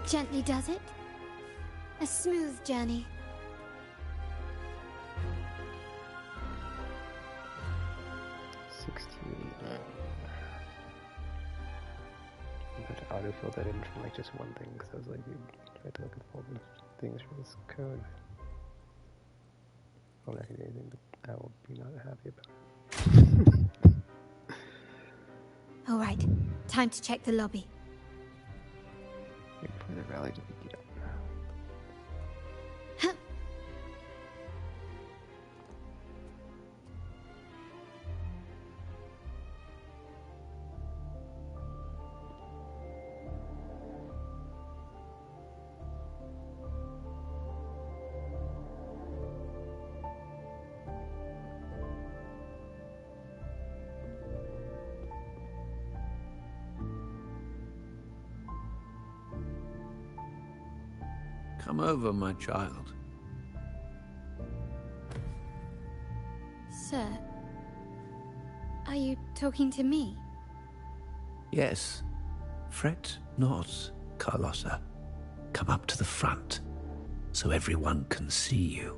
Gently does it. A smooth journey. But autofill that in from like just one thing, because I was like, dude, I had to look at all the things for this code. I'm not gonna do anything, but I will be not happy about it. All right, time to check the lobby. Wait for the rally to begin. Come over, my child. Sir, are you talking to me? Yes. Fret not, Carlotta. Come up to the front, so everyone can see you.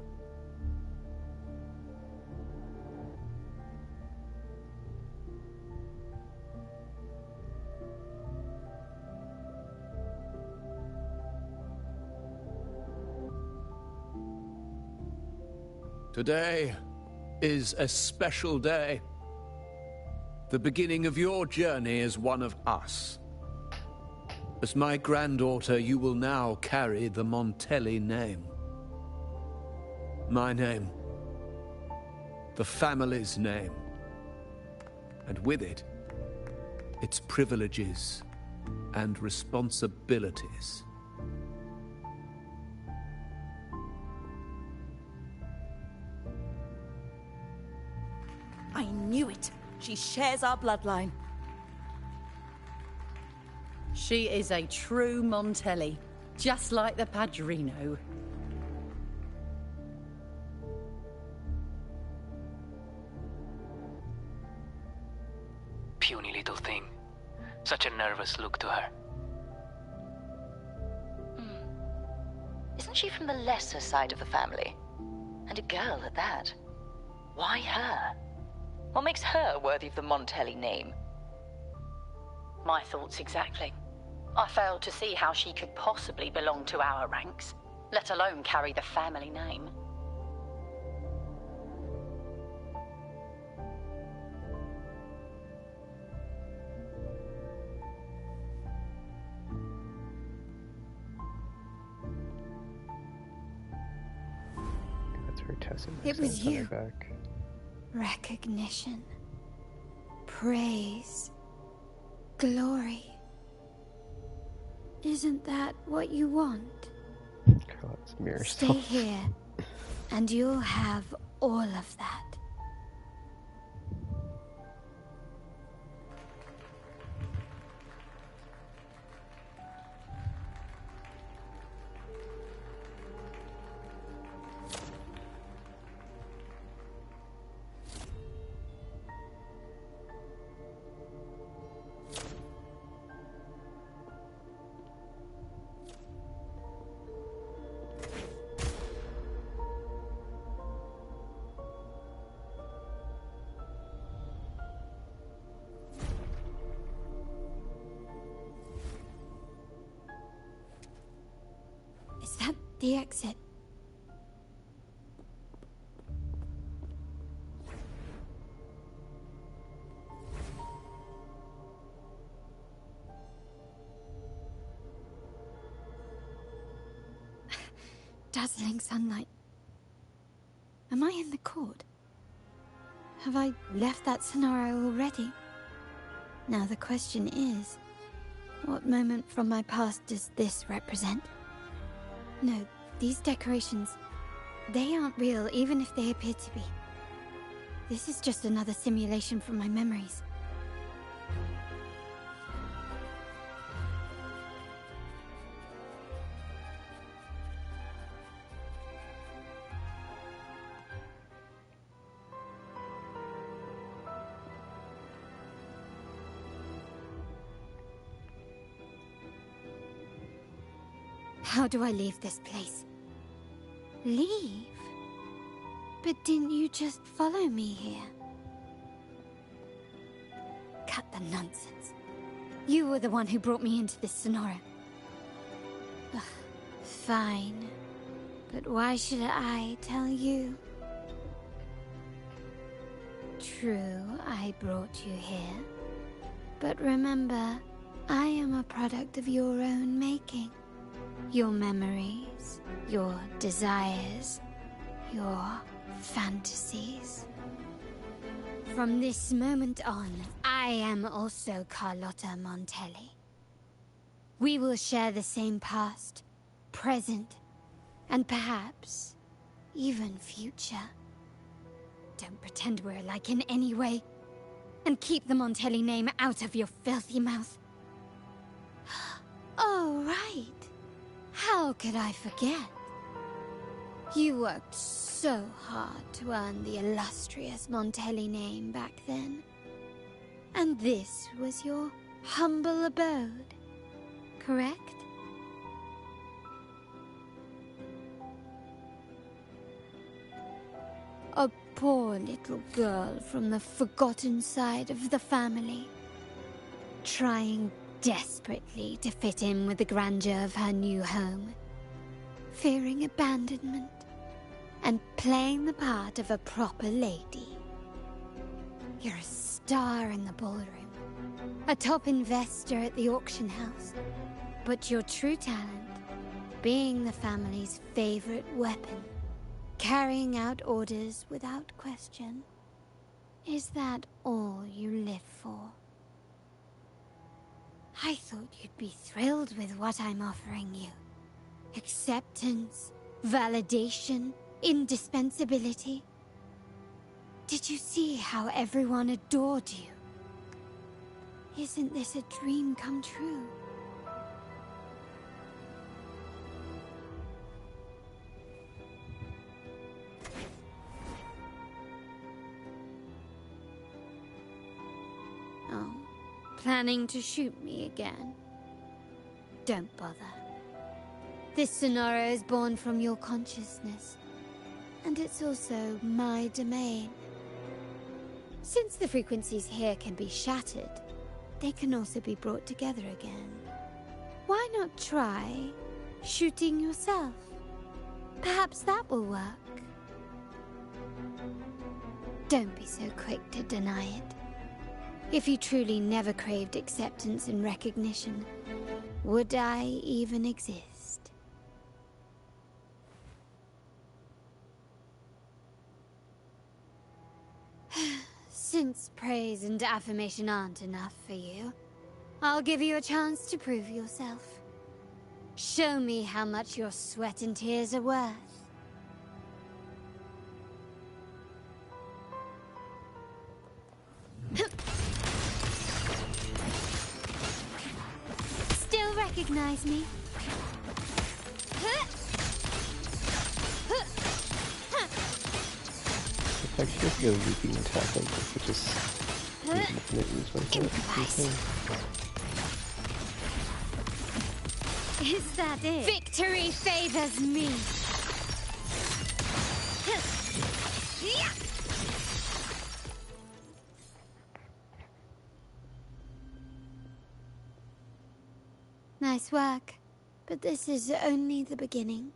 Today is a special day. The beginning of your journey as one of us. As my granddaughter, you will now carry the Montelli name. My name. The family's name. And with it, its privileges and responsibilities. I knew it. She shares our bloodline. She is a true Montelli, just like the Padrino. Puny little thing. Such a nervous look to her. Isn't she from the lesser side of the family? And a girl at that. Why her? What makes her worthy of the Montelli name? My thoughts exactly. I failed to see how she could possibly belong to our ranks, let alone carry the family name. That's her Tessa. It was you. Back. Recognition. Praise. Glory. Isn't that what you want? God, it's mirror Stay self. here, and you'll have all of that. Is that the exit? Dazzling sunlight. Am I in the court? Have I left that scenario already? Now the question is, what moment from my past does this represent? No, these decorations, they aren't real, even if they appear to be. This is just another simulation from my memories. How do I leave this place? Leave? But didn't you just follow me here? Cut the nonsense. You were the one who brought me into this scenario. Ugh, fine. But why should I tell you? True, I brought you here. But remember, I am a product of your own making. Your memories, your desires, your fantasies. From this moment on, I am also Carlotta Montelli. We will share the same past, present, and perhaps even future. Don't pretend we're alike in any way, and keep the Montelli name out of your filthy mouth. Oh, right. How could I forget? You worked so hard to earn the illustrious Montelli name back then. And this was your humble abode, correct? A poor little girl from the forgotten side of the family, trying desperately to fit in with the grandeur of her new home, fearing abandonment, and playing the part of a proper lady. You're a star in the ballroom, a top investor at the auction house, but your true talent, being the family's favorite weapon, carrying out orders without question. Is that all you live for? I thought you'd be thrilled with what I'm offering you. Acceptance, validation, indispensability. Did you see how everyone adored you? Isn't this a dream come true? Oh, planning to shoot me again? Don't bother. This scenario is born from your consciousness, and it's also my domain. Since the frequencies here can be shattered, they can also be brought together again. Why not try shooting yourself? Perhaps that will work. Don't be so quick to deny it. If you truly never craved acceptance and recognition, would I even exist? Since praise and affirmation aren't enough for you, I'll give you a chance to prove yourself. Show me how much your sweat and tears are worth. Still recognize me? If I just go leaping attack like this, it just Is that it? Victory favors me. Nice work, but this is only the beginning.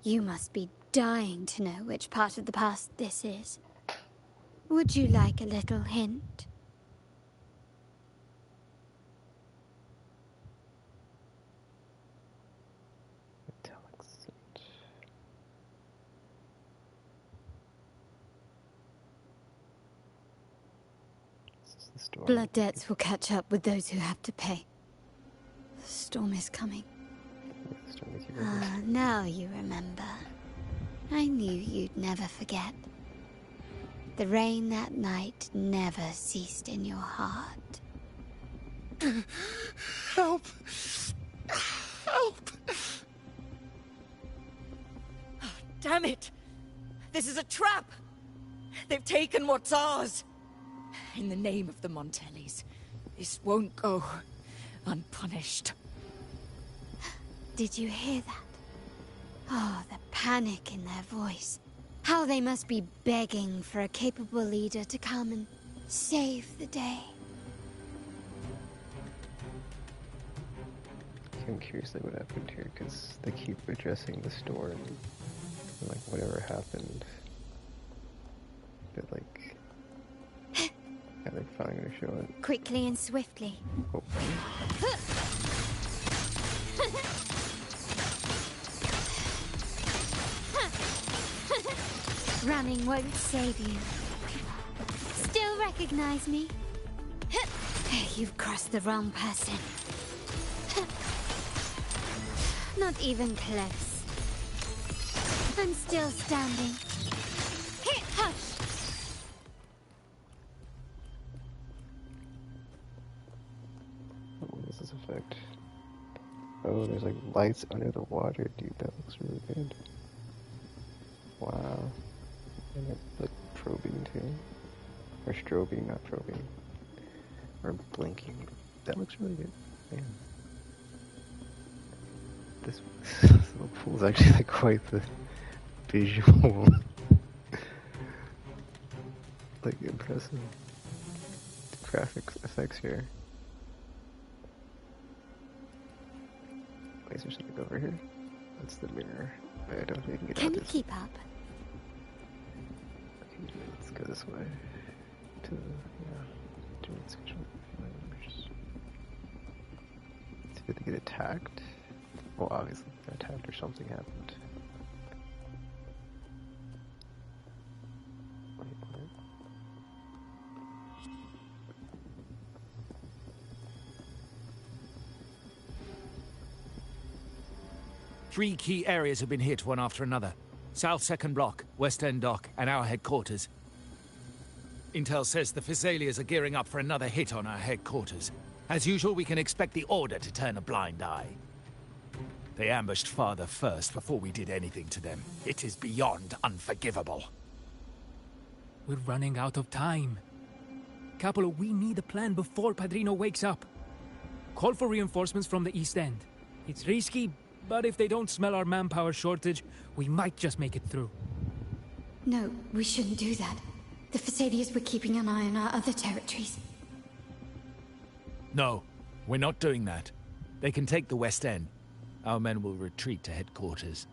You must be dying to know which part of the past this is. Would you like a little hint? Blood debts will catch up with those who have to pay. The storm is coming. Ah, now you remember. I knew you'd never forget. The rain that night never ceased in your heart. Help! Help! Oh, damn it! This is a trap! They've taken what's ours! In the name of the Montellis, this won't go unpunished. Did you hear that? Oh, the panic in their voice. How they must be begging for a capable leader to come and save the day. I'm curious like what happened here, because they keep addressing the storm and like whatever happened. But like, yeah, they're finally gonna show it. Quickly and swiftly. Hopefully. Running won't save you. Still recognize me? You've crossed the wrong person. Not even close. I'm still standing. Hush! What does this affect? Oh, there's like lights under the water, dude. That looks really good. Wow. And it's like probing too. Or strobing, not probing. Or blinking. That looks really good. Yeah. This little pool is actually like quite the visual. Like impressive graphics effects here. Wait, is there something over here? That's the mirror. I don't think we can get Can out you this. keep up? Okay, let's go this way. To the, do it schedule. See if they get attacked. Well, obviously they got attacked or something happened. Wait, what? 3 key areas have been hit one after another. South Second Block, West End Dock, and our headquarters. Intel says the Physaelias are gearing up for another hit on our headquarters. As usual, we can expect the Order to turn a blind eye. They ambushed Father first before we did anything to them. It is beyond unforgivable. We're running out of time. Capolo, we need a plan before Padrino wakes up. Call for reinforcements from the East End. It's risky, but if they don't smell our manpower shortage, we might just make it through. No, we shouldn't do that. The Physaelias were keeping an eye on our other territories. No, we're not doing that. They can take the West End. Our men will retreat to headquarters.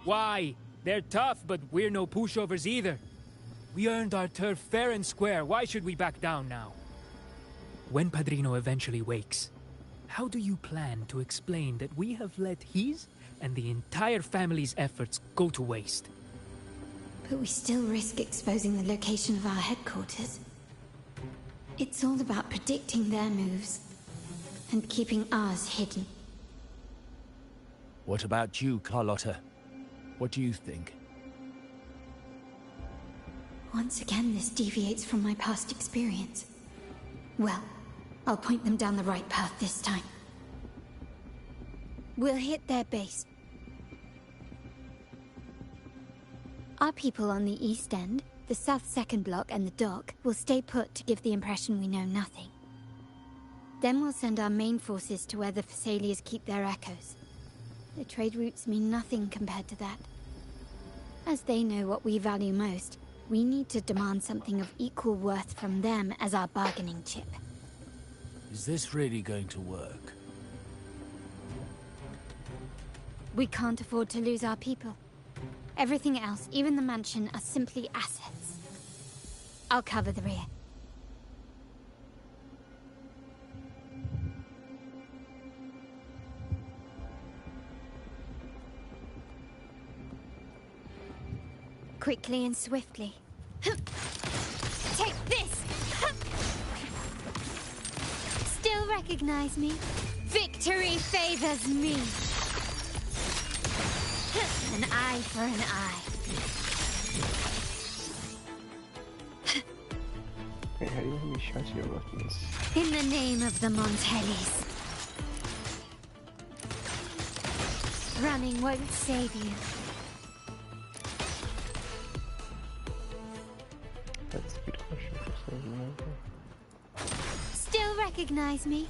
Why? They're tough, but we're no pushovers either. We earned our turf fair and square. Why should we back down now? When Padrino eventually wakes, how do you plan to explain that we have let his and the entire family's efforts go to waste? But we still risk exposing the location of our headquarters. It's all about predicting their moves and keeping ours hidden. What about you, Carlotta? What do you think? Once again, this deviates from my past experience. Well, I'll point them down the right path this time. We'll hit their base. Our people on the East End, the South Second Block and the dock will stay put to give the impression we know nothing. Then we'll send our main forces to where the Physaelias keep their echoes. The trade routes mean nothing compared to that. As they know what we value most, we need to demand something of equal worth from them as our bargaining chip. Is this really going to work? We can't afford to lose our people. Everything else, even the mansion, are simply assets. I'll cover the rear. Quickly and swiftly. Take this! Still recognize me? Victory favors me! An eye for an eye. Wait, how do you know how many shots you have left in this? In the name of the Montellis. Running won't save you. That's a good question for saving over. Still recognize me?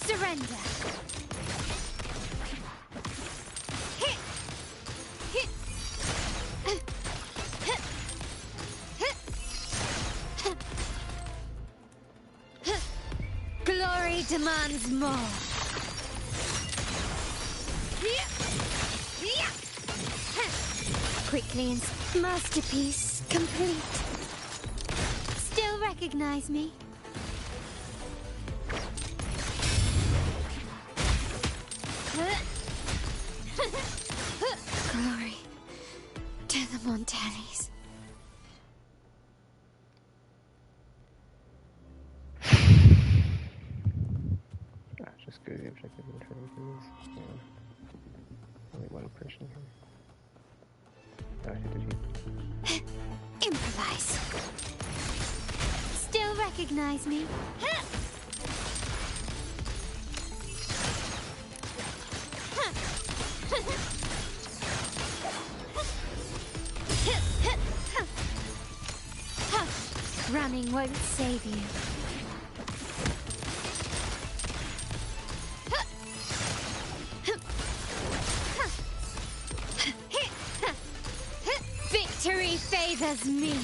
Surrender. Glory demands more. Quickly and masterpiece complete. Still recognize me? Glory to the Montellis. Just go to the objective and try to do this. Yeah. Only one person here. Oh, did you? Improvise. Still recognize me? running won't save you. Victory favors me.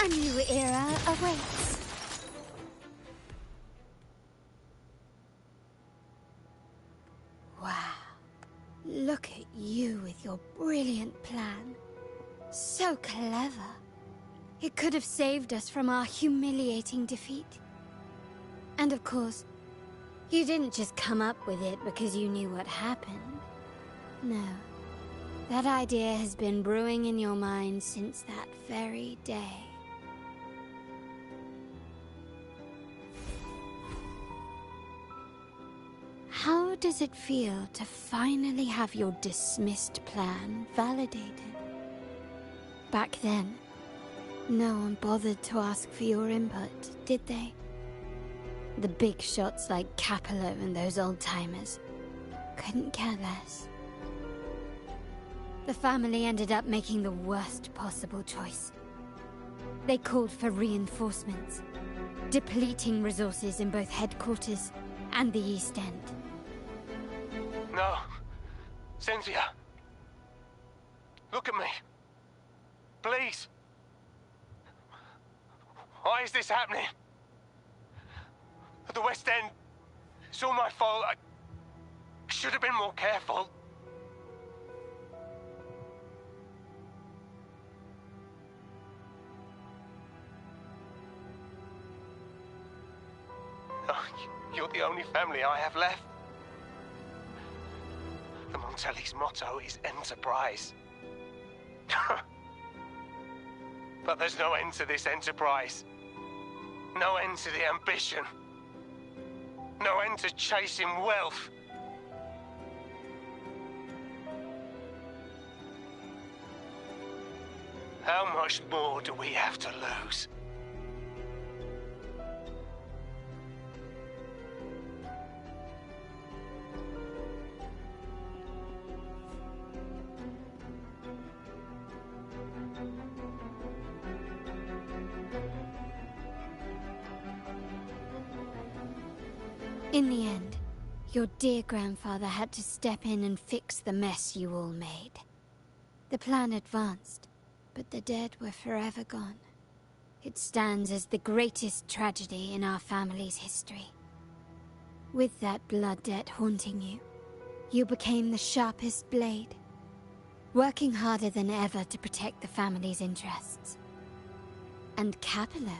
A new era awaits. Wow. Look at you with your brilliant plan. So clever. It could have saved us from our humiliating defeat. And of course, you didn't just come up with it because you knew what happened. No. That idea has been brewing in your mind since that very day. How does it feel to finally have your dismissed plan validated? Back then, no one bothered to ask for your input, did they? The big shots like Capello and those old-timers couldn't care less. The family ended up making the worst possible choice. They called for reinforcements, depleting resources in both headquarters and the East End. No. Cynthia. Look at me. Please. Why is this happening? At the West End, it's all my fault. I should have been more careful. Oh, you're the only family I have left. The Montelli's motto is enterprise. But there's no end to this enterprise. No end to the ambition. No end to chasing wealth. How much more do we have to lose? In the end, your dear grandfather had to step in and fix the mess you all made. The plan advanced, but the dead were forever gone. It stands as the greatest tragedy in our family's history. With that blood debt haunting you, you became the sharpest blade, working harder than ever to protect the family's interests. And Capello?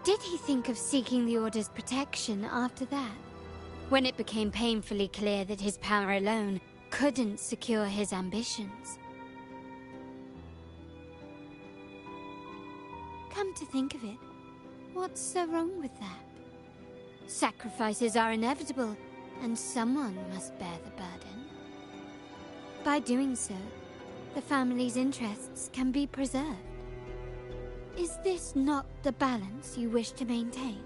Did he think of seeking the Order's protection after that? When it became painfully clear that his power alone couldn't secure his ambitions? Come to think of it, what's so wrong with that? Sacrifices are inevitable, and someone must bear the burden. By doing so, the family's interests can be preserved. Is this not the balance you wish to maintain?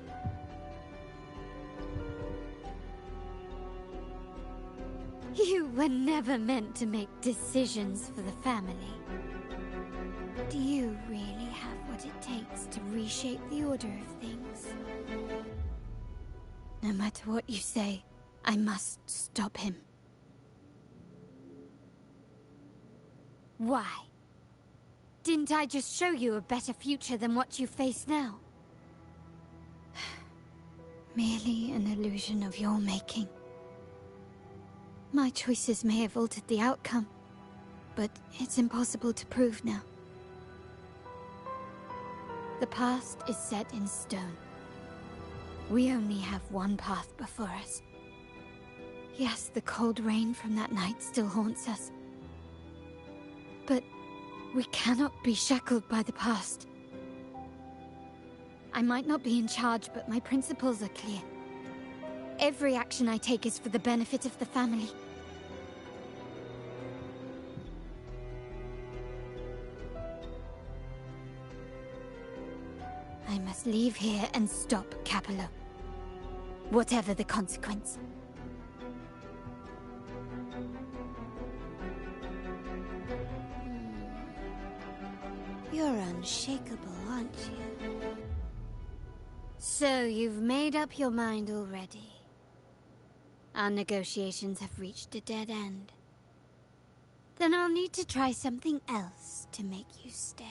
You were never meant to make decisions for the family. Do you really have what it takes to reshape the order of things? No matter what you say, I must stop him. Why? Didn't I just show you a better future than what you face now? Merely an illusion of your making. My choices may have altered the outcome, but it's impossible to prove now. The past is set in stone. We only have one path before us. Yes, the cold rain from that night still haunts us. But we cannot be shackled by the past. I might not be in charge, but my principles are clear. Every action I take is for the benefit of the family. I must leave here and stop Capello. Whatever the consequence. You're unshakable, aren't you? So you've made up your mind already. Our negotiations have reached a dead end. Then I'll need to try something else to make you stay.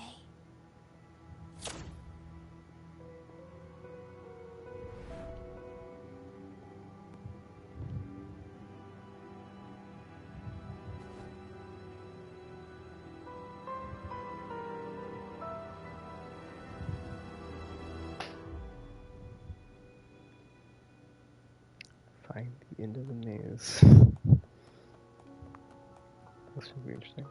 Find the end of the maze. This should be interesting.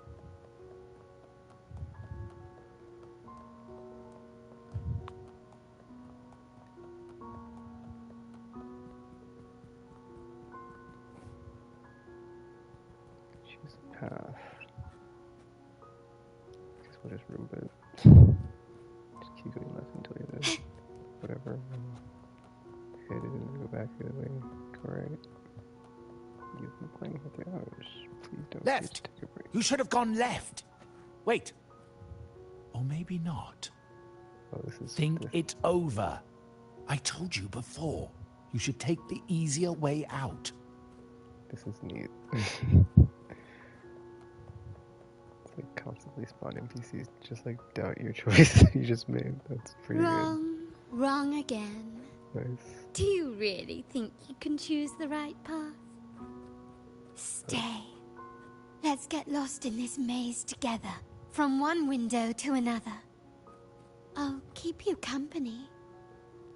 Choose a path. Guess we'll just room it. Just keep going left until you have whatever. Hit it and go back the other way. Go right. You've been playing for 3 hours. Please don't Left! take a break. You should have gone left! Wait. Or maybe not. Oh, this is Think it over. I told you before. You should take the easier way out. This is neat. It's like constantly spawn NPCs just like doubt your choice you just made. That's pretty Wrong again. good. Nice. Do you really think you can choose the right path? Stay. Let's get lost in this maze together, from one window to another. I'll keep you company.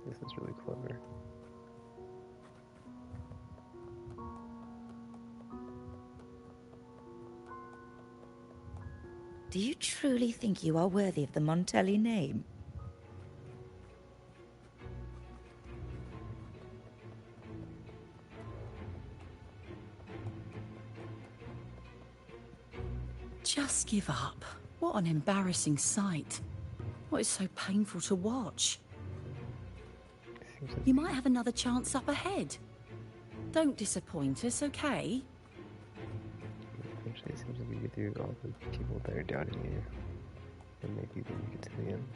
This is really clever. Do you truly think you are worthy of the Montelli name? Just give up. What an embarrassing sight. What is so painful to watch? You might have another chance up ahead. Don't disappoint us, okay? Eventually it seems like you get through all the people that are doubting you. And maybe then you get to the end.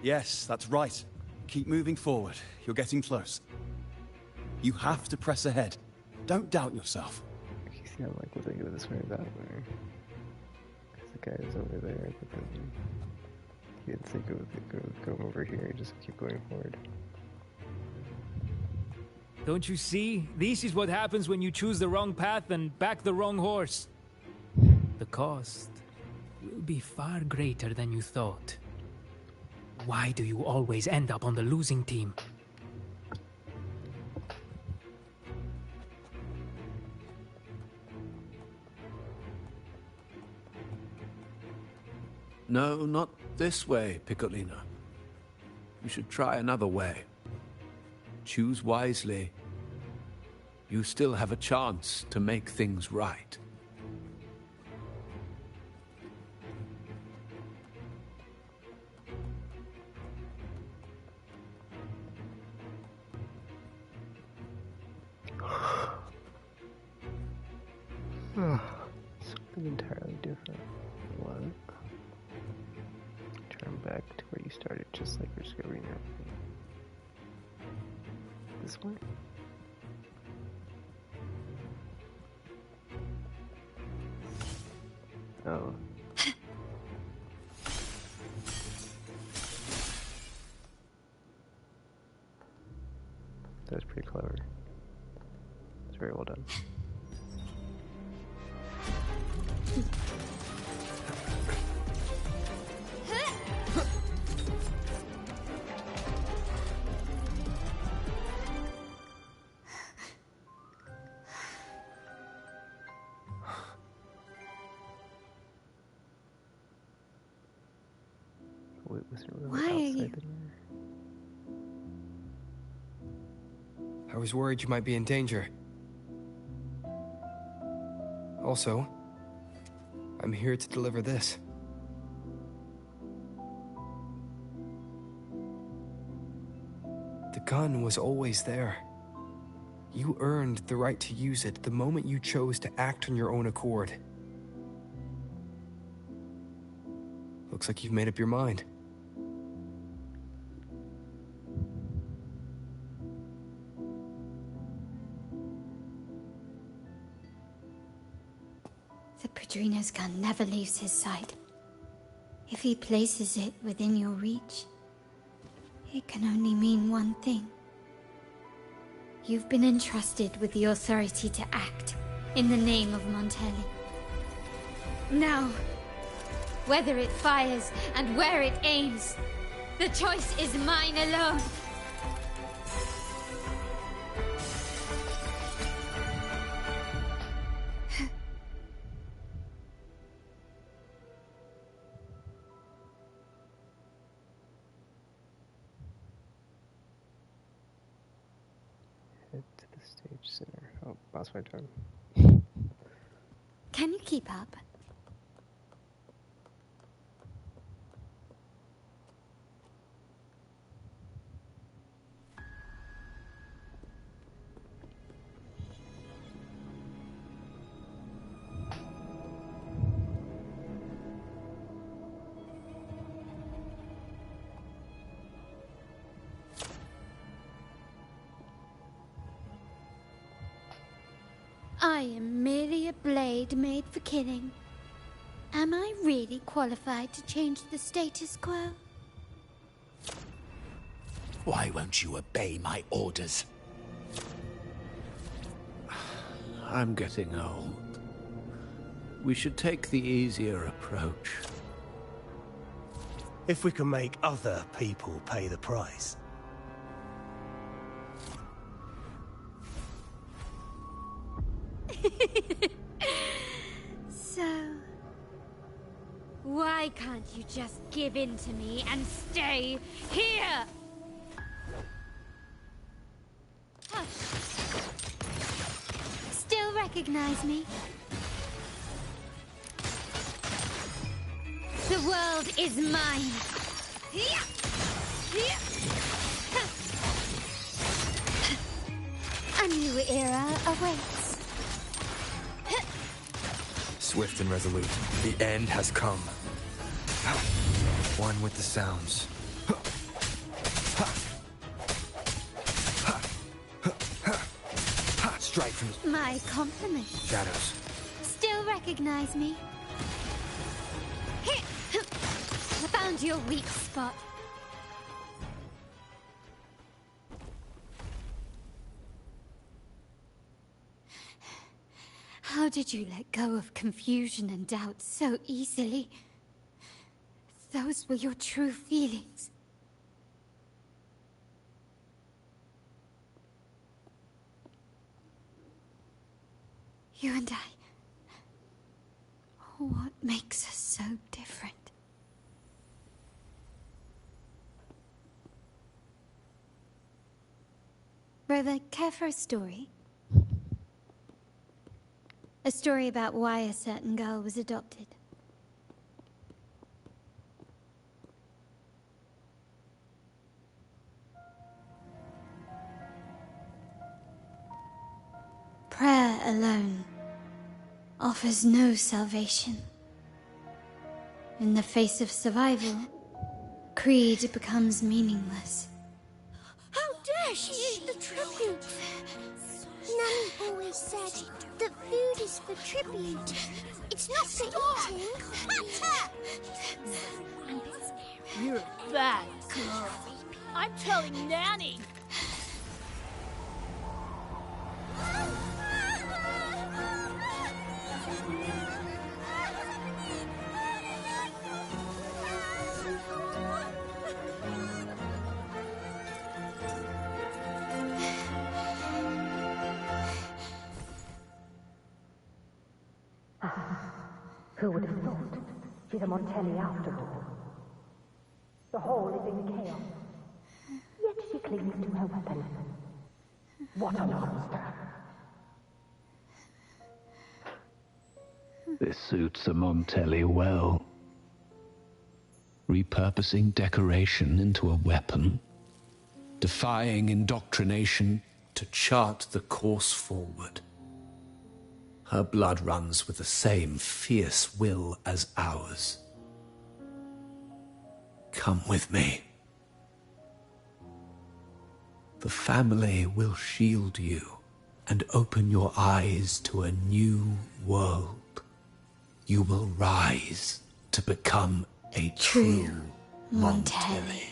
Yes, that's right. Keep moving forward. You're getting close. You have to press ahead. Don't doubt yourself. You see, I'm like, would they go this way or that way? Because the guy is over there, but then he didn't say go over here, just keep going forward. Don't you see? This is what happens when you choose the wrong path and back the wrong horse. The cost will be far greater than you thought. Why do you always end up on the losing team? No, not this way, Piccolino. You should try another way. Choose wisely. You still have a chance to make things right. Something entirely different. What? Turn back to where you started, just like discovering everything. This way? Oh. That was pretty clever. It's very well done. Wait, was it really Why are you? outside the door? I was worried you might be in danger. Also, I'm here to deliver this. The gun was always there. You earned the right to use it the moment you chose to act on your own accord. Looks like you've made up your mind. The Padrino's gun never leaves his side. If he places it within your reach, it can only mean one thing. You've been entrusted with the authority to act in the name of Montelli. Now, whether it fires and where it aims, the choice is mine alone. Head to the stage center. Oh, that's my turn. Can you keep up? I am merely a blade made for killing. Am I really qualified to change the status quo? Why won't you obey my orders? I'm getting old. We should take the easier approach. If we can make other people pay the price. So, why can't you just give in to me and stay here? Hush. Still recognize me? The world is mine. A new era awaits. Swift and resolute. The end has come. One with the sounds. Strike from the My compliments. shadows. Still recognize me? Found your weak spot. How did you let go of confusion and doubt so easily? Those were your true feelings. You and I. What makes us so different? Brother, care for a story? A story about why a certain girl was adopted. Prayer alone offers no salvation. In the face of survival, creed becomes meaningless. How dare she eat the tribute? Nanny always said that food is for tribute. It's not for eating. You're a bad girl. I'm telling Nanny. Who would have thought? She's a Montelli after all. The hall is in chaos. Yet she clings to her weapon. What a monster! This suits a Montelli well. Repurposing decoration into a weapon. Defying indoctrination to chart the course forward. Her blood runs with the same fierce will as ours. Come with me. The family will shield you and open your eyes to a new world. You will rise to become a true Montelli.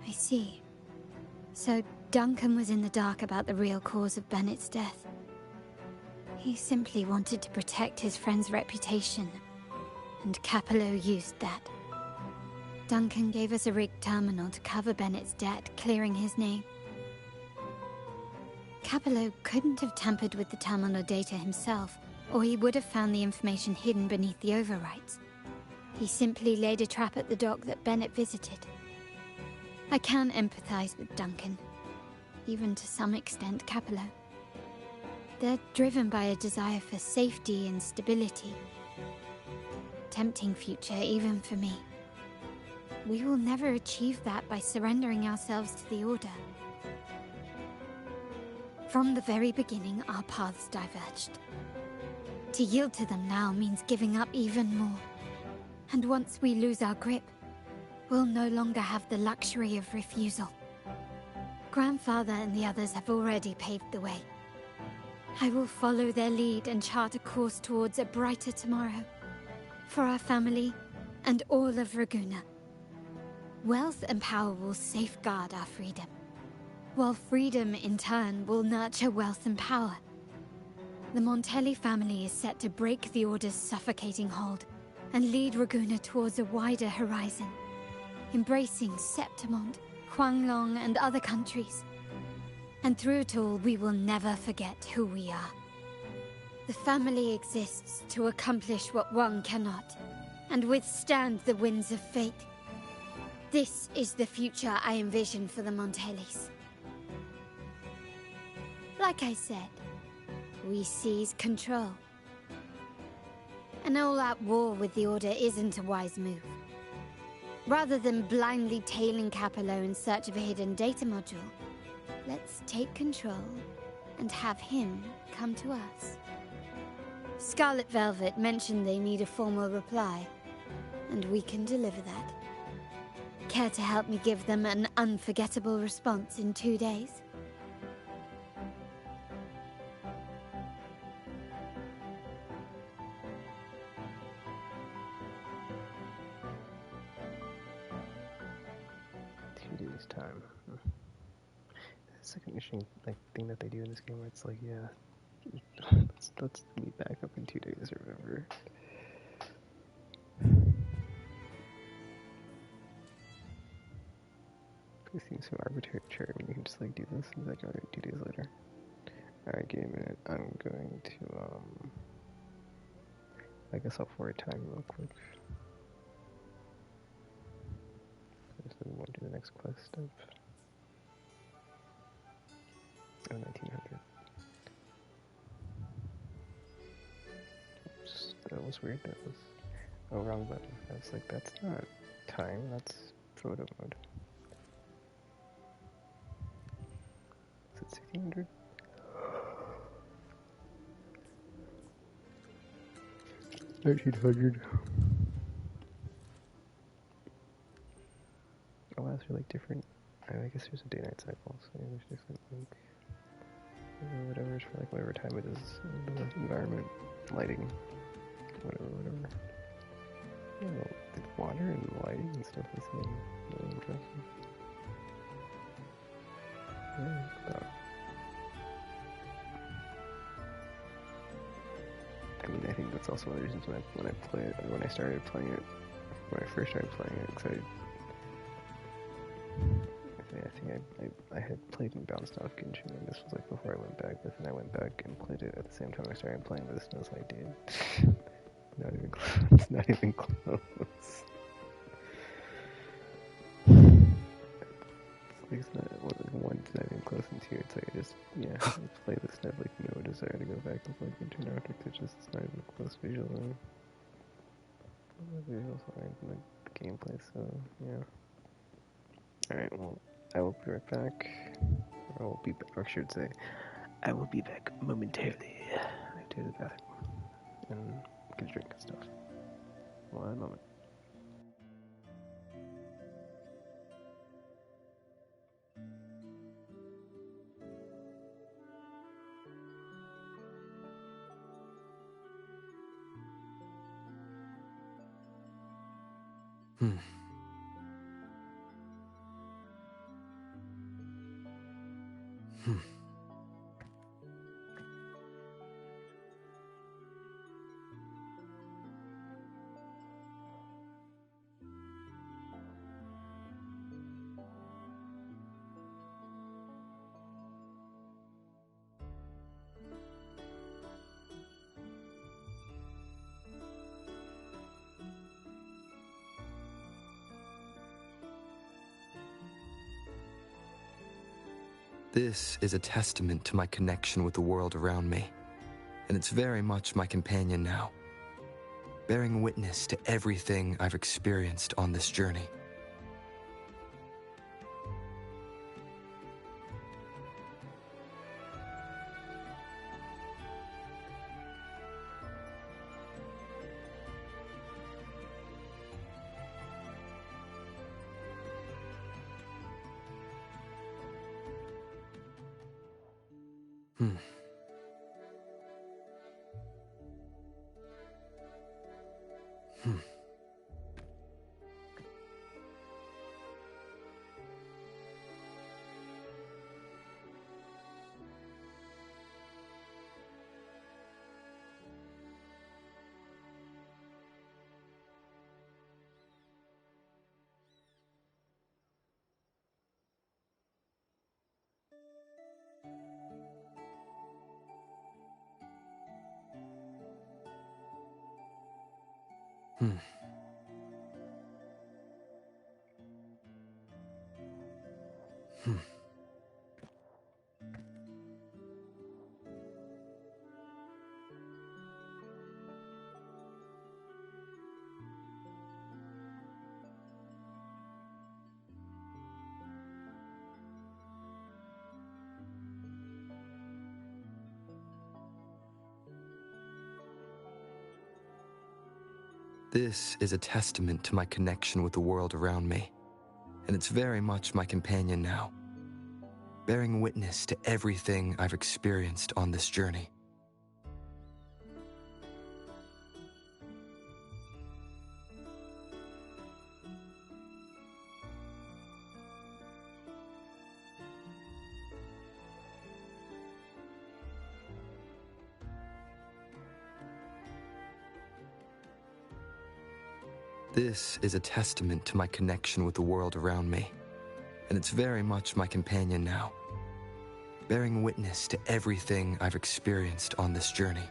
I see. So Duncan was in the dark about the real cause of Bennett's death. He simply wanted to protect his friend's reputation, and Capello used that. Duncan gave us a rigged terminal to cover Bennett's debt, clearing his name. Capello couldn't have tampered with the terminal data himself, or he would have found the information hidden beneath the overwrites. He simply laid a trap at the dock that Bennett visited. I can empathize with Duncan, even to some extent Capello. They're driven by a desire for safety and stability. Tempting future even for me. We will never achieve that by surrendering ourselves to the Order. From the very beginning, our paths diverged. To yield to them now means giving up even more. And once we lose our grip, we'll no longer have the luxury of refusal. Grandfather and the others have already paved the way. I will follow their lead and chart a course towards a brighter tomorrow. For our family and all of Raguna. Wealth and power will safeguard our freedom, while freedom in turn will nurture wealth and power. The Montelli family is set to break the Order's suffocating hold and lead Raguna towards a wider horizon, embracing Septimont, Huanglong, and other countries. And through it all, we will never forget who we are. The family exists to accomplish what one cannot, and withstand the winds of fate. This is the future I envision for the Montellis. Like I said, we seize control. An all-out war with the Order isn't a wise move. Rather than blindly tailing Capello in search of a hidden data module, let's take control and have him come to us. Scarlet Velvet mentioned they need a formal reply, and we can deliver that. Care to help me give them an unforgettable response in 2 days? Time. It's like an interesting thing that they do in this game where it's like, yeah, let's meet back up in 2 days or whatever. It seems so arbitrary when you can just like do this and like, alright, 2 days later. Alright, give me a minute. I'm going to I guess I'll forward time real quick. So we want to do the next quest step. Oh, 1900. Oops, that was weird. That was... Oh, wrong button. I was like, that's not time, that's photo mode. Is it 1600? $1,900. Oh, wow, they're like different. I guess there's a day-night cycle, so there's different like whatever for like whatever time it is in the environment, lighting, whatever. Yeah, well, the water and lighting and stuff is really impressive. Yeah, I mean, I think that's also one of the reasons when I started playing it, when I first started playing it, because I think I had played and bounced off Genshin, and this was like before I went back, but then I went back and played it at the same time I started playing this, and I was like, dude, not even close, it's not even close. It's not, one, it's not even close, and two, it's like I just, yeah, I play this and I have like no desire to go back and play Genshin after, because it's not even close visually. The visuals are in the gameplay, so yeah. Alright, well, I will be right back. Or I will be back, or I should say, I will be back momentarily. I have to go to the bathroom and get a drink and stuff. One moment. This is a testament to my connection with the world around me, and it's very much my companion now, bearing witness to everything I've experienced on this journey. This is a testament to my connection with the world around me, and it's very much my companion now, bearing witness to everything I've experienced on this journey. This is a testament to my connection with the world around me, and it's very much my companion now, bearing witness to everything I've experienced on this journey.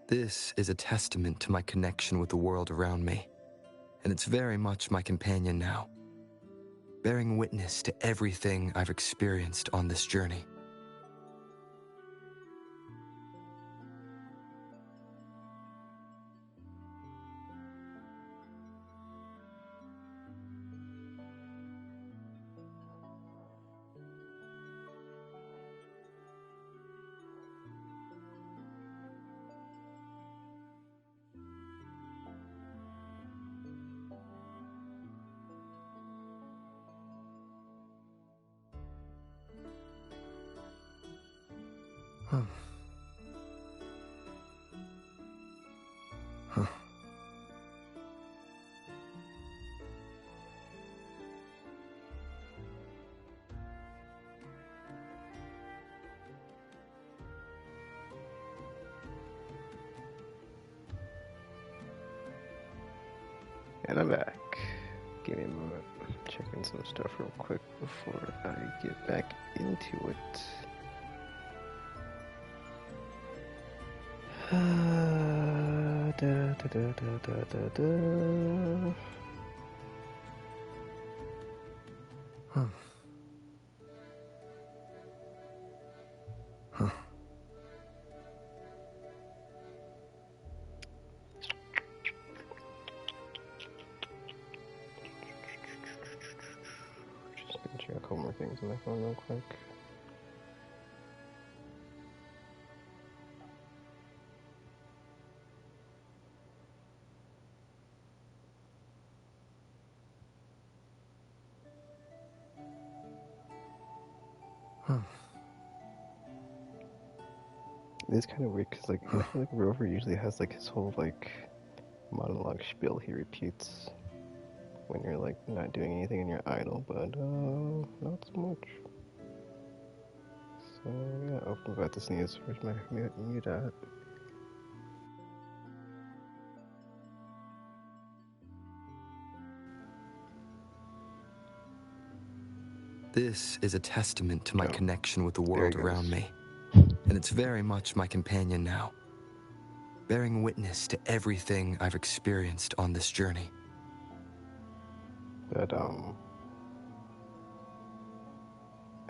This is a testament to my connection with the world around me, and it's very much my companion now, bearing witness to everything I've experienced on this journey. Huh. Huh. And I'm back. Give me a moment. Checking some stuff real quick before I get back into it. Da, da, da, da, da, da, da. Huh. Huh. Just gonna check a couple more things on my phone real quick. Huh. It's kind of weird because, like, I feel like Rover usually has like his whole like monologue spiel he repeats when you're like not doing anything and you're idle, but not so much. So yeah, open about to sneeze. Where's my mute at? This is a testament to my connection with the There world it around goes. me, and it's very much my companion now, bearing witness to everything I've experienced on this journey. But I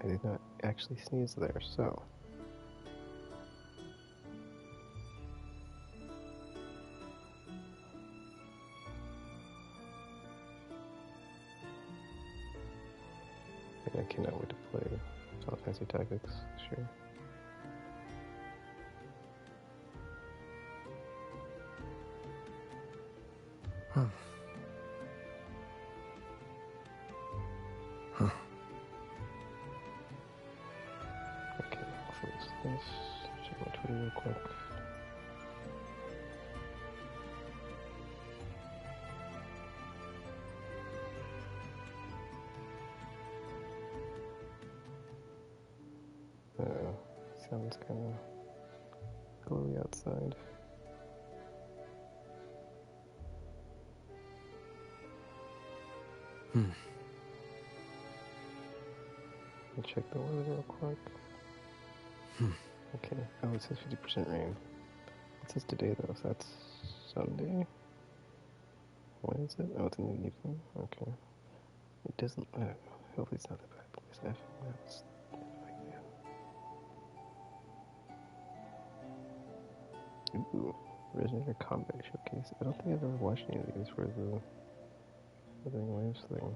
did not actually sneeze there, so. I cannot wait to play Final Fantasy Tactics, sure. Huh. Huh. Okay, hopefully it's this. Check my Twitter real quick. Sounds kind of glowy outside. Let me check the weather real quick. Okay, oh, it says 50% rain. It says today though, so that's Sunday. When is it? Oh, it's in the evening. Okay. It doesn't. Hopefully, it's not that bad. Because that's ooh, Resonator Combat Showcase. I don't think I've ever watched any of these for the Wuthering Waves thing.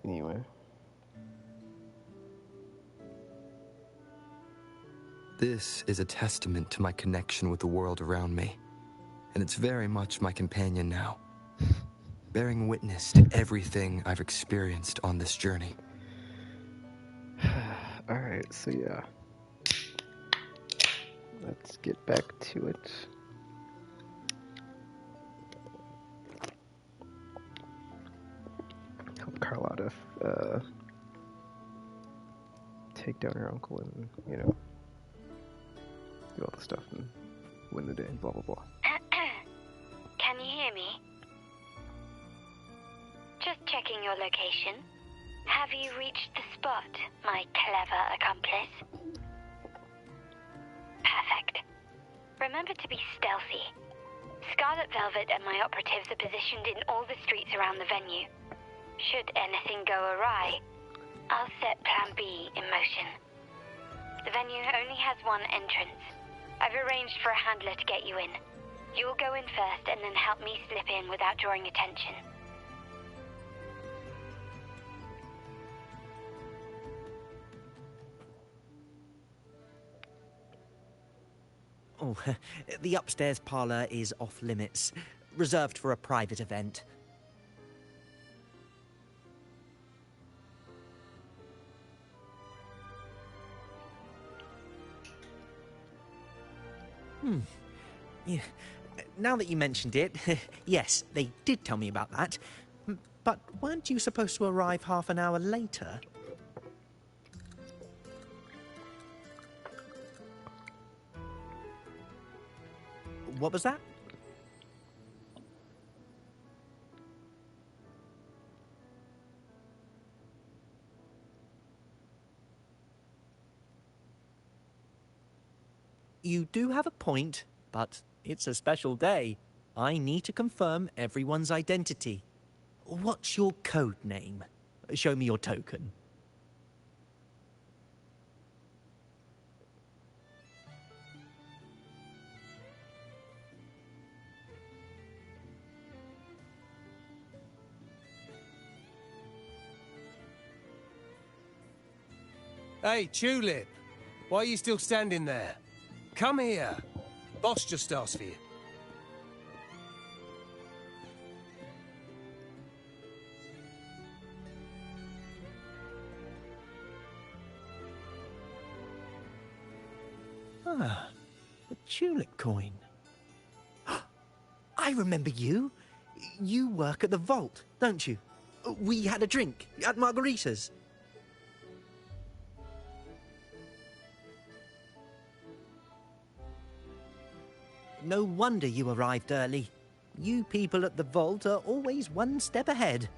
Anyway. This is a testament to my connection with the world around me, and it's very much my companion now, bearing witness to everything I've experienced on this journey. Alright, so yeah. Let's get back to it. Help Carlotta take down her uncle and, you know, do all the stuff and win the day, blah blah blah. Can you hear me? Just checking your location. Have you reached the spot, my clever accomplice? Perfect. Remember to be stealthy. Scarlet Velvet and my operatives are positioned in all the streets around the venue. Should anything go awry, I'll set Plan B in motion. The venue only has one entrance. I've arranged for a handler to get you in. You'll go in first and then help me slip in without drawing attention. Oh, the upstairs parlour is off limits, reserved for a private event. Yeah. Now that you mentioned it, yes, they did tell me about that. But weren't you supposed to arrive half an hour later? What was that? You do have a point, but it's a special day. I need to confirm everyone's identity. What's your code name? Show me your token. Hey, Tulip. Why are you still standing there? Come here. Boss just asked for you. Ah, the tulip coin. I remember you. You work at the vault, don't you? We had a drink at Margarita's. No wonder you arrived early. You people at the vault are always one step ahead.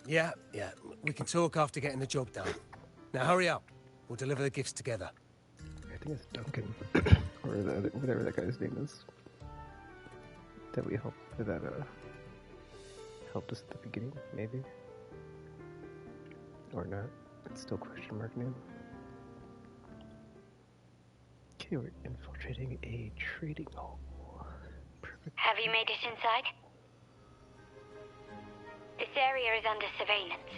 Yeah. We can talk after getting the job done. Now hurry up. We'll deliver the gifts together. I think it's Duncan, or whatever that guy's name is. That we helped, that helped us at the beginning, maybe, or not. It's still question mark name. Okay, we're infiltrating a trading hall. Perfect. Have you made it inside? This area is under surveillance.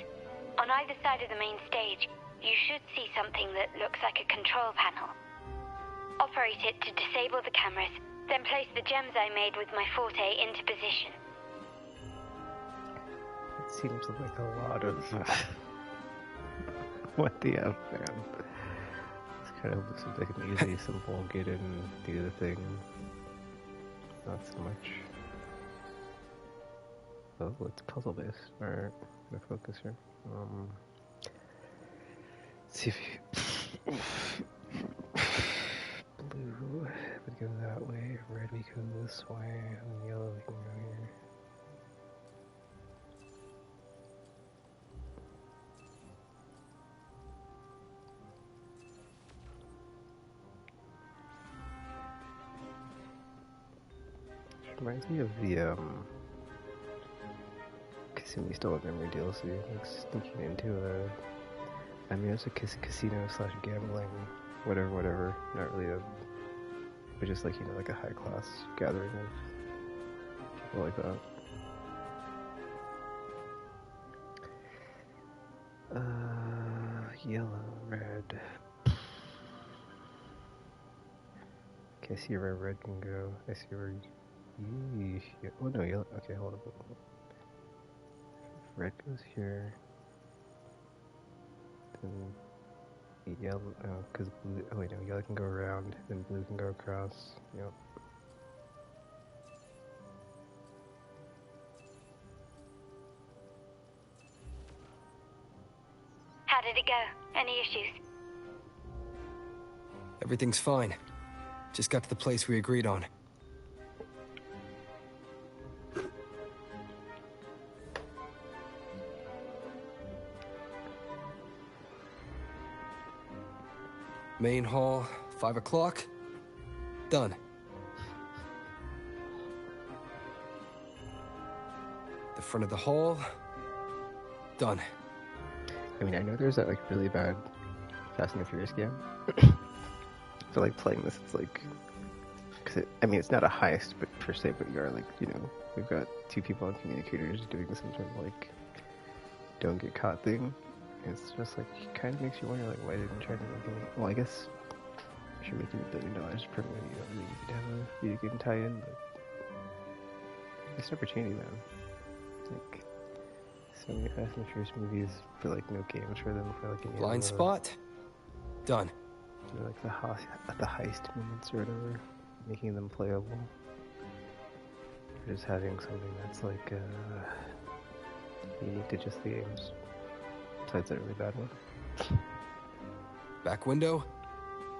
On either side of the main stage, you should see something that looks like a control panel. Operate it to disable the cameras, then place the gems I made with my forte into position. It seems like a lot of what they have found. It's kind of looks like an easy, simple get in, do the thing. Not so much. Oh, it's puzzle based. Alright, I'm gonna focus here. Let's see if you... Blue would go that way, red would go this way, and yellow we can go here. Which reminds me of the Kasumi Stolen Memory DLC, like sneaking into a... I mean, it's a casino slash gambling, whatever, not really a... But just like, you know, like a high class gathering of people like that. Yellow, red. Okay, I see where red can go. I see where... Yeah. Oh no, yellow. Okay, hold up. Red goes here. Then yellow. Oh, because blue. Oh wait, no. Yellow can go around. Then blue can go across. Yep. How did it go? Any issues? Everything's fine. Just got to the place we agreed on. Main hall, 5 o'clock. Done. The front of the hall. Done. I mean, I know there's that like really bad Fast and the Furious game. So like playing this, it's like, I mean, it's not a heist, but per se, but you are like, you know, we've got two people on communicators doing some sort of like don't get caught thing. It's just like, it kind of makes you wonder, like, why didn't you try to make any... Well, I guess if you're making $1 billion per movie, you don't really need to have a video game tie-in, but it's an opportunity, man. Like, so many Fast and Furious movies, but like no games for them, for like any Blind spot. Done. like the heist moments or whatever, making them playable. Or just having something that's like unique to just the games. Besides that really bad one. Back window?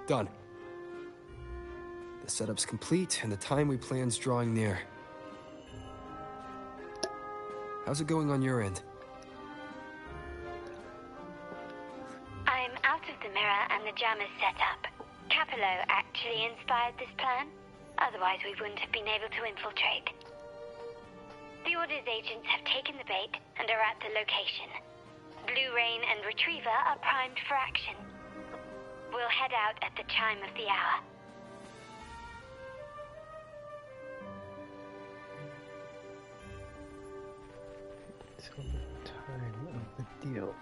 Done. The setup's complete, and the time we plan's drawing near. How's it going on your end? I'm out of the mirror and the jam is set up. Capello actually inspired this plan. Otherwise we wouldn't have been able to infiltrate. The Order's agents have taken the bait and are at the location. Blue Rain and Retriever are primed for action. We'll head out at the chime of the hour. Till the time of the deal.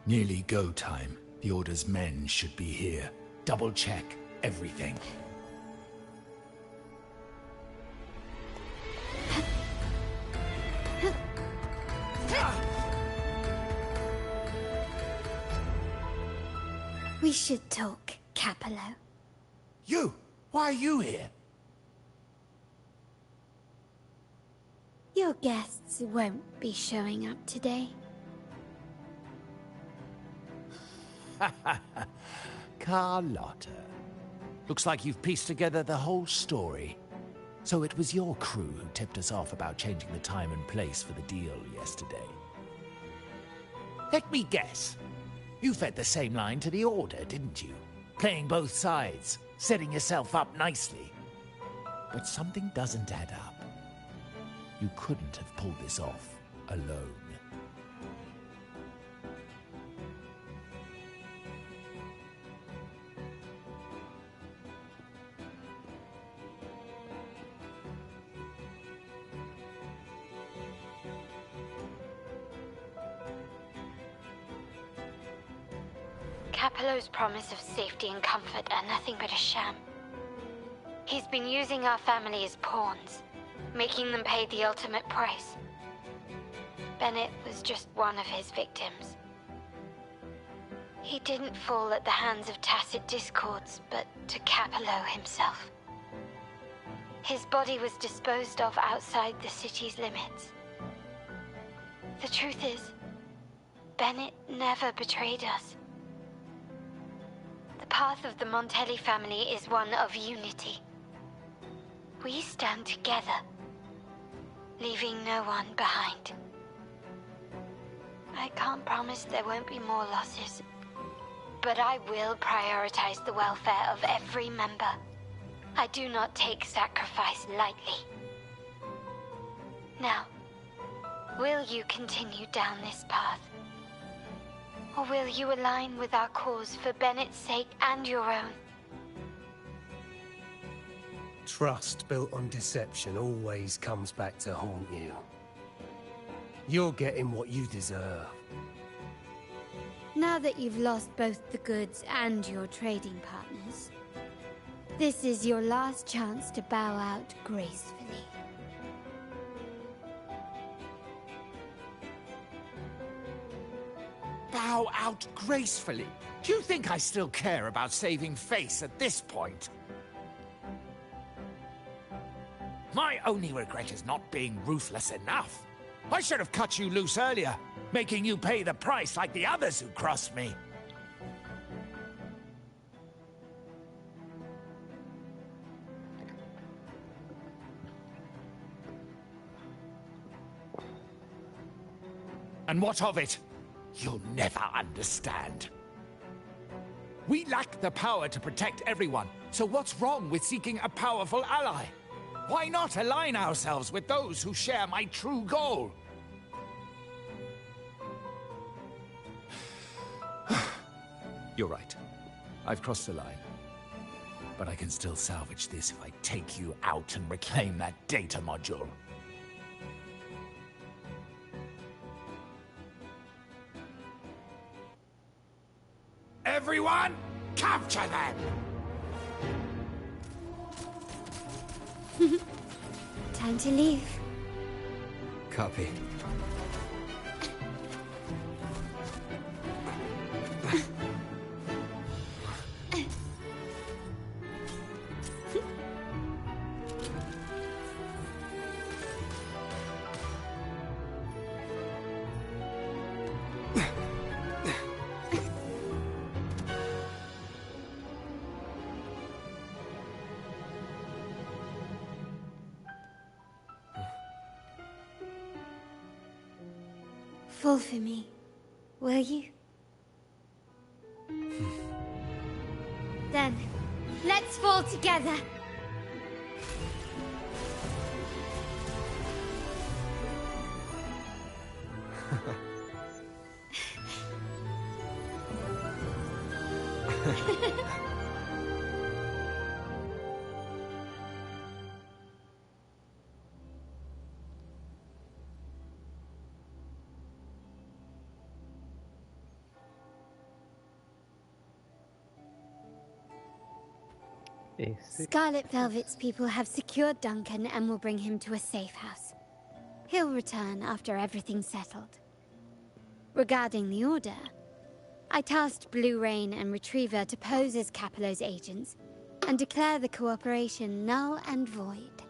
Nearly go time. The Order's men should be here. Double check everything. We should talk, Capello. You! Why are you here? Your guests won't be showing up today. Carlotta. Looks like you've pieced together the whole story. So it was your crew who tipped us off about changing the time and place for the deal yesterday. Let me guess. You fed the same line to the Order, didn't you? Playing both sides, setting yourself up nicely. But something doesn't add up. You couldn't have pulled this off alone. Capello's promise of safety and comfort are nothing but a sham. He's been using our family as pawns, making them pay the ultimate price. Bennett was just one of his victims. He didn't fall at the hands of tacit discords, but to Capello himself. His body was disposed of outside the city's limits. The truth is, Bennett never betrayed us. The path of the Montelli family is one of unity. We stand together, leaving no one behind. I can't promise there won't be more losses, but I will prioritize the welfare of every member. I do not take sacrifice lightly. Now, will you continue down this path? Or will you align with our cause for Bennett's sake and your own? Trust built on deception always comes back to haunt you. You're getting what you deserve. Now that you've lost both the goods and your trading partners, this is your last chance to bow out gracefully. Bow out gracefully? Do you think I still care about saving face at this point? My only regret is not being ruthless enough. I should have cut you loose earlier, making you pay the price like the others who crossed me. And what of it? You'll never understand. We lack the power to protect everyone, so what's wrong with seeking a powerful ally? Why not align ourselves with those who share my true goal? You're right. I've crossed the line. But I can still salvage this if I take you out and reclaim that data module. Everyone, capture them! Time to leave. Copy. Fall for me, will you? Then, let's fall together. Scarlet Velvet's people have secured Duncan and will bring him to a safe house. He'll return after everything's settled. Regarding the Order, I tasked Blue Rain and Retriever to pose as Capello's agents and declare the cooperation null and void.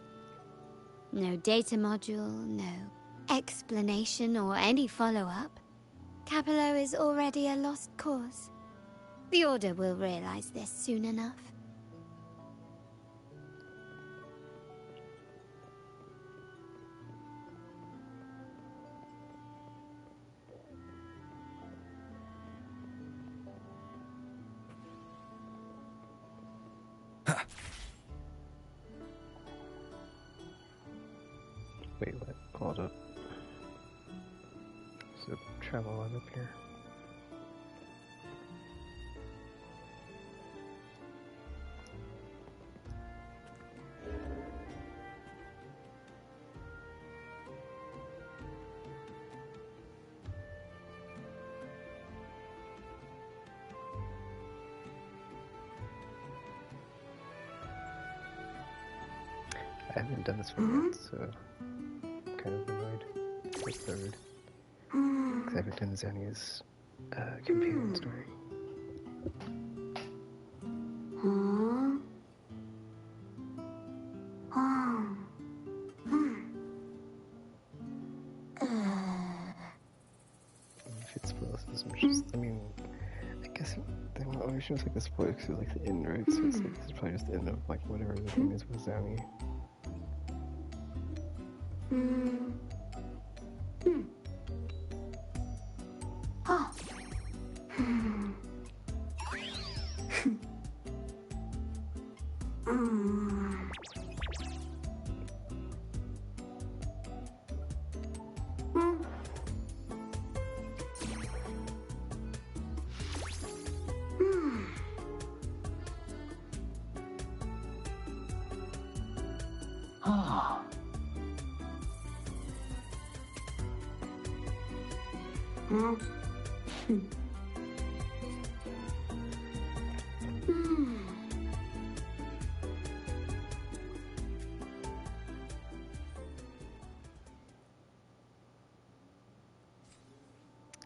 No data module, no explanation or any follow-up. Capello is already a lost cause. The Order will realize this soon enough. Wait, what? Hold up. So travel on up here. I haven't done this one yet, so I'm kind of annoyed. It's the third. Because I haven't done Zanny's companion story. If it spoils this much, I mean, I guess they want to show like the spoiler because it's like the end, right? So it's like this is probably just the end of like whatever the thing is with Zanny.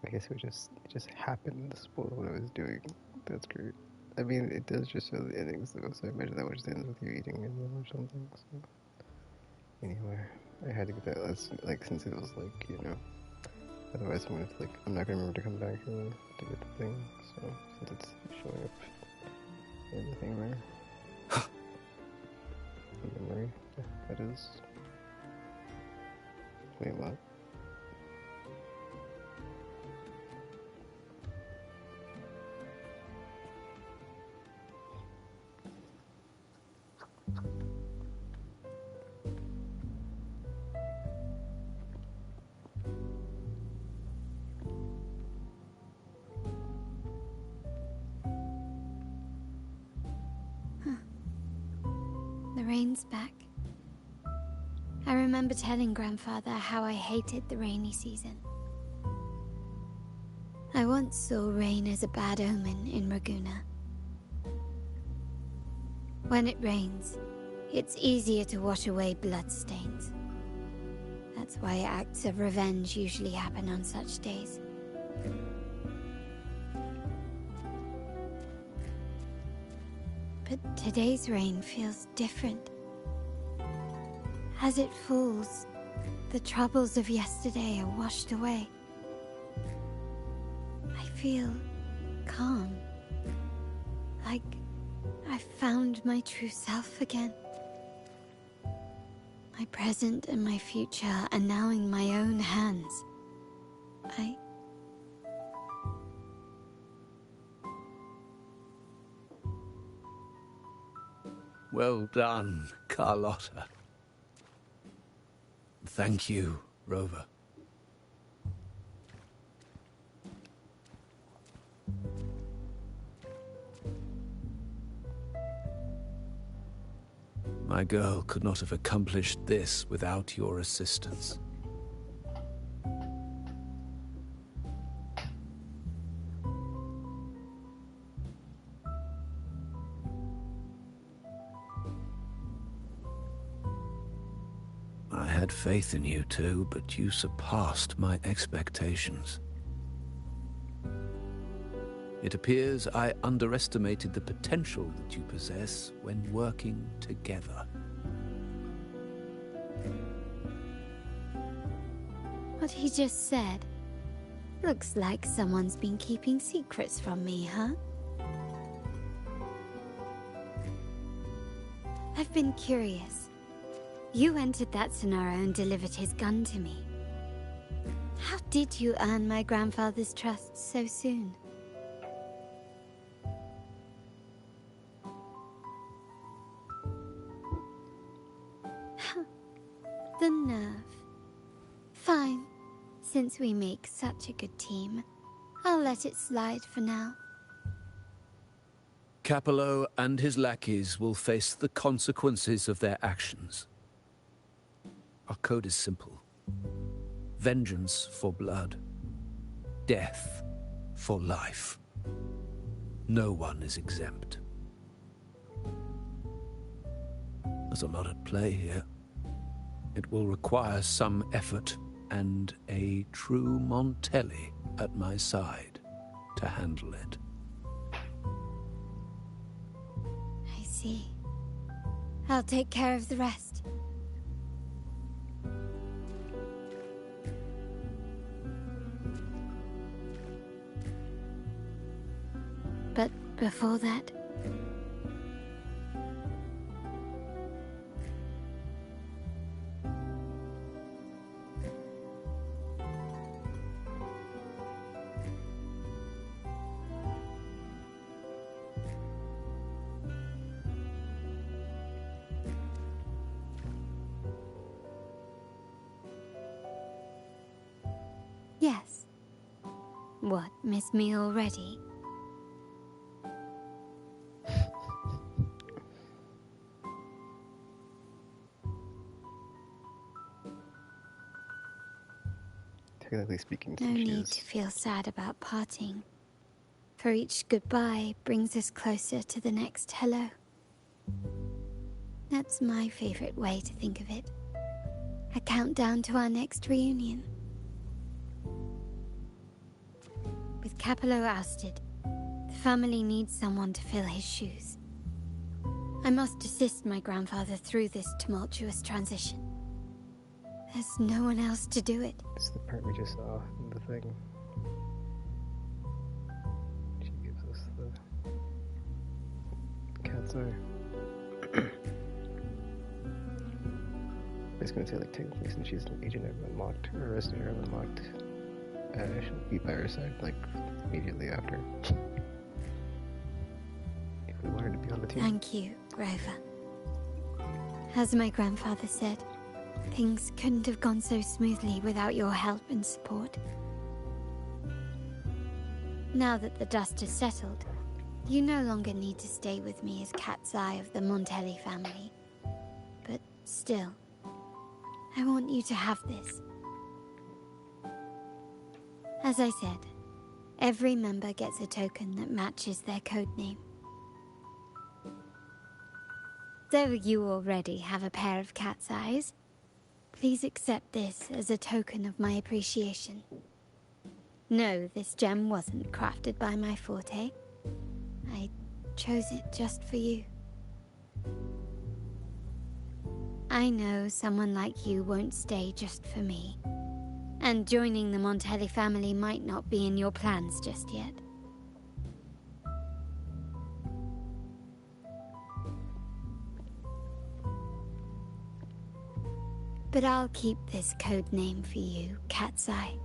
I guess it just happened to spoil what I was doing. That's great. I mean, it does just show the endings though, so I imagine that one just ends with you eating it or something. So anyway, I had to get that last, like, since it was like, you know, otherwise I'm gonna like, I'm not gonna remember to come back here to get the thing. So since it's showing up in the thing there, in memory, that is. Wait, what? The rain's back. I remember telling Grandfather how I hated the rainy season. I once saw rain as a bad omen in Raguna. When it rains, it's easier to wash away bloodstains. That's why acts of revenge usually happen on such days. But today's rain feels different. As it falls, the troubles of yesterday are washed away. I feel calm. Like I found my true self again. My present and my future are now in my own hands. Well done, Carlotta. Thank you, Rover. My girl could not have accomplished this without your assistance. I had faith in you too, but you surpassed my expectations. It appears I underestimated the potential that you possess when working together. What he just said. Looks like someone's been keeping secrets from me, huh? I've been curious. You entered that Sonara and delivered his gun to me. How did you earn my grandfather's trust so soon? The nerve. Fine. Since we make such a good team, I'll let it slide for now. Capello and his lackeys will face the consequences of their actions. Our code is simple. Vengeance for blood. Death for life. No one is exempt. There's a lot at play here. It will require some effort and a true Montelli at my side to handle it. I see. I'll take care of the rest. But before that... Yes. What, miss me already? Technically speaking, No need to feel sad about parting. For each goodbye brings us closer to the next hello. That's my favorite way to think of it. A countdown to our next reunion. With Capello ousted, the family needs someone to fill his shoes. I must assist my grandfather through this tumultuous transition. There's no one else to do it. It's the part we just saw in the thing. She gives us the cat's eye. It's gonna say, like, technically, since she's an agent of unlocked, or arrested or unlocked, she'll be by her side, like, immediately after. If we wanted to be on the team. Thank you, Rover. As my grandfather said, things couldn't have gone so smoothly without your help and support. Now that the dust has settled, you no longer need to stay with me as cat's eye of the Montelli family. But still, I want you to have this. As I said, Every member gets a token that matches their codename. Though you already have a pair of cat's eyes, please accept this as a token of my appreciation. No, this gem wasn't crafted by my forte. I chose it just for you. I know someone like you won't stay just for me, and joining the Montelli family might not be in your plans just yet. But I'll keep this code name for you, Cat's Eye.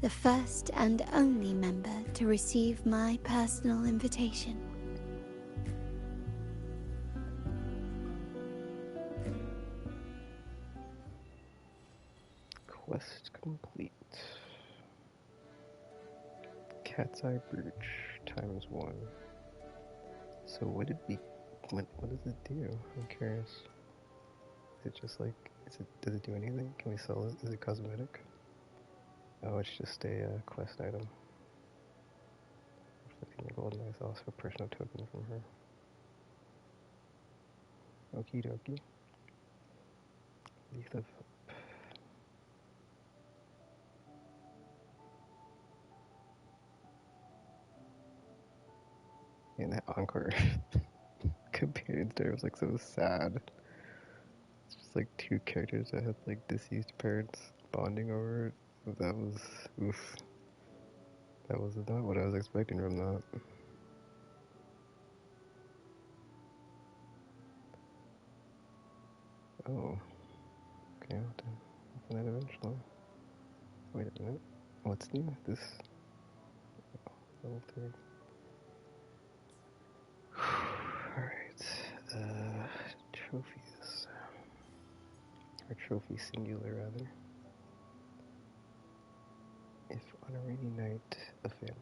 The first and only member to receive my personal invitation. Quest complete. Cat's Eye Brooch ×1. So what does it do? I'm curious. Is it just like, does it do anything? Can we sell it? Is it cosmetic? Oh, it's just a quest item. Reflecting the golden eyes, also a personal token from her. Okie dokie. Leaf of Hope. And that encore companion story was like so sad. It's just like two characters that had like deceased parents bonding over it. That was, oof. That was not what I was expecting from that. Oh. Okay, I'll open that eventually. Wait a minute. What's new? This level 3. Alright. Trophies. Or trophy singular, rather. If on a rainy night, a family.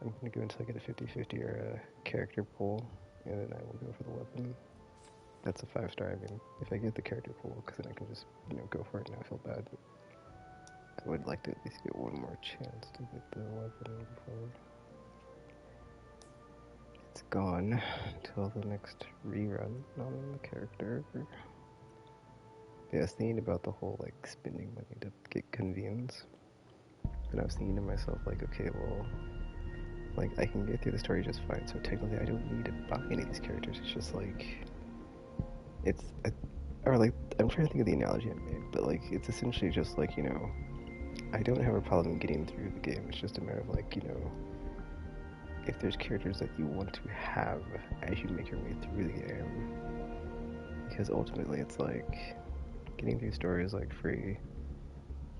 I'm going to go until I get a 50-50 or a character pool, and then I will go for the weapon. That's a 5-star. I mean, if I get the character pool, because then I can just, go for it and not feel bad. I would like to at least get one more chance to get the weapon before it's gone until the next rerun, not on the character. Yeah, I was thinking about the whole, spending money to get convenience. And I was thinking to myself, okay, well, I can get through the story just fine, so technically I don't need to buy any of these characters. It's just, I'm trying to think of the analogy I made, but, it's essentially just, I don't have a problem getting through the game. It's just a matter of, if there's characters that you want to have as you make your way through the game. Because ultimately it's, getting through stories, free,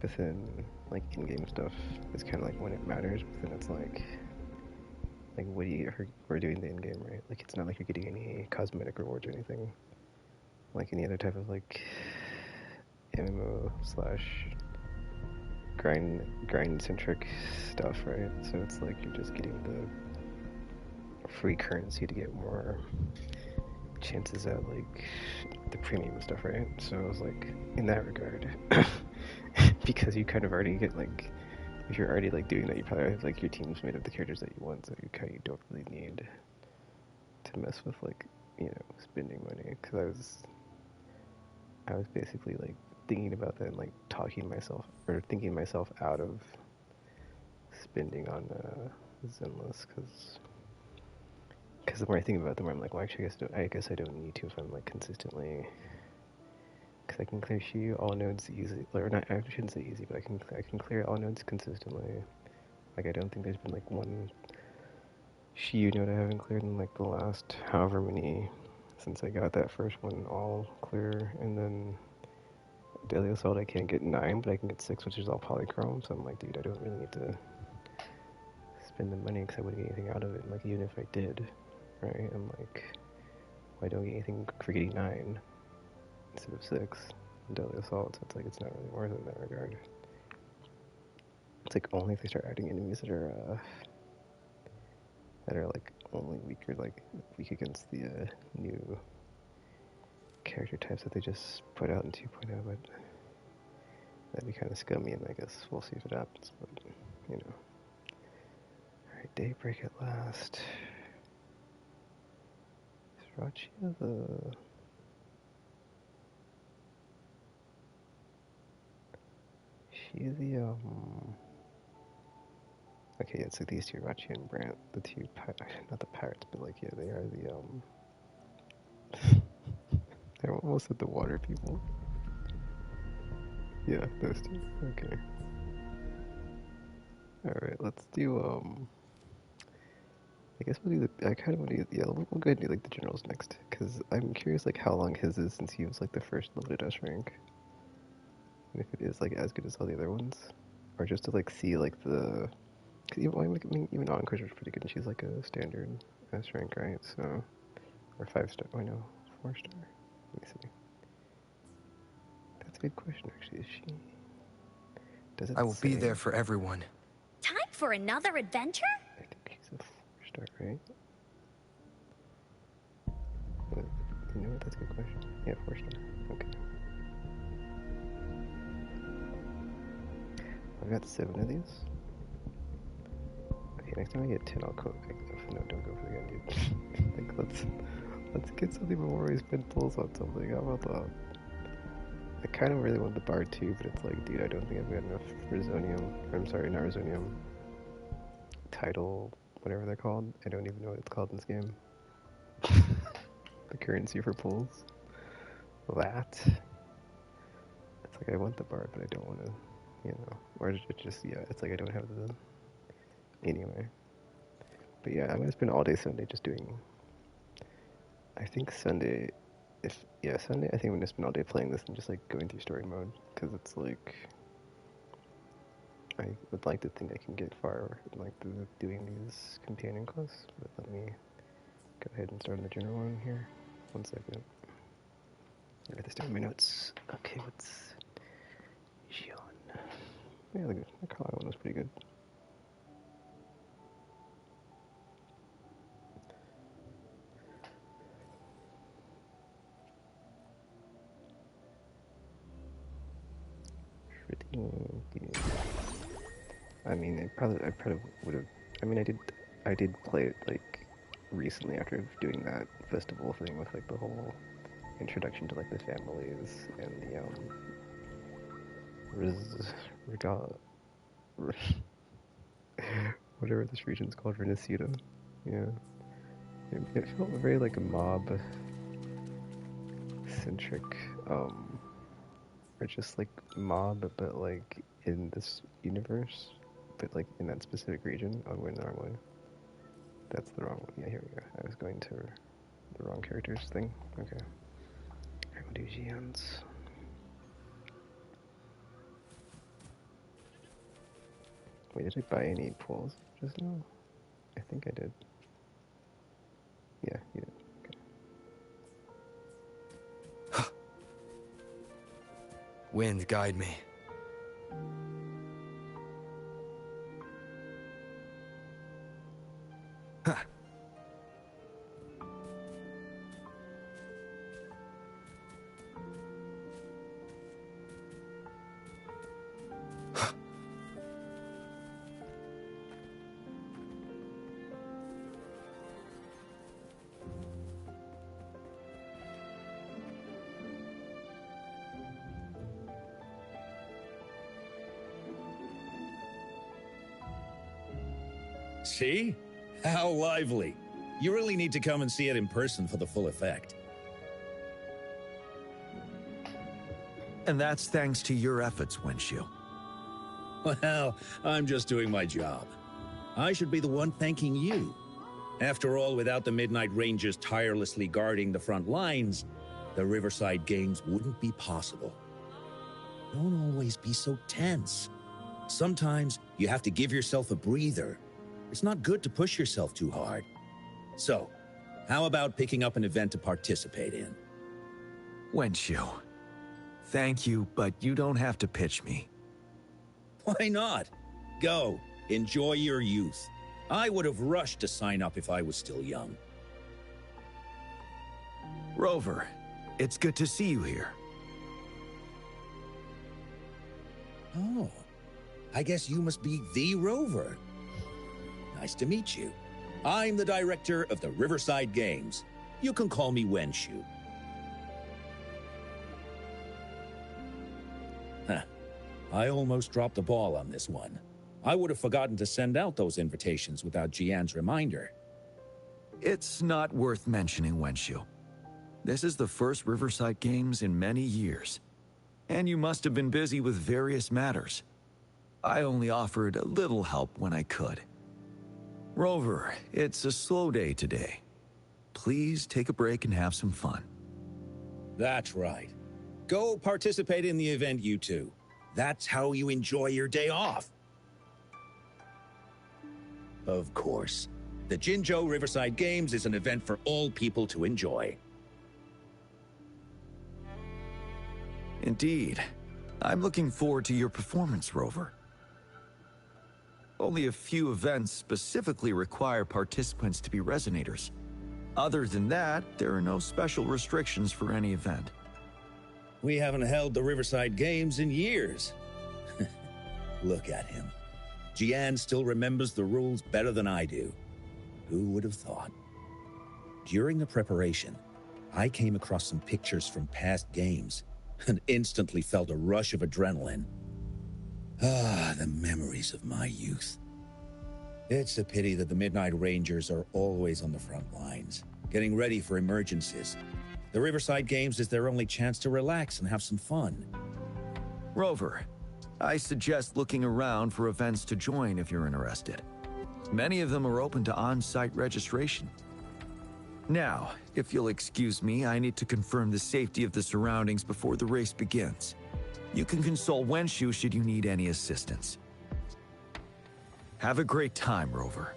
but then, in-game stuff is kind of, when it matters, but then it's, what do you get for doing the in-game, right? It's not like you're getting any cosmetic rewards or anything. Like any other type of, MMO / grind-centric stuff, right? So it's you're just getting the free currency to get more chances at, the premium stuff, right? So it was, in that regard, because you kind of already get, if you're already, doing that, you probably have, your team's made of the characters that you want, so you don't really need to mess with, spending money, because I was basically, thinking about that and, thinking myself out of spending on, Zenless, because the more I think about it, the more I'm well, actually, I guess I don't need to if I'm, consistently, because I can clear Shu all nodes easily, or not, I shouldn't say easy, but I can clear all nodes consistently. I don't think there's been, one Shu node I haven't cleared in, the last however many, since I got that first one all clear, and then Daily Assault I can't get 9, but I can get 6, which is all polychrome, so I'm dude, I don't really need to spend the money, because I wouldn't get anything out of it, even if I did, right, I'm why don't I get anything for getting 9 instead of 6? deadly assault, so it's like it's not really worth it in that regard. It's like only if they start adding enemies that are like only weak against the new character types that they just put out in 2.0, but that'd be kind of scummy, and I guess we'll see if it happens, but, you know. Alright, daybreak at last. Is Rachia the... She's the, okay, yeah, it's like these two, Rachia and Brant, the two, not the pirates, but like, yeah, they are the, I almost said the water people. Yeah, those two. Okay. Alright, let's do, I guess we'll do the, I kind of want to do, yeah, we'll go ahead and do, like, the generals next, because I'm curious, like, how long his is since he was, like, the first loaded S rank. And if it is, like, as good as all the other ones. Or just to, like, see, like, the, cause even, I mean, even Autumn Crusher's pretty good, and she's, like, a standard S rank, right? So, or 5-star, oh no, 4-star? Let me see. That's a good question, actually, is she? Does it I will say? be there for everyone. Time for another adventure? I think she's a 4-star, right? You know what, that's a good question. Yeah, 4-star, okay. I've got 7 of these. Okay, next time I get 10, I'll go. No, don't go for the gun, dude. Like, let's get something before we spend pulls on something. How about that? I kind of really want the bard too, but it's like, dude, I don't think I've got enough Resonium. I'm sorry, not Resonium. Title, whatever they're called. I don't even know what it's called in this game. The currency for pulls. That. It's like I want the bard, but I don't want to, you know. Or it's just, yeah, it's like I don't have the. Anyway. But yeah, I'm gonna spend all day Sunday just doing. I think Sunday, Sunday, I think I'm gonna spend all day playing this and just like going through story mode, because it's like, I would like to think I can get far in like doing these companion quests, but let me go ahead and start on the general one here. 1 second. I write this down in my notes. Okay, what's Gion? Yeah, the Colorado one was pretty good. I mean, I probably would have. I mean, I did play it like recently after doing that festival thing with like the whole introduction to like the families and the whatever this region's called, Renacida. Yeah, it felt very like a mob centric, or just like mob, but like in this universe, but like in that specific region. Oh, I'm going the wrong way. That's the wrong one. Yeah, here we go. I was going to the wrong characters thing. Okay. Alright, we'll do Gions. Wait, did I buy any pools just now? I think I did. Yeah, you did. Okay. Wind, guide me. Huh. See? How lively. You really need to come and see it in person for the full effect. And that's thanks to your efforts, Wenshu. Well, I'm just doing my job. I should be the one thanking you. After all, without the Midnight Rangers tirelessly guarding the front lines, the Riverside Games wouldn't be possible. Don't always be so tense. Sometimes you have to give yourself a breather. It's not good to push yourself too hard. So, how about picking up an event to participate in? Wenshu, Thank you, but you don't have to pitch me. Why not? Go. Enjoy your youth. I would have rushed to sign up if I was still young. Rover, it's good to see you here. Oh, I guess you must be the Rover. Nice to meet you. I'm the director of the Riverside Games. You can call me Wenshu. Huh. I almost dropped the ball on this one. I would have forgotten to send out those invitations without Jian's reminder. It's not worth mentioning, Wenshu. This is the first Riverside Games in many years. And you must have been busy with various matters. I only offered a little help when I could. Rover, it's a slow day today. Please take a break and have some fun. That's right. Go participate in the event, you two. That's how you enjoy your day off. Of course. The Jinzhou Riverside Games is an event for all people to enjoy. Indeed. I'm looking forward to your performance, Rover. Only a few events specifically require participants to be resonators. Other than that, there are no special restrictions for any event. We haven't held the Riverside Games in years. Look at him. Jian still remembers the rules better than I do. Who would have thought? During the preparation, I came across some pictures from past games and instantly felt a rush of adrenaline. Ah, the memories of my youth. It's a pity that the Midnight Rangers are always on the front lines, getting ready for emergencies. The Riverside Games is their only chance to relax and have some fun. Rover, I suggest looking around for events to join if you're interested. Many of them are open to on-site registration. Now, if you'll excuse me, I need to confirm the safety of the surroundings before the race begins. You can consult Wenshu should you need any assistance. Have a great time, Rover.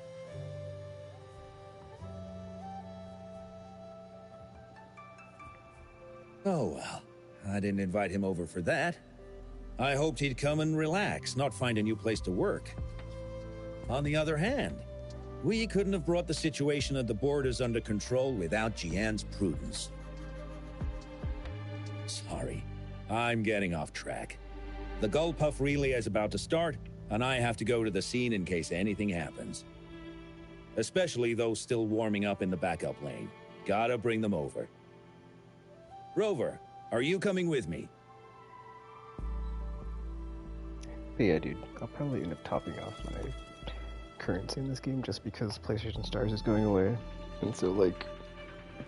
Oh well, I didn't invite him over for that. I hoped he'd come and relax, not find a new place to work. On the other hand, we couldn't have brought the situation at the borders under control without Jian's prudence. Sorry, I'm getting off track. The Gull Puff relay is about to start, and I have to go to the scene in case anything happens. Especially those still warming up in the backup lane. Gotta bring them over. Rover, are you coming with me? But yeah, dude, I'll probably end up topping off my currency in this game just because PlayStation Stars is going away. And so, like,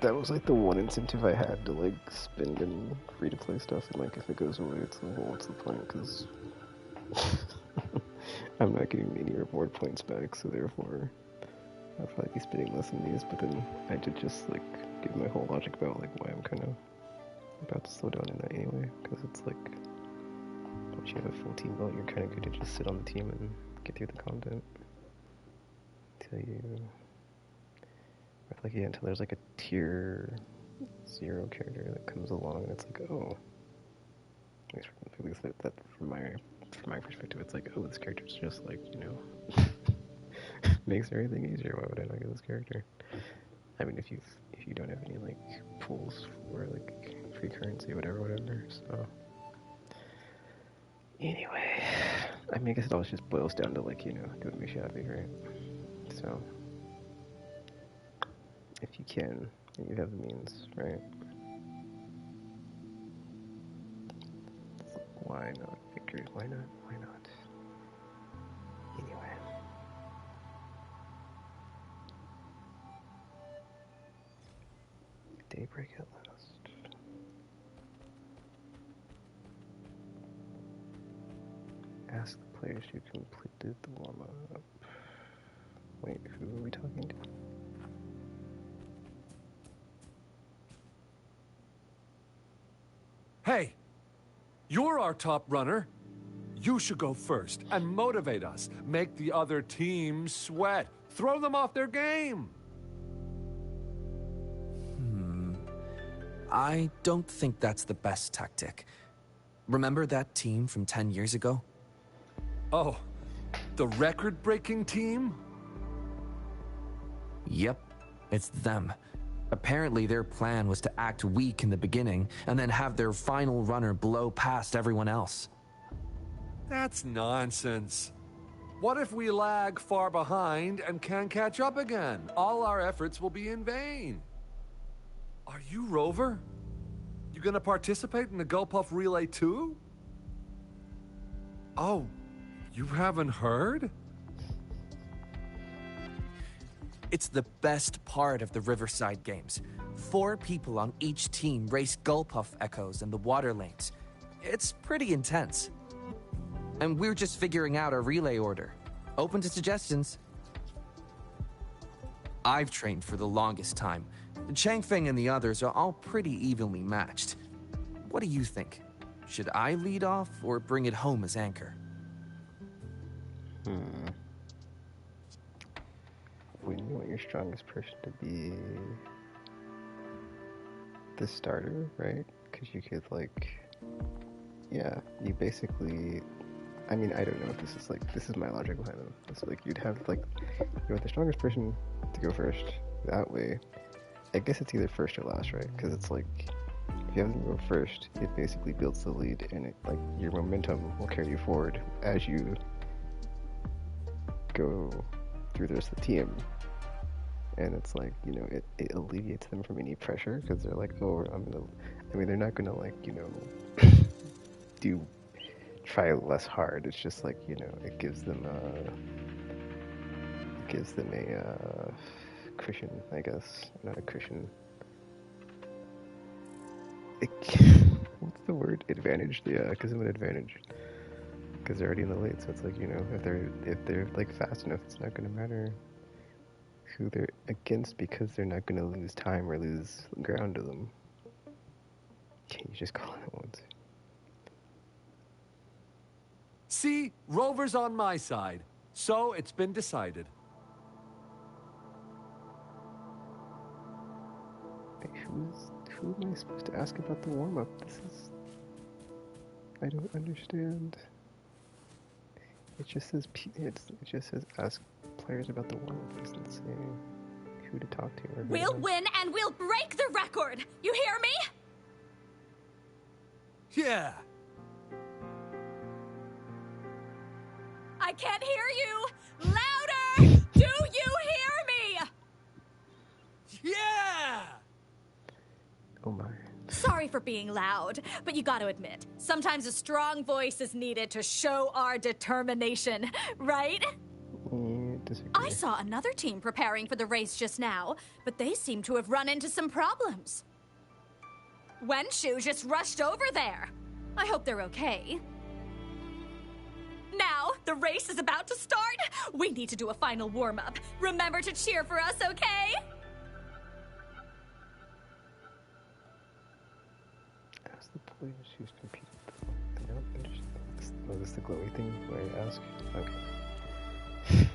that was, like, the one incentive I had to, like, spend in free-to-play stuff. And, like, if it goes away, it's like, well, what's the point? Because I'm not getting any reward points back, so therefore I'll probably be spending less on these. But then I did just, like, give my whole logic about, like, why I'm kind of about to slow down in that anyway. Because it's, like, once you have a full team built, you're kind of good to just sit on the team and get through the content. Until there's like a tier 0 character that comes along and it's like, oh, at least that from my perspective, it's like, oh, this character's just like, you know, makes everything easier. Why would I not get this character? I mean, if you don't have any like pools for like free currency, whatever. So anyway, I mean, I guess it always just boils down to like, you know, doing me shabby, right? So if you can, and you have the means, right? Why not victory? Why not? Why not? Anyway. Daybreak at last. Ask the players who completed the warm-up. Wait, who are we talking to? Hey, you're our top runner. You should go first and motivate us. Make the other team sweat. Throw them off their game. I don't think that's the best tactic. Remember that team from 10 years ago? Oh, the record-breaking team? Yep, it's them. Apparently their plan was to act weak in the beginning and then have their final runner blow past everyone else. That's nonsense. What if we lag far behind and can't catch up again? All our efforts will be in vain. Are you Rover? You gonna participate in the Gulpuff Relay too? Oh, you haven't heard? It's the best part of the Riverside Games. 4 people on each team race Gulpuff Echoes in the water lanes. It's pretty intense. And we're just figuring out our relay order. Open to suggestions. I've trained for the longest time. Changfeng and the others are all pretty evenly matched. What do you think? Should I lead off or bring it home as anchor? Wouldn't you want your strongest person to be the starter, right? Because you could, like, yeah, you basically, I mean, I don't know if this is, like, this is my logic behind them. It's like, you'd have, like, you want the strongest person to go first. That way, I guess it's either first or last, right? Because it's like, if you have them go first, it basically builds the lead, and it, like, your momentum will carry you forward as you go through the rest of the team. And it's like, you know, it alleviates them from any pressure, because they're like, oh, they're not gonna, like, you know, try less hard. It's just like, you know, it gives them a cushion, I guess. Not a cushion. What's the word? Advantage? Yeah, it gives them an advantage. Because they're already in the lead, so it's like, you know, if they're like fast enough, it's not gonna matter who they're against, because they're not gonna lose time or lose ground to them. Can't you just call it once? See, Rover's on my side, so it's been decided. Hey, who am I supposed to ask about the warm-up? I don't understand. It just says ask players about the warm-up. It doesn't say who to talk to or who We'll to win and we'll break the record! You hear me? Yeah. I can't hear you! Louder! Do you hear me? Yeah! Oh my. Sorry for being loud, but you gotta admit, sometimes a strong voice is needed to show our determination, right? I saw another team preparing for the race just now, but they seem to have run into some problems. Wenshu just rushed over there. I hope they're okay. Now, the race is about to start. We need to do a final warm-up. Remember to cheer for us, okay? Ask the players who's competed. I don't understand. Oh, this is the glowy thing where I ask? Okay.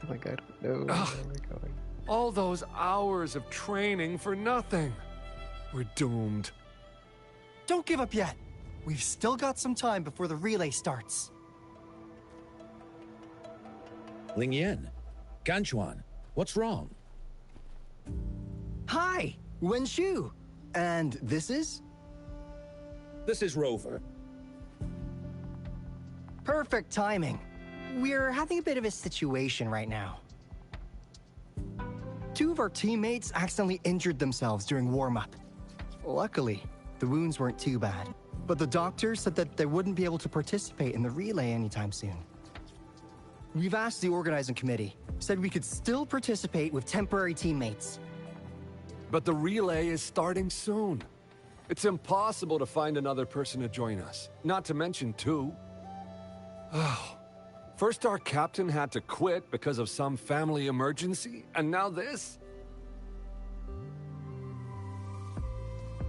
Like, I don't know where we're going. All those hours of training for nothing. We're doomed. Don't give up yet. We've still got some time before the relay starts. Ling Yen, Ganchuan, what's wrong? Hi, Wenshu. And this is? This is Rover. Perfect timing. We're having a bit of a situation right now. 2 of our teammates accidentally injured themselves during warm-up. Luckily, the wounds weren't too bad, but the doctor said that they wouldn't be able to participate in the relay anytime soon. We've asked the organizing committee, said we could still participate with temporary teammates. But the relay is starting soon. It's impossible to find another person to join us, not to mention 2. Oh. First our captain had to quit because of some family emergency, and now this?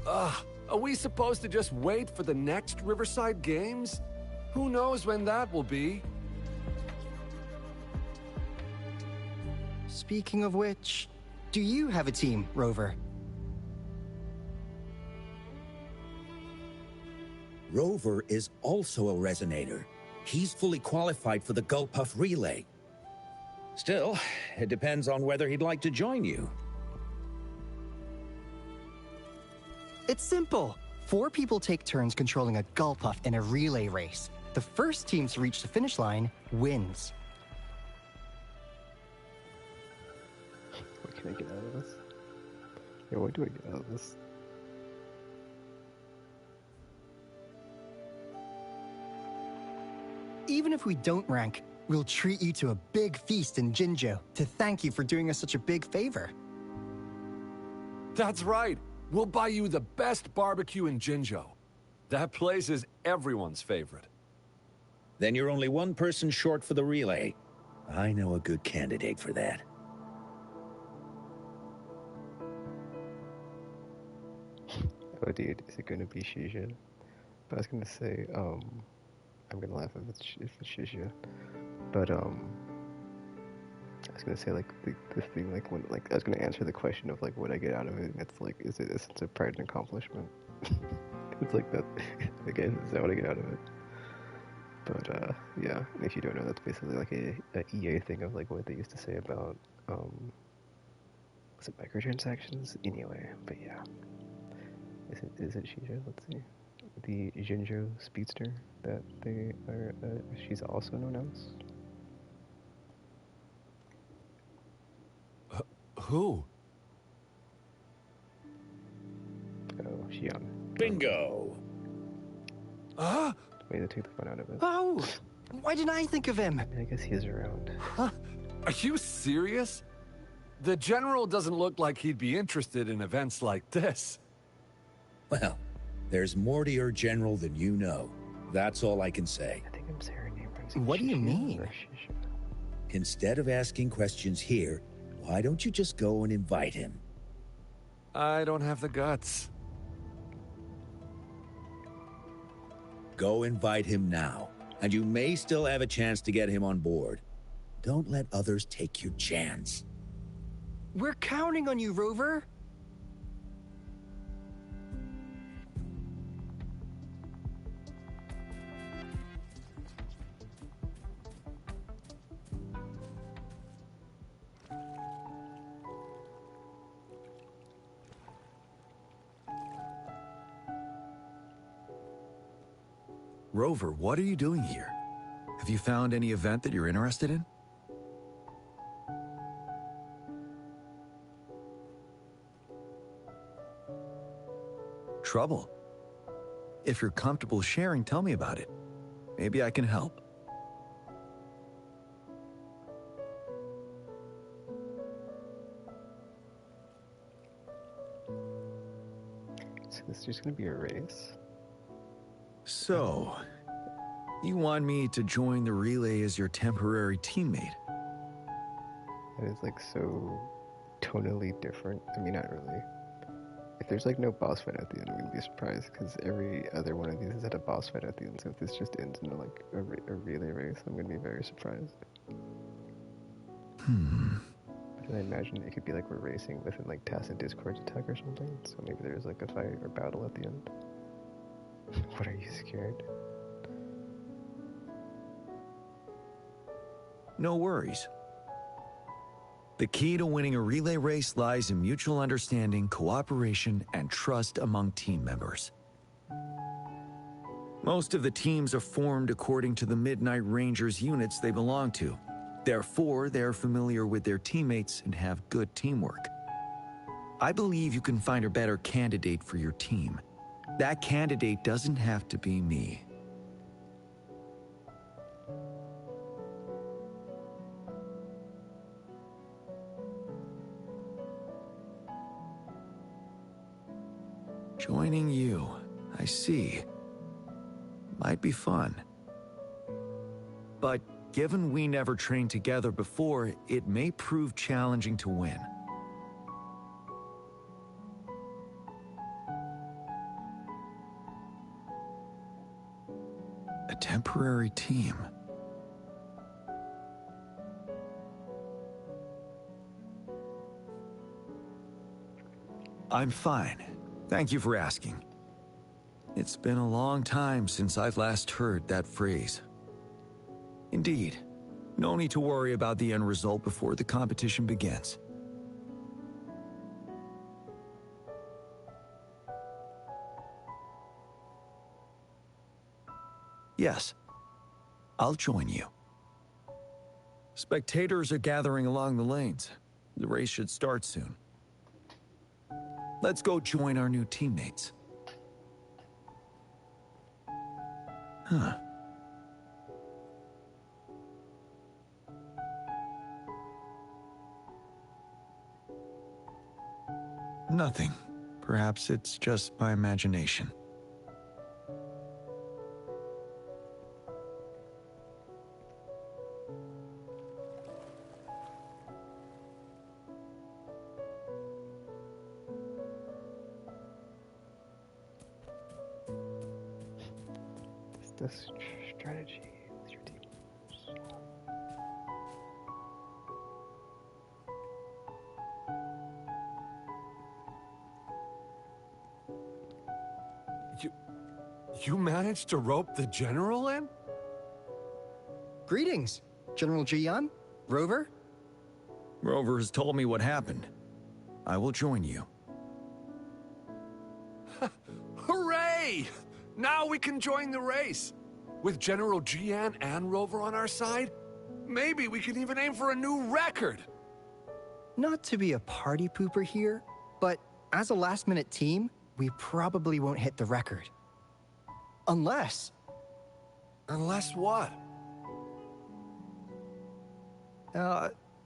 Are we supposed to just wait for the next Riverside Games? Who knows when that will be? Speaking of which, do you have a team, Rover? Rover is also a resonator. He's fully qualified for the Gulpuff Relay. Still, it depends on whether he'd like to join you. It's simple. 4 people take turns controlling a Gulpuff in a relay race. The first team to reach the finish line wins. What can I get out of this? Yeah, what do I get out of this? Even if we don't rank, we'll treat you to a big feast in Jinzhou to thank you for doing us such a big favor. That's right. We'll buy you the best barbecue in Jinzhou. That place is everyone's favorite. Then you're only one person short for the relay. I know a good candidate for that. Oh, dude, is it gonna be Shizha? But I was gonna say, I'm gonna laugh if it's Shizha. But, I was gonna say, like, the thing, like, when, like, I was gonna answer the question of, like, what I get out of it, and it's like, is it a sense of pride and accomplishment? It's like that, again, is that what I get out of it? But, yeah, and if you don't know, that's basically like a EA thing of, like, what they used to say about, was it microtransactions? Anyway, but yeah. Is it Shizha? Let's see. The Jinzhou Speedster that they are, she's also known as? Who? Oh, Xiang. Bingo! Ah! Way to take the fun out of it. Oh! Why didn't I think of him? I guess he is around. Huh? Are you serious? The General doesn't look like he'd be interested in events like this. Well, there's more to your general than you know. That's all I can say. I think I'm saying her name right. What do you mean? Instead of asking questions here, why don't you just go and invite him? I don't have the guts. Go invite him now, and you may still have a chance to get him on board. Don't let others take your chance. We're counting on you, Rover. Rover, what are you doing here? Have you found any event that you're interested in? Trouble? If you're comfortable sharing, tell me about it. Maybe I can help. So this is just gonna be a race? So, you want me to join the relay as your temporary teammate? That is like so tonally different. I mean, not really. If there's like no boss fight at the end, I'm gonna be surprised because every other one of these has had a boss fight at the end. So if this just ends into like a relay race, I'm gonna be very surprised. But I imagine it could be like we're racing within like Tacit Discord's attack or something. So maybe there's like a fight or battle at the end. What, are you scared? No worries. The key to winning a relay race lies in mutual understanding, cooperation, and trust among team members. Most of the teams are formed according to the Midnight Rangers units they belong to. Therefore, they're familiar with their teammates and have good teamwork. I believe you can find a better candidate for your team. That candidate doesn't have to be me. Joining you, I see. Might be fun. But given we never trained together before, it may prove challenging to win. A temporary team. I'm fine. Thank you for asking. It's been a long time since I've last heard that phrase. Indeed, no need to worry about the end result before the competition begins. Yes, I'll join you. Spectators are gathering along the lanes. The race should start soon. Let's go join our new teammates. Huh. Nothing. Perhaps it's just my imagination. The strategy with your team. You managed to rope the general in? Greetings, General Jian, Rover. Rover has told me what happened. I will join you. Hooray! Now we can join the race. With General Jian and Rover on our side, maybe we can even aim for a new record. Not to be a party pooper here, but as a last-minute team, we probably won't hit the record. Unless... Unless what?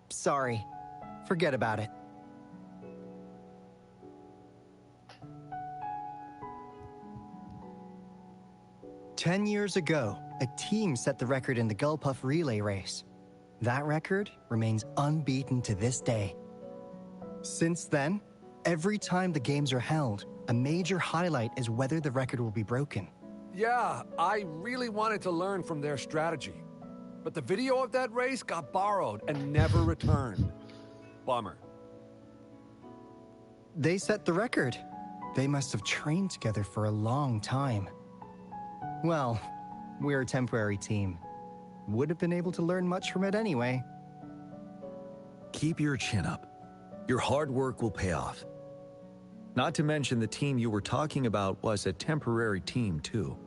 Sorry. Forget about it. "10 years ago, a team set the record in the Gullpuff relay race. That record remains unbeaten to this day. Since then, every time the games are held, a major highlight is whether the record will be broken. Yeah, I really wanted to learn from their strategy. But the video of that race got borrowed and never returned. Bummer. They set the record. They must have trained together for a long time. Well, we're a temporary team. Would have been able to learn much from it anyway. Keep your chin up. Your hard work will pay off. Not to mention the team you were talking about was a temporary team, too.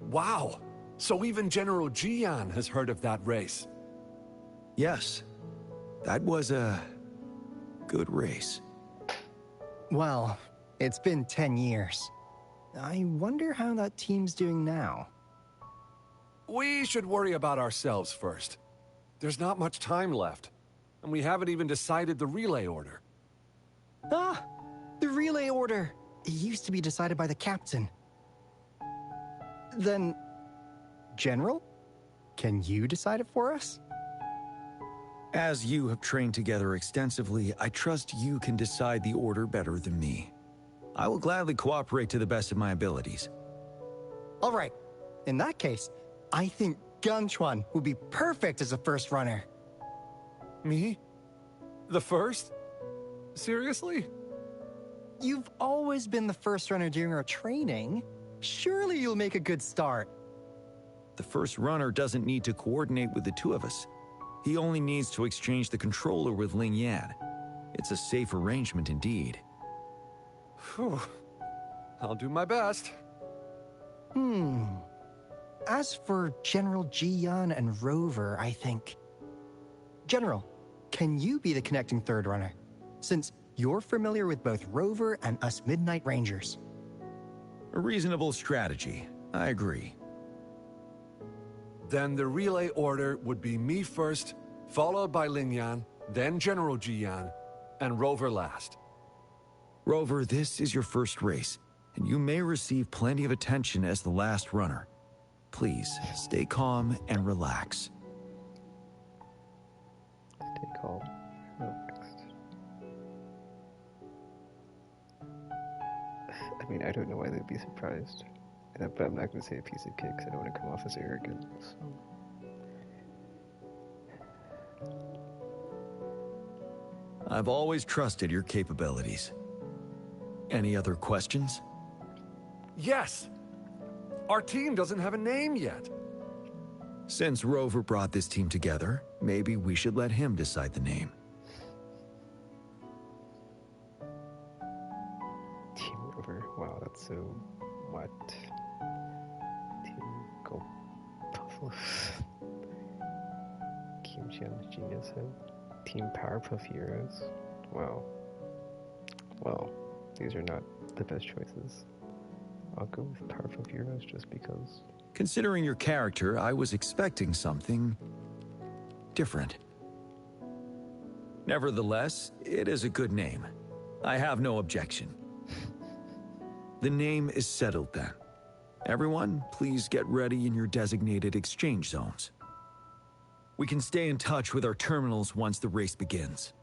Wow! So even General Jian has heard of that race. Yes. That was a good race. Well, it's been 10 years. I wonder how that team's doing now. We should worry about ourselves first. There's not much time left, and we haven't even decided the relay order. Ah! The relay order! It used to be decided by the captain. Then, General? Can you decide it for us? As you have trained together extensively, I trust you can decide the order better than me. I will gladly cooperate to the best of my abilities. All right. In that case, I think Gunchuan would be perfect as a first runner. Me? The first? Seriously? You've always been the first runner during our training. Surely you'll make a good start. The first runner doesn't need to coordinate with the two of us. He only needs to exchange the controller with Ling Yan. It's a safe arrangement indeed. Whew. I'll do my best. As for General Jian and Rover, I think... General, can you be the connecting third runner? Since you're familiar with both Rover and us Midnight Rangers. A reasonable strategy. I agree. Then the relay order would be me first, followed by Ling Yan, then General Jian, and Rover last. Rover, this is your first race, and you may receive plenty of attention as the last runner. Please, stay calm and relax. Stay calm. Relaxed. I mean, I don't know why they'd be surprised. But I'm not going to say a piece of cake because I don't want to come off as arrogant. So. I've always trusted your capabilities. Any other questions? Yes! Our team doesn't have a name yet. Since Rover brought this team together, maybe we should let him decide the name. Team Rover. Wow, that's so... what? Team Go Buffaloes. Kim Chian's Genius Head. Team Powerpuff Heroes. Wow. Well, these are not the best choices. I'll go with Powerpuff Heroes just because. Considering your character, I was expecting something different. Nevertheless, it is a good name. I have no objection. The name is settled then. Everyone, please get ready in your designated exchange zones. We can stay in touch with our terminals once the race begins.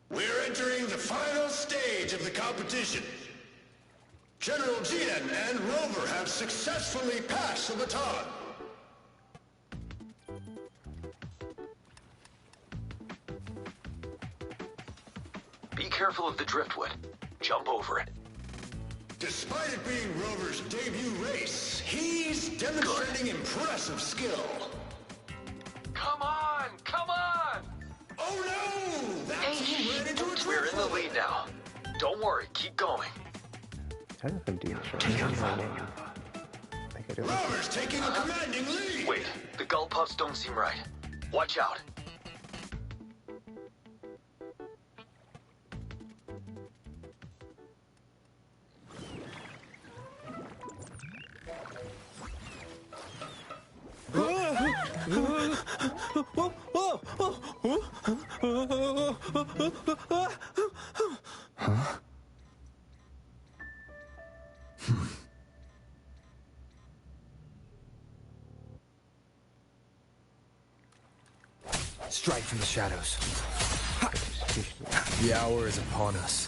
We're entering the final stage of the competition. General Jian and Rover have successfully passed the baton. Be careful of the driftwood. Jump over it. Despite it being Rover's debut race, he's demonstrating impressive skill. Come on! Come on! Oh no! That's who ran into a We're in the driftwood. lead now. Don't worry, keep going. I don't know if I'm doing this right. My name. Like I don't know. Rover's taking a commanding lead. Wait, the gull puffs don't seem right. Watch out. Huh? Strike from the shadows. The hour is upon us.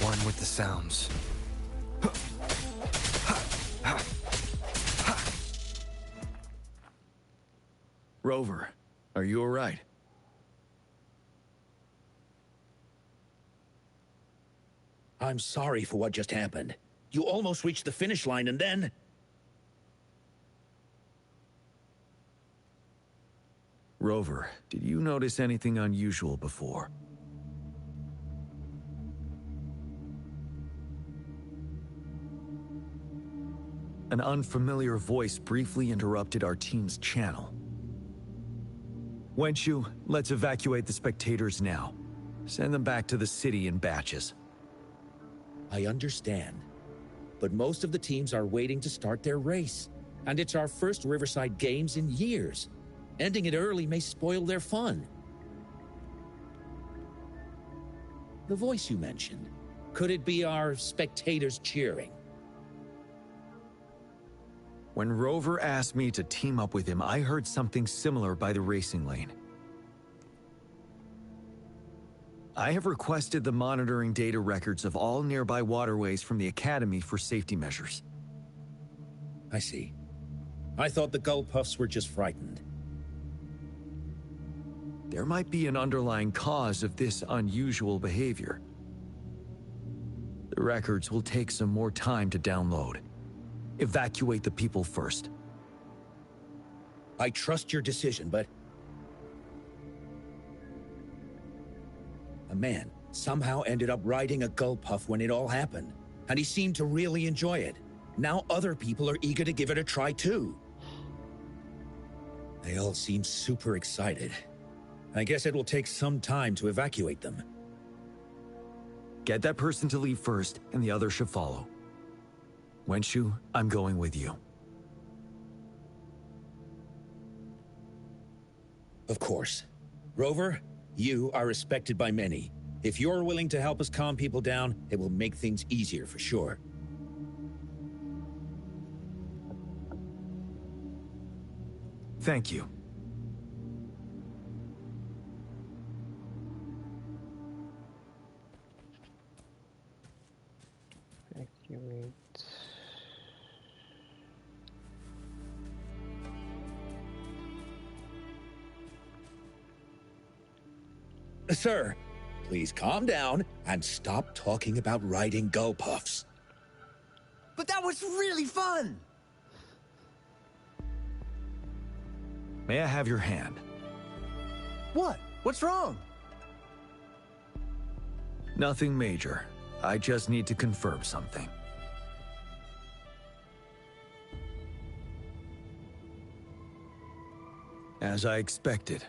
One with the sounds. Rover, are you all right? I'm sorry for what just happened. You almost reached the finish line and then... Rover, did you notice anything unusual before? An unfamiliar voice briefly interrupted our team's channel. Wenshu, let's evacuate the spectators now. Send them back to the city in batches. I understand. But most of the teams are waiting to start their race. And it's our first Riverside Games in years. Ending it early may spoil their fun. The voice you mentioned, could it be our spectators cheering? When Rover asked me to team up with him, I heard something similar by the racing lane. I have requested the monitoring data records of all nearby waterways from the Academy for safety measures. I see. I thought the gull puffs were just frightened. There might be an underlying cause of this unusual behavior. The records will take some more time to download. Evacuate the people first. I trust your decision, but... A man somehow ended up riding a gull puff when it all happened, and he seemed to really enjoy it. Now other people are eager to give it a try too. They all seem super excited. I guess it will take some time to evacuate them. Get that person to leave first, and the others should follow. Wenshu, I'm going with you. Of course. Rover, you are respected by many. If you're willing to help us calm people down, it will make things easier for sure. Thank you. Evacuate. Sir, please calm down and stop talking about riding gull puffs. But that was really fun! May I have your hand? What? What's wrong? Nothing major. I just need to confirm something. As I expected.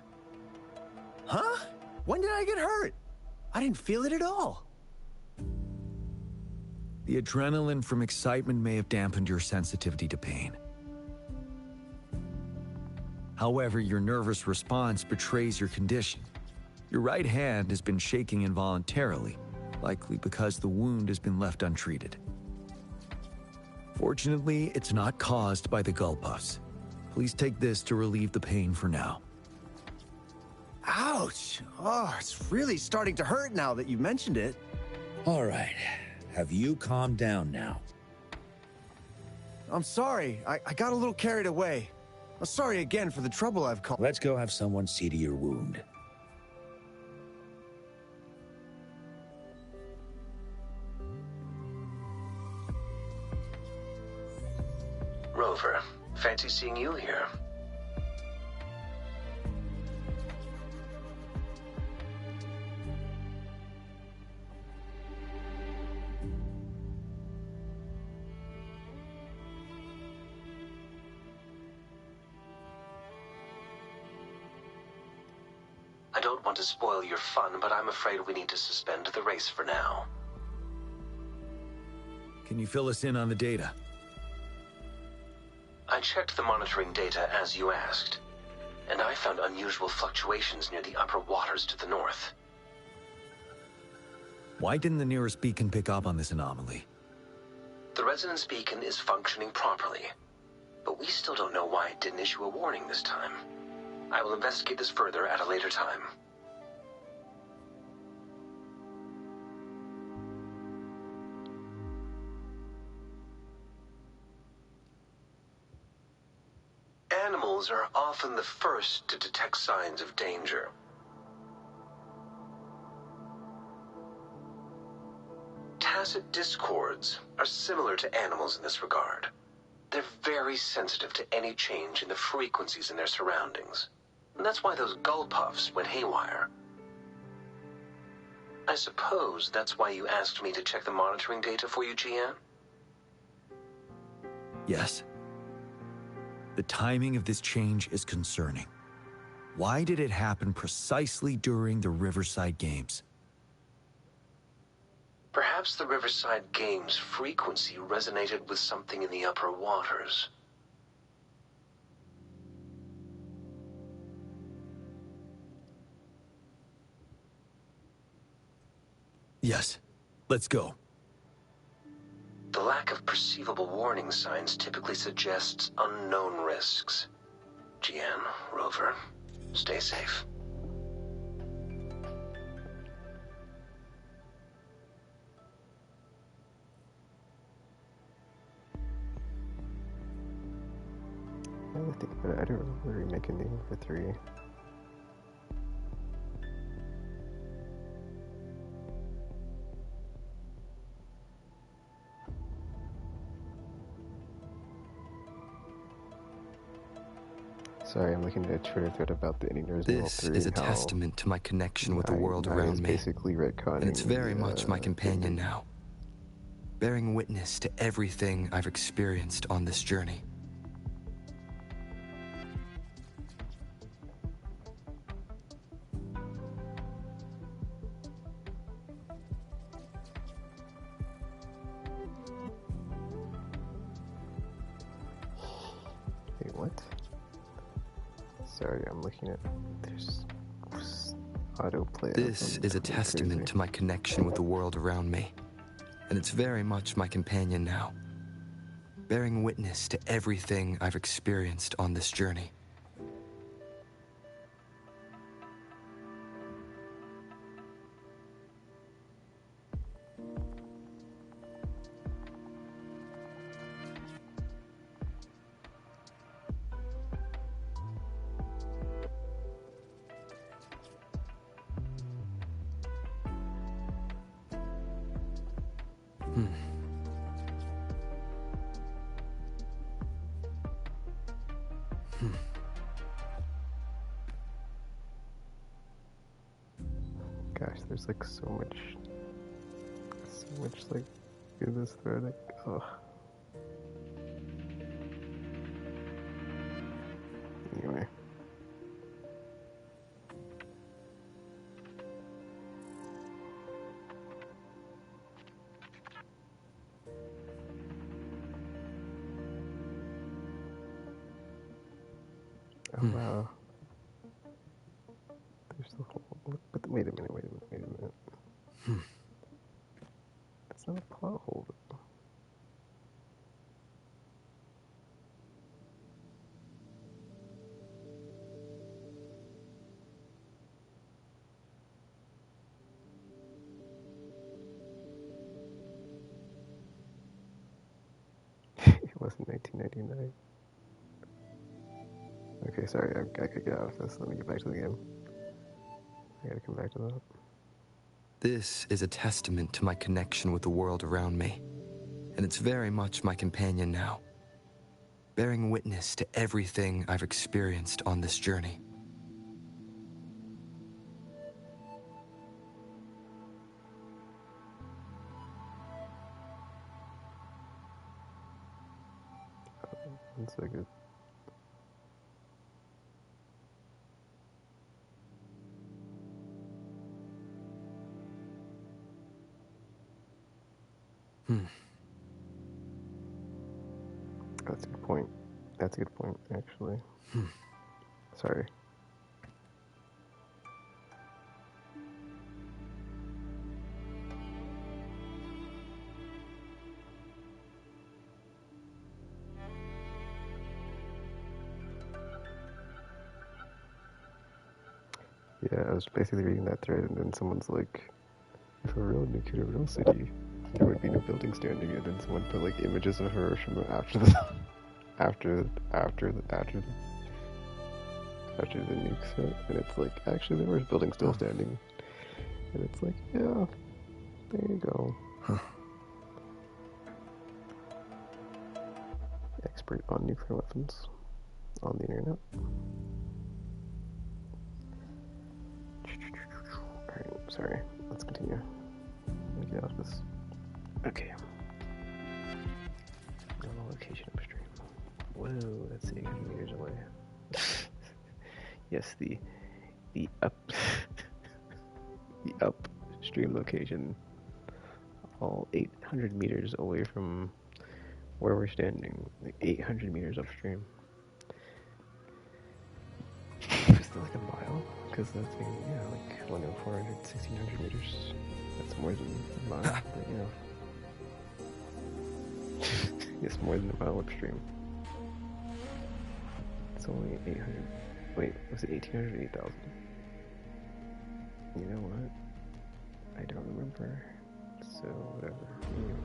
Huh? When did I get hurt? I didn't feel it at all. The adrenaline from excitement may have dampened your sensitivity to pain. However, your nervous response betrays your condition. Your right hand has been shaking involuntarily, likely because the wound has been left untreated. Fortunately, it's not caused by the gull puffs. Please take this to relieve the pain for now. Ouch! Oh, it's really starting to hurt now that you mentioned it. All right. Have you calmed down now? I'm sorry. I got a little carried away. I'm sorry again for the trouble I've caused. Let's go have someone see to your wound. Rover, fancy seeing you here. I don't want to spoil your fun, but I'm afraid we need to suspend the race for now. Can you fill us in on the data? I checked the monitoring data as you asked, and I found unusual fluctuations near the upper waters to the north. Why didn't the nearest beacon pick up on this anomaly? The resonance beacon is functioning properly, but we still don't know why it didn't issue a warning this time. I will investigate this further at a later time. Animals are often the first to detect signs of danger. Tacit discords are similar to animals in this regard. They're very sensitive to any change in the frequencies in their surroundings. And that's why those gull puffs went haywire. I suppose that's why you asked me to check the monitoring data for you, Jian? Yes. The timing of this change is concerning. Why did it happen precisely during the Riverside Games? Perhaps the Riverside Games' frequency resonated with something in the upper waters. Yes. Let's go. The lack of perceivable warning signs typically suggests unknown risks. Jian, Rover, stay safe. I think, but I don't remember making the for 3. Sorry, I'm looking at a Twitter thread about the Ending Roll 3. This is a testament to my connection with the world around me, basically retconning, and it's very much my companion now, bearing witness to everything I've experienced on this journey. Wait, what? Sorry, I'm looking at... There's... autoplay. This is a testament to my connection with the world around me, and it's very much my companion now, bearing witness to everything I've experienced on this journey. Gosh, there's like so much like in this thread. Like, ugh. Anyway. Oh wow. There's the whole. But wait a minute. That's not a plot hole. It wasn't 1999. Okay, sorry, I could get out of this. Let me get back to the game. I gotta come back to that. This is a testament to my connection with the world around me, and it's very much my companion now, bearing witness to everything I've experienced on this journey. One second. That's a good point. That's a good point, actually. Sorry. Yeah, I was basically reading that thread, and then someone's like, if a real nuclear real city, there would be no building standing, and then someone put like images of Hiroshima after the after the nukes hit, and it's like, actually there was buildings still standing, and it's like, yeah, there you go. Expert on nuclear weapons on the internet. Alright, sorry, let's continue. Let me get out of this. Okay. On the location upstream. Whoa, that's 800 meters away. Yes, the up the upstream location, all 800 meters away from where we're standing, like 800 meters upstream. Is that like a mile? Because that's, yeah, like 400, 1600 meters. That's more than a mile, but you know. It's more than a mile upstream. It's only 800. Wait, was it 1800 or 8000? You know what? I don't remember. So, whatever. Anyway.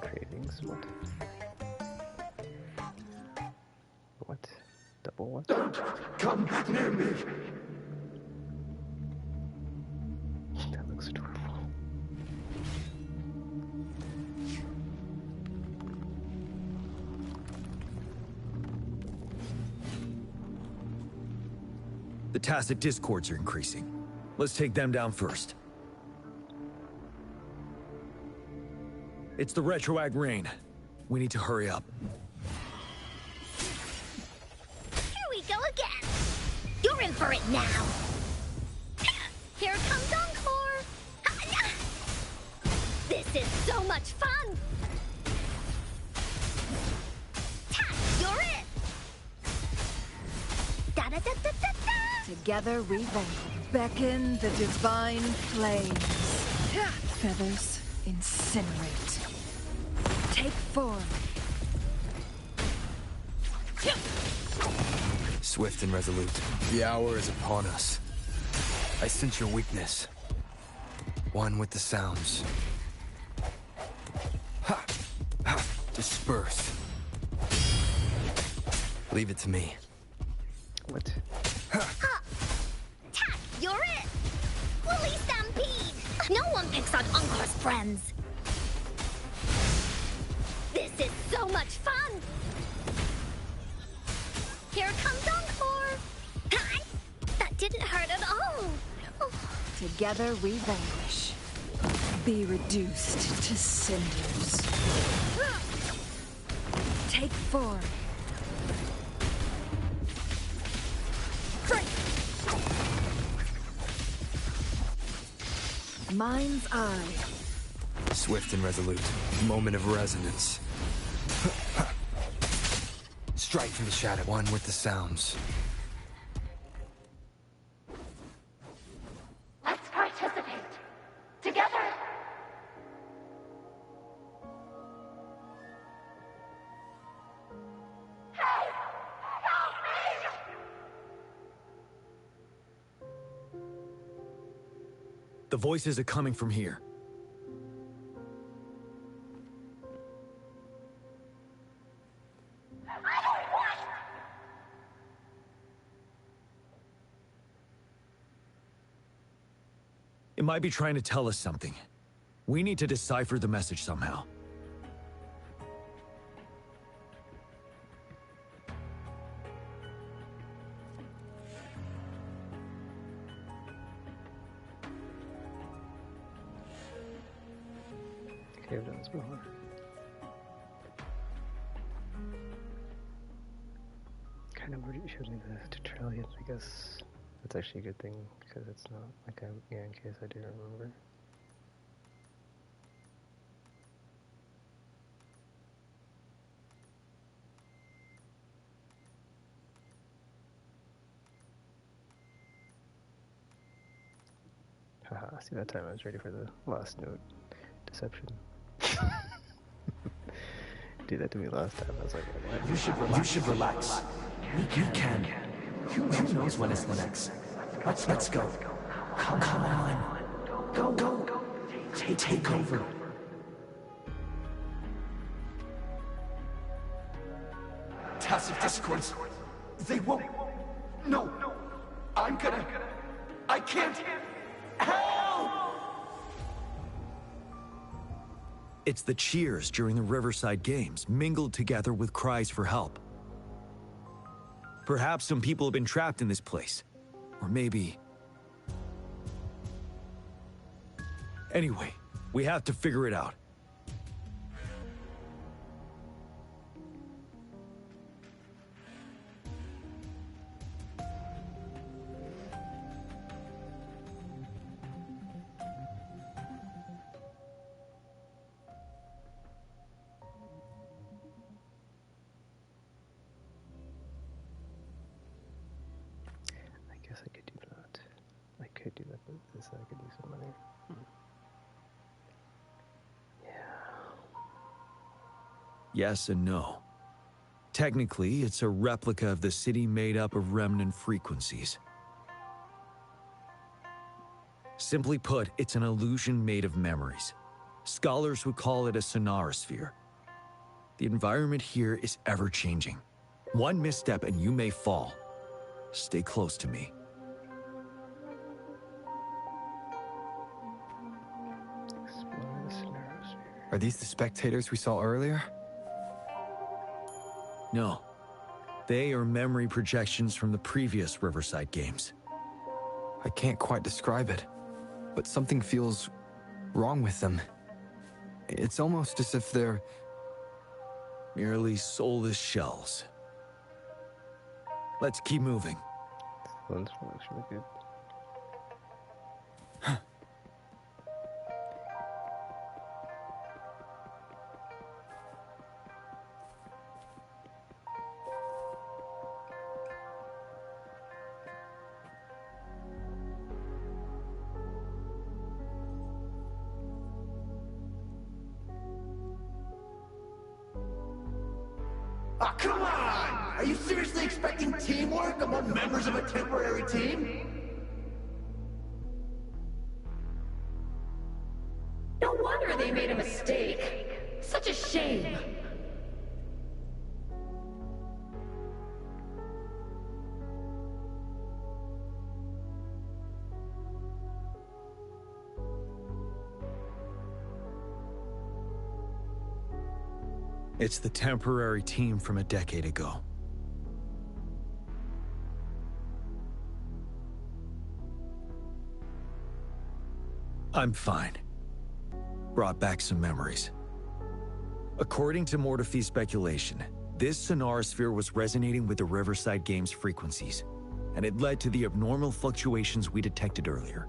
Cravings? What? What? Double what? Don't come near me! That looks adorable. The tacit discords are increasing. Let's take them down first. It's the retroag rain. We need to hurry up. Here we go again. You're in for it now. Here comes Encore. This is so much fun. You're it. Da-da-da-da-da-da. Together we beckon the divine flames. Feathers incinerate. Take form. Swift and resolute. The hour is upon us. I sense your weakness. One with the sounds. Ha! Ha! Disperse. Leave it to me. What? Tack, you're it! Woolly Stampede! No one picks on Encore's friends. This is so much fun! Here comes Encore! Hi! That didn't hurt at all! Oh. Together we vanquish. Be reduced to cinders. Take 4. Mind's eye. Swift and resolute. Moment of resonance. Strike from the shadow. One with the sounds. Let's participate. Together. Hey! Help me! The voices are coming from here. It might be trying to tell us something. We need to decipher the message somehow. Okay, I've done this before. Kind of already showed me the tutorial, I guess. That's actually a good thing, because it's not like I'm, yeah, in case I do remember. Haha, see, that time I was ready for the last note. Deception. Did that to me last time, I was like, what? You should relax. You can. Who knows when it's the next? Let's go. Come on. Go. Take over. Tacit discords. They won't. No. I can't. Help! It's the cheers during the Riverside Games, mingled together with cries for help. Perhaps some people have been trapped in this place. Or maybe... Anyway, we have to figure it out. I guess I could do that. I could do that, but this I could do some money. Yes and no. Technically, it's a replica of the city made up of remnant frequencies. Simply put, it's an illusion made of memories. Scholars would call it a sonorosphere. The environment here is ever-changing. One misstep and you may fall. Stay close to me. Are these the spectators we saw earlier? No. They are memory projections from the previous Riverside Games. I can't quite describe it, but something feels wrong with them. It's almost as if they're... merely soulless shells. Let's keep moving. This looks really good. Ah, come on! Are you seriously expecting teamwork among members of a temporary team? No wonder they made a mistake. Such a shame. It's the temporary team from a decade ago. I'm fine. Brought back some memories. According to Mortefi's speculation, this sonorosphere was resonating with the Riverside Games frequencies, and it led to the abnormal fluctuations we detected earlier.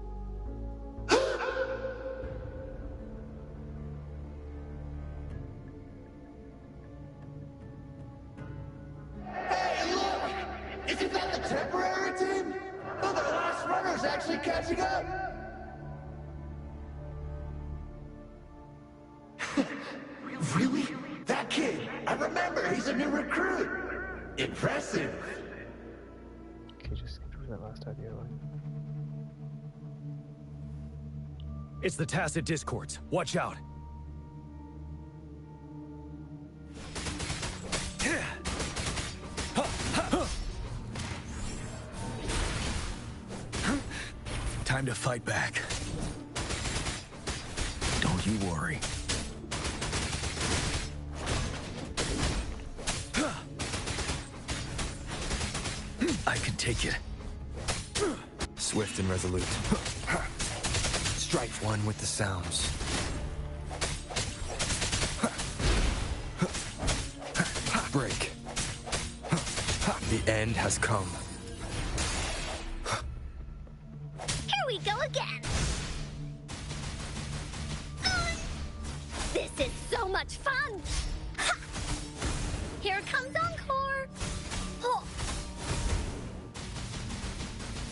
Hey, look! Isn't that the temporary team? Oh, the last runner's actually catching up! Really? That kid! I remember, he's a new recruit! Impressive! Can you just skip over that last audio line? It's the Tacit Discords. Watch out. Time to fight back. Don't you worry. I can take it. Swift and resolute. Strike one with the sounds. Break. The end has come. Here we go again. This is so much fun. Ha! Here comes Encore. Oh.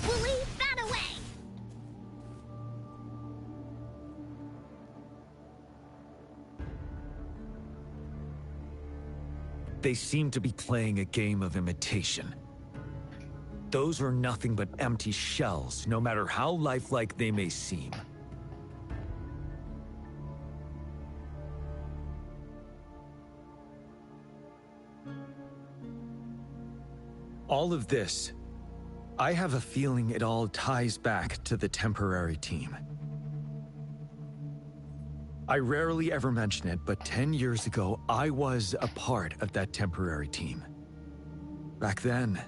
We'll leave that away. They seem to be playing a game of imitation. Those are nothing but empty shells, no matter how lifelike they may seem. All of this, I have a feeling it all ties back to the temporary team. I rarely ever mention it, but 10 years ago, I was a part of that temporary team. Back then,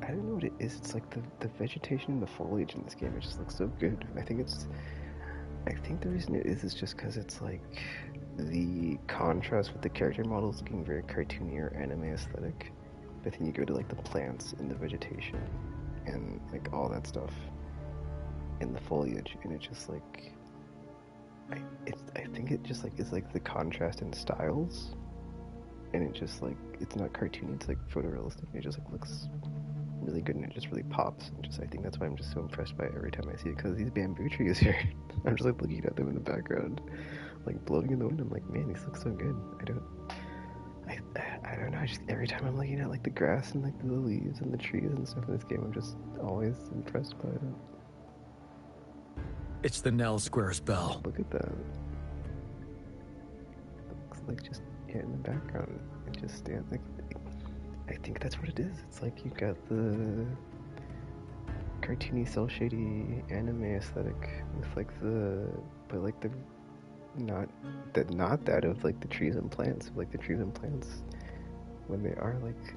I don't know what it is. It's like the vegetation and the foliage in this game. It just looks so good. I think the reason it is just because it's like the contrast with the character models looking very cartoony or anime aesthetic. But then you go to like the plants and the vegetation and like all that stuff and the foliage, and it's just like I think it just like is like the contrast in styles, and it just like it's not cartoony. It's like photorealistic. It just like looks really good and it just really pops. And just I think that's why I'm just so impressed by it every time I see it, because these bamboo trees here, I'm just like looking at them in the background, like blowing in the wind. I'm like, man, these look so good. I don't know. I just every time I'm looking at like the grass and like the leaves and the trees and stuff in this game, I'm just always impressed by it. it's the Nell Squares bell. Look at that. Looks like just in the background. It just stands like. I think that's what it is. It's like you got the cartoony, cel shady anime aesthetic with like not that of like the trees and plants. Like the trees and plants, when they are like,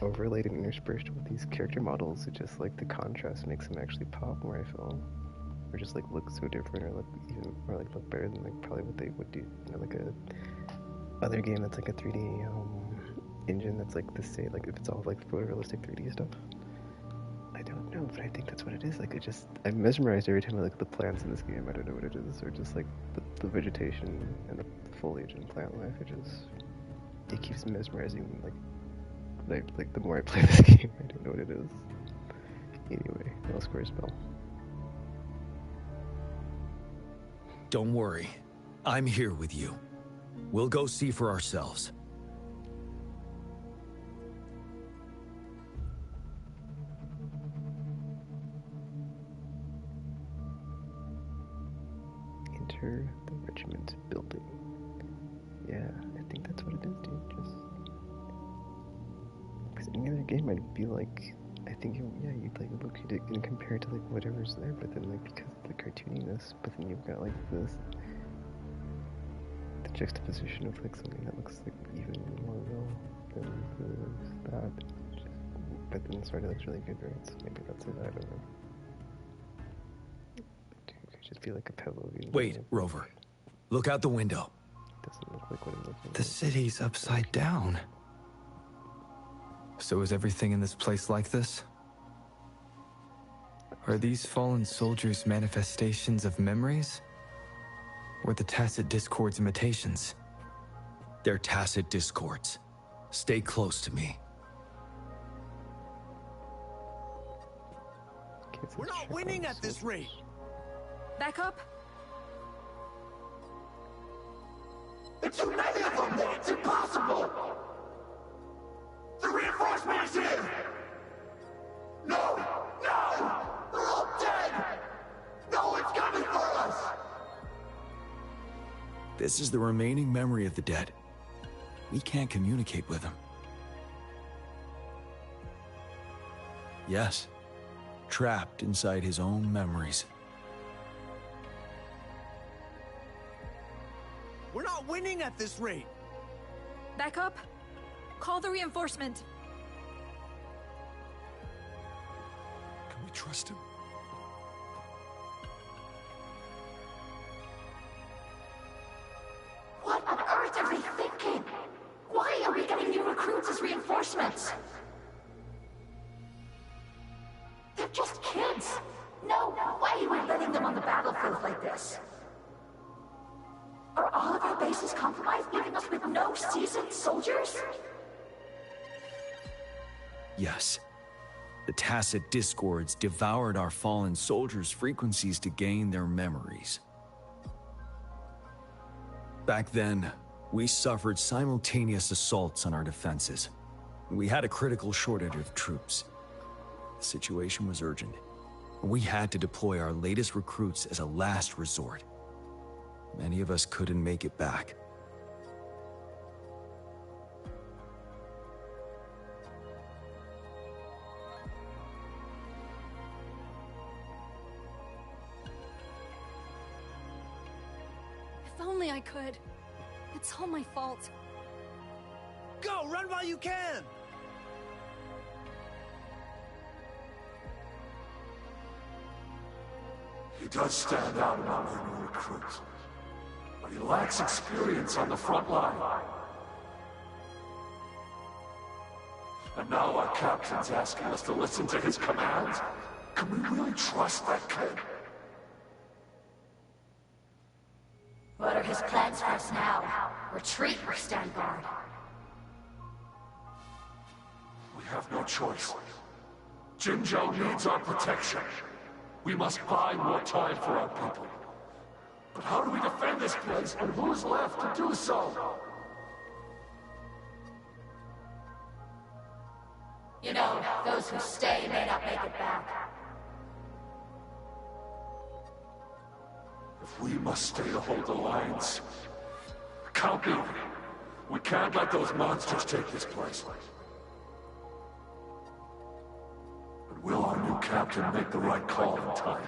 overlaid and interspersed with these character models, it just like the contrast makes them actually pop more, I feel. Or just like look so different, or look better than like probably what they would do. Like a other game that's like a 3D engine that's like the same, like if it's all like photorealistic 3D stuff. I don't know, but I think that's what it is. Like I'm mesmerized every time I look at the plants in this game. I don't know what it is, or just like the vegetation and the foliage and plant life. It keeps mesmerizing me. Like the more I play this game, I don't know what it is. Anyway, Nell Squares bell. Don't worry. I'm here with you. We'll go see for ourselves. Enter the regiment building. Yeah, I think that's what it is, dude. Because any other game I'd be like, I think yeah, you'd like look at it and compare it to like whatever's there, but then like because of the cartooniness, but then you've got like the juxtaposition of like something that looks like even more real than that. But then the story looks really good, right? So maybe that's it. I don't know. It could just be like a Pavlovian. Wait, Rover. Look out the window. Doesn't look like what it looks like. The city's upside down. So is everything in this place like this? Are these fallen soldiers manifestations of memories? Or the tacit discords imitations? They're tacit discords. Stay close to me. We're not winning at this rate. Back up. It's too many of them! It's impossible! The reinforcement is here! No! No! They're all dead! No one's coming for us! This is the remaining memory of the dead. We can't communicate with them. Yes. Trapped inside his own memories. We're not winning at this rate. Back up. Call the reinforcement. Can we trust him? What on earth are they thinking? Why are we getting new recruits as reinforcements? They're just kids. No way we're letting them on the battlefield like this. Are all of our bases compromised, leaving us with no seasoned soldiers? Yes. The tacit discords devoured our fallen soldiers' frequencies to gain their memories. Back then, we suffered simultaneous assaults on our defenses. We had a critical shortage of troops. The situation was urgent. We had to deploy our latest recruits as a last resort. Many of us couldn't make it back. If only I could. It's all my fault. Go, run while you can! He does stand out among our new recruits, but he lacks experience on the front line. And now our captain's asking us to listen to his commands? Can we really trust that kid? What are his plans for us now? Retreat or stand guard? We have no choice. Jinzhou needs our protection. We must buy more time for our people. But how do we defend this place, and who's left to do so? You know, those who stay may not make it back. If we must stay to hold the lines, count me. We can't let those monsters take this place. But will our new captain make the right call in time?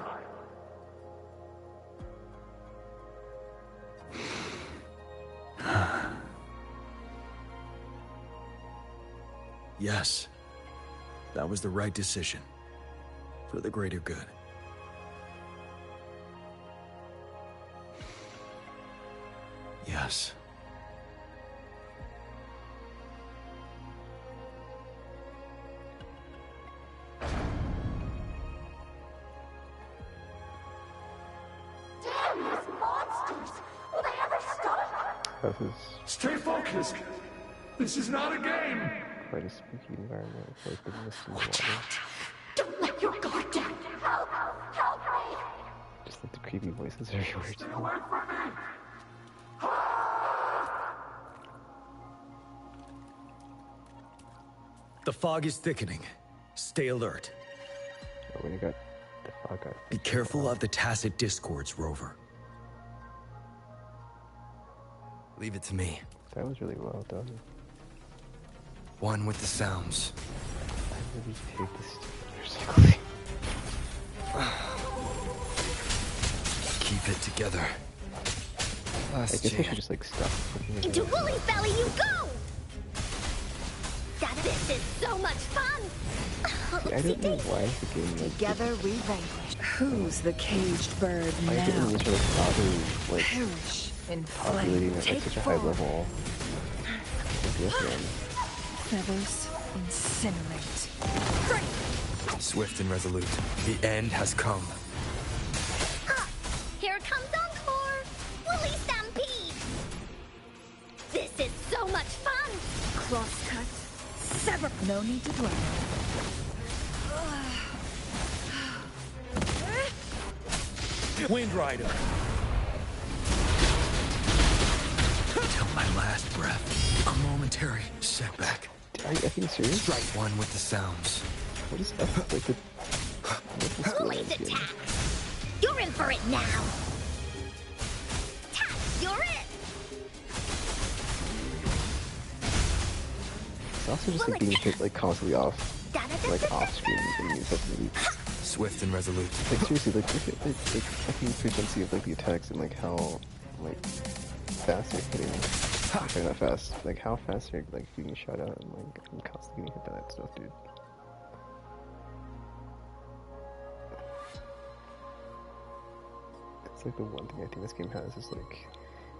Yes. That was the right decision. For the greater good. Yes. Damn, these monsters! Will they ever stop? Stay focused! This is not a game! Quite a spooky environment with like the mist in the water. Don't let your guard down! Help! Help me! Just like the creepy voices everywhere too. Away from me! The fog is thickening. Stay alert. Oh, when you got the fog out. Be careful of the tacit discords, Rover. Leave it to me. That was really well done. One with the sounds. really hate this motorcycle thing. Keep it together. I guess I should just like stop. Into Woolly's belly you go! This is so much fun! See, I don't know why the game like Together we vanquish. Who's the caged bird I now? didn't really bother like Perish in populating flame. at like Take such a high form. level. Like this one. Feathers incinerate. Swift and resolute. The end has come. Here comes Encore! Woolly Stampede! This is so much fun! Crosscut. Sever. No need to dwell. Wind Rider. Till my last breath. A momentary setback. Are you effing serious? Strike one with the sounds. What is that? Like the... Woolly's attack! You're in for it now! Tap, you're it! It's also just like being hit like constantly off. Like off screen and you have to really... Swift and resolute. Like seriously, like look at like fucking frequency of like the attacks and like how like fast they're hitting. Sorry, not fast. Like how fast they're like being shot out and like I'm constantly getting hit by that stuff, dude. It's like the one thing I think this game has is like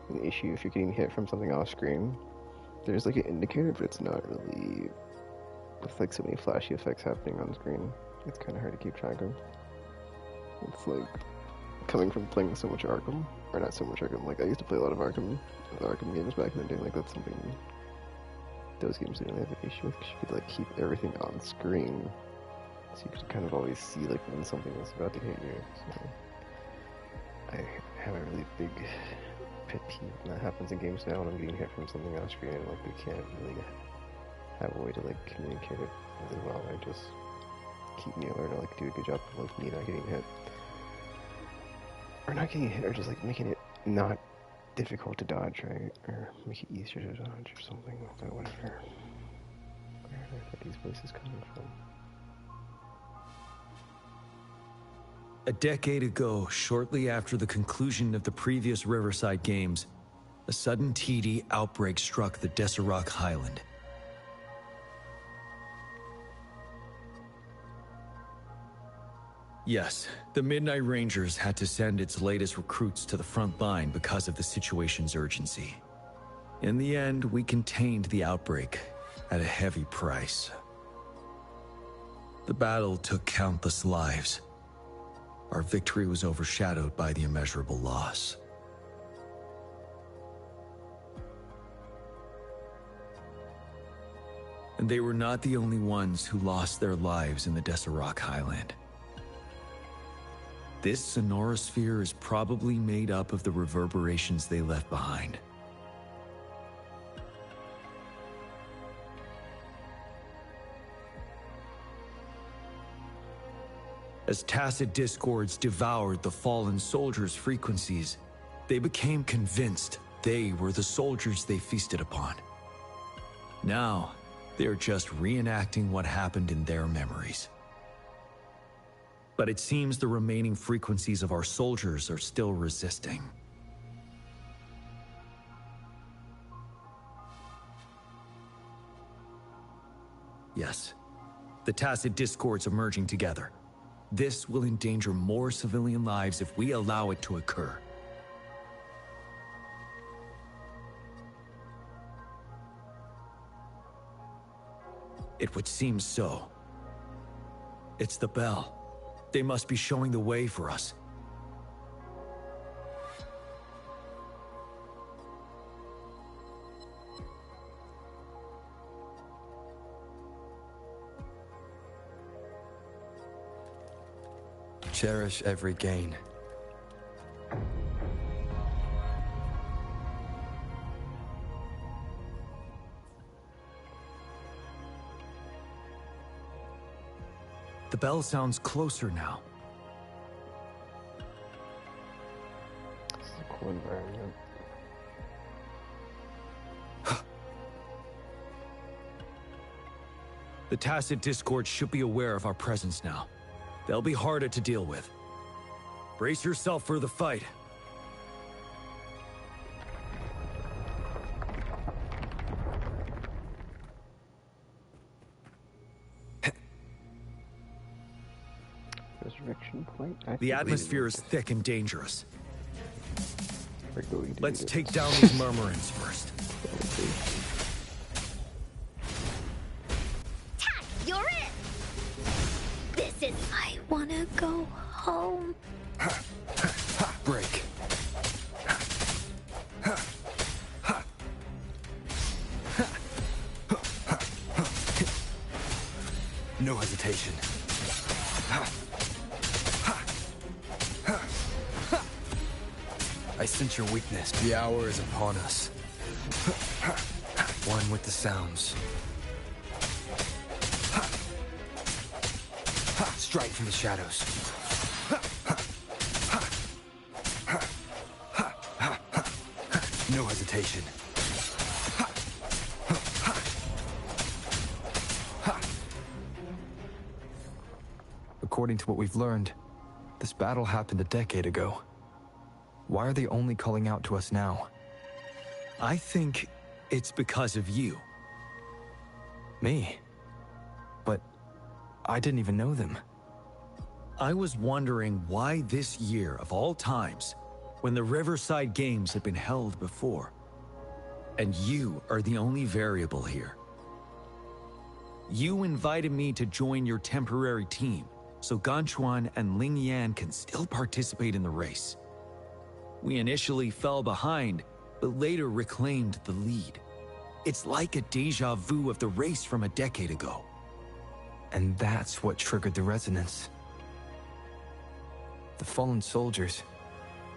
an issue if you're getting hit from something off screen. There's like an indicator, but it's not really with like so many flashy effects happening on screen. It's kind of hard to keep track of. It's like coming from playing so much Arkham, or not so much Arkham. Like I used to play a lot of Arkham games back in the day. Like that's something those games didn't really have an issue with. 'Cause you could like keep everything on screen, so you could kind of always see like when something was about to hit you. So I have a really big pet peeve when that happens in games now when I'm getting hit from something on screen and like they can't really have a way to like communicate it really well. I just keep me alert to like do a good job of like me not getting hit. Or not getting hit, or just like making it not difficult to dodge, right? Or make it easier to dodge or something, but whatever. Where are these voices coming from? A decade ago, shortly after the conclusion of the previous Riverside Games, a sudden TD outbreak struck the Deserac Highland. Yes, the Midnight Rangers had to send its latest recruits to the front line because of the situation's urgency. In the end, we contained the outbreak at a heavy price. The battle took countless lives. Our victory was overshadowed by the immeasurable loss. And they were not the only ones who lost their lives in the Deserac Highland. This sonorosphere is probably made up of the reverberations they left behind. As tacit discords devoured the fallen soldiers' frequencies, they became convinced they were the soldiers they feasted upon. Now, they're just reenacting what happened in their memories. But it seems the remaining frequencies of our soldiers are still resisting. Yes, the tacit discords are merging together. This will endanger more civilian lives if we allow it to occur. It would seem so. It's the bell. They must be showing the way for us. Cherish every gain. The bell sounds closer now. This is a cool environment. The Tacit Discord should be aware of our presence now. They'll be harder to deal with. Brace yourself for the fight. Resurrection point. The atmosphere is thick and dangerous. We're going to Let's take down these murmurants first. Tack, you're it! This is... I wanna go home. Break. No hesitation. I sense your weakness. The hour is upon us. One with the sounds. Strike from the shadows. No hesitation. According to what we've learned, this battle happened a decade ago. Why are they only calling out to us now? I think it's because of you. Me? But I didn't even know them. I was wondering why this year, of all times, when the Riverside Games had been held before, and you are the only variable here. You invited me to join your temporary team, so Ganchuan and Ling Yan can still participate in the race. We initially fell behind, but later reclaimed the lead. It's like a déjà vu of the race from a decade ago. And that's what triggered the resonance. The fallen soldiers,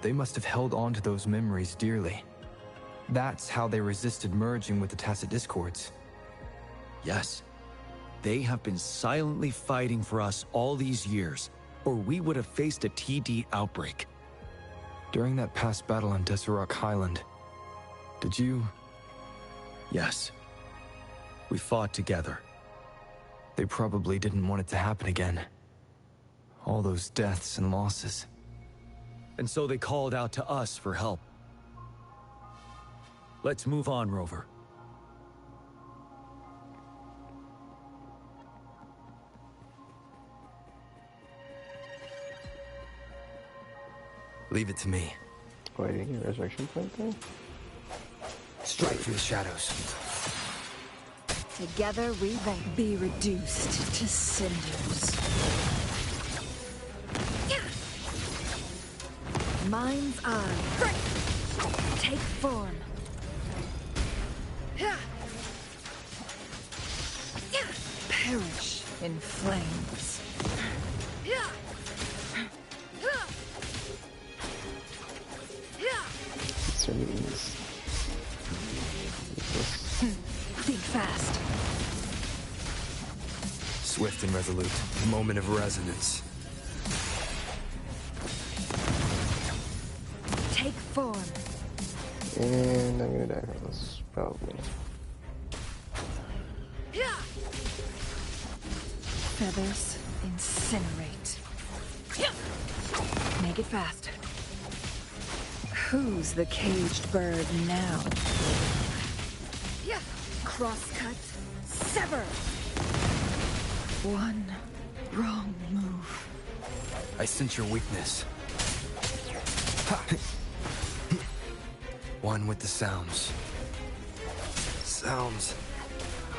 they must have held on to those memories dearly. That's how they resisted merging with the Tacit Discords. Yes. They have been silently fighting for us all these years, or we would have faced a TD outbreak. During that past battle on Deserac Highland, did you... Yes. We fought together. They probably didn't want it to happen again. All those deaths and losses. And so they called out to us for help. Let's move on, Rover. Leave it to me. Why did you get a resurrection point there? Strike through the shadows. Together we won't be reduced to cinders. Mind's eye. Take form. Perish in flames. Think fast. Swift and resolute. Moment of resonance. Take form. And I'm gonna die from this, probably. Feathers incinerate. Make it fast. Who's the caged bird now? Crosscut. Sever. One wrong move. I sense your weakness. One with the sounds. Sounds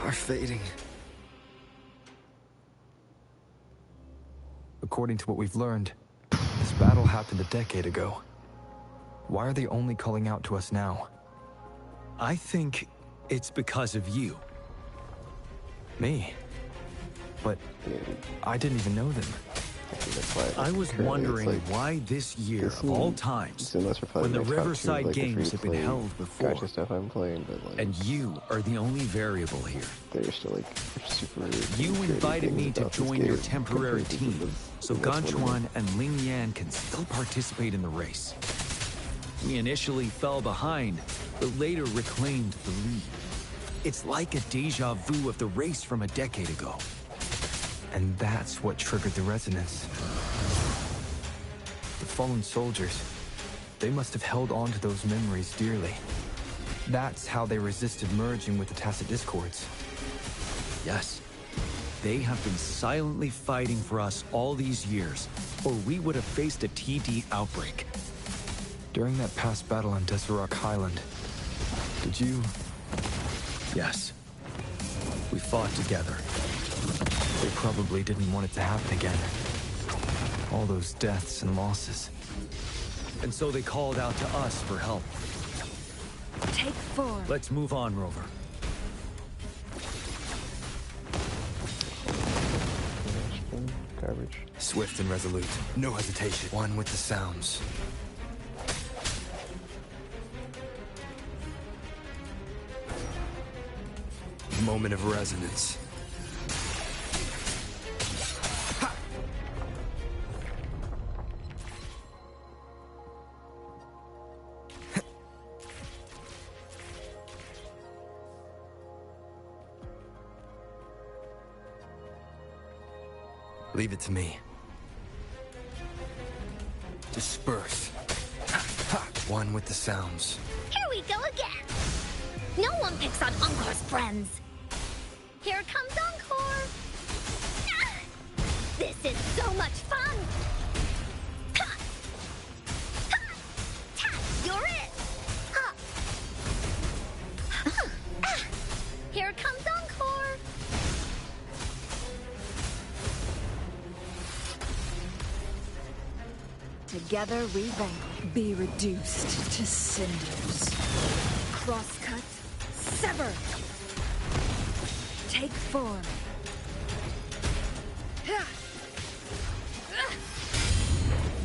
are fading. According to what we've learned, this battle happened a decade ago. Why are they only calling out to us now? I think it's because of you. Me? But I didn't even know them. I was wondering why this year of all times, when the Riverside Games had been held before, gotcha stuff I'm playing, but like, and you are the only variable here. They're still like super. You invited me to join your temporary team, so Ganchuan and Ling Yan can still participate in the race. We initially fell behind, but later reclaimed the lead. It's like a deja vu of the race from a decade ago. And that's what triggered the resonance. The fallen soldiers, they must have held on to those memories dearly. That's how they resisted merging with the Tacit Discords. Yes. They have been silently fighting for us all these years, or we would have faced a TD outbreak. During that past battle on Deserac Highland, did you... Yes. We fought together. They probably didn't want it to happen again. All those deaths and losses. And so they called out to us for help. Take 4. Let's move on, Rover. Garbage. Swift and resolute. No hesitation. One with the sounds. Moment of resonance. Leave it to me. Disperse. One with the sounds. Here we go again. No one picks on Encore's friends. Here comes Encore. Ah! This is so much fun. Ha! Ha! Ta! You're it. Ha! Ah! Here comes Encore. Together we vanquish. Be reduced to cinders. Crosscut. Sever. Take form.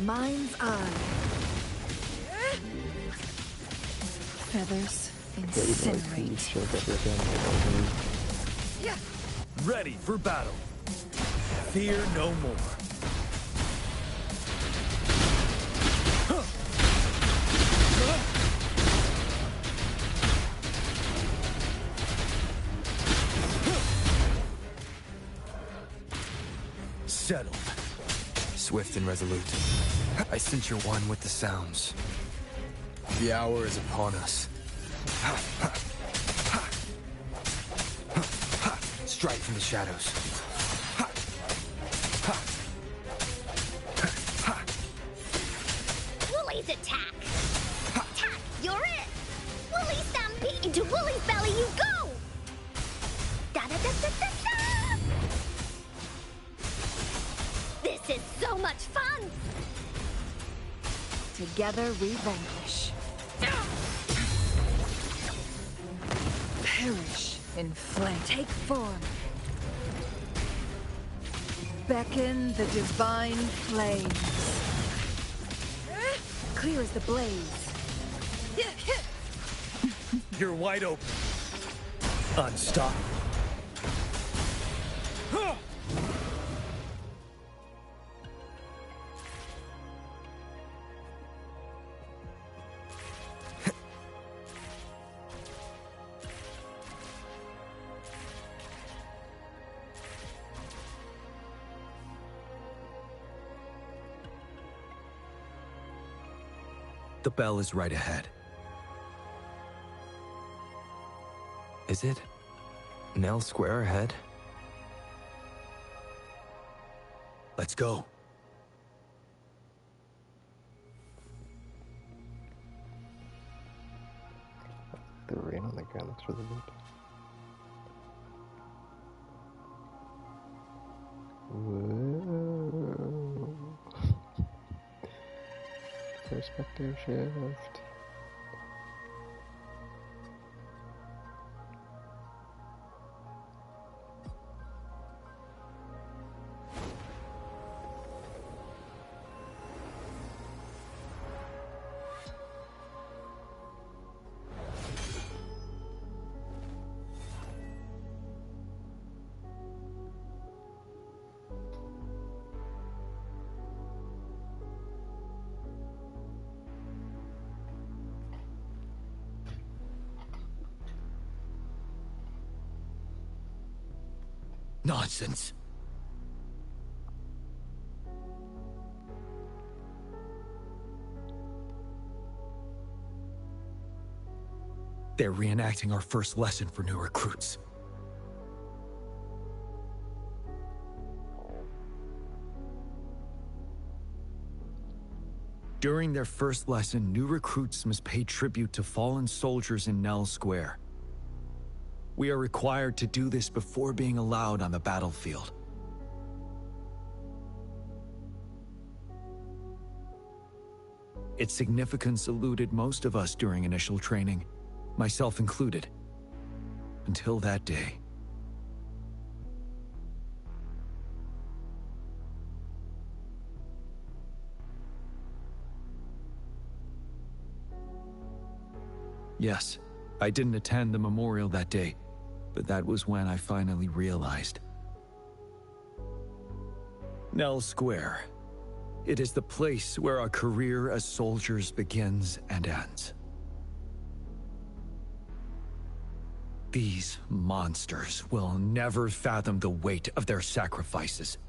Mind's eye. Feathers incinerate. Ready for battle. Fear no more. Settled. Swift and resolute. I sense you're one with the sounds. The hour is upon us. Strike from the shadows. Woolly's attack. Attack. You're it. Woolly stampede. Into Woolly's belly you go. Da da da da da da. This is so much fun. Together we vanquish. Perish in flame. Take form. Beckon the divine flames. Clear as the blaze. You're wide open. Unstoppable. The bell is right ahead. Is it? Nell Square ahead? Let's go. The rain on the ground looks really good. Whoa. Perspective shift. Nonsense. They're reenacting our first lesson for new recruits. During their first lesson, new recruits must pay tribute to fallen soldiers in Nell Square. We are required to do this before being allowed on the battlefield. Its significance eluded most of us during initial training, myself included, until that day. Yes, I didn't attend the memorial that day, but that was when I finally realized. Nell Square. It is the place where our career as soldiers begins and ends. These monsters will never fathom the weight of their sacrifices.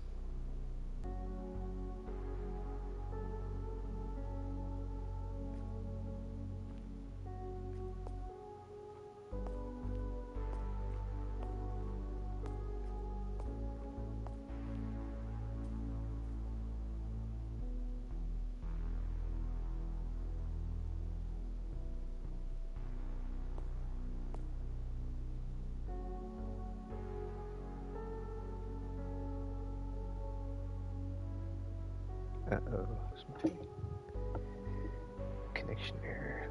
Uh-oh, connection error.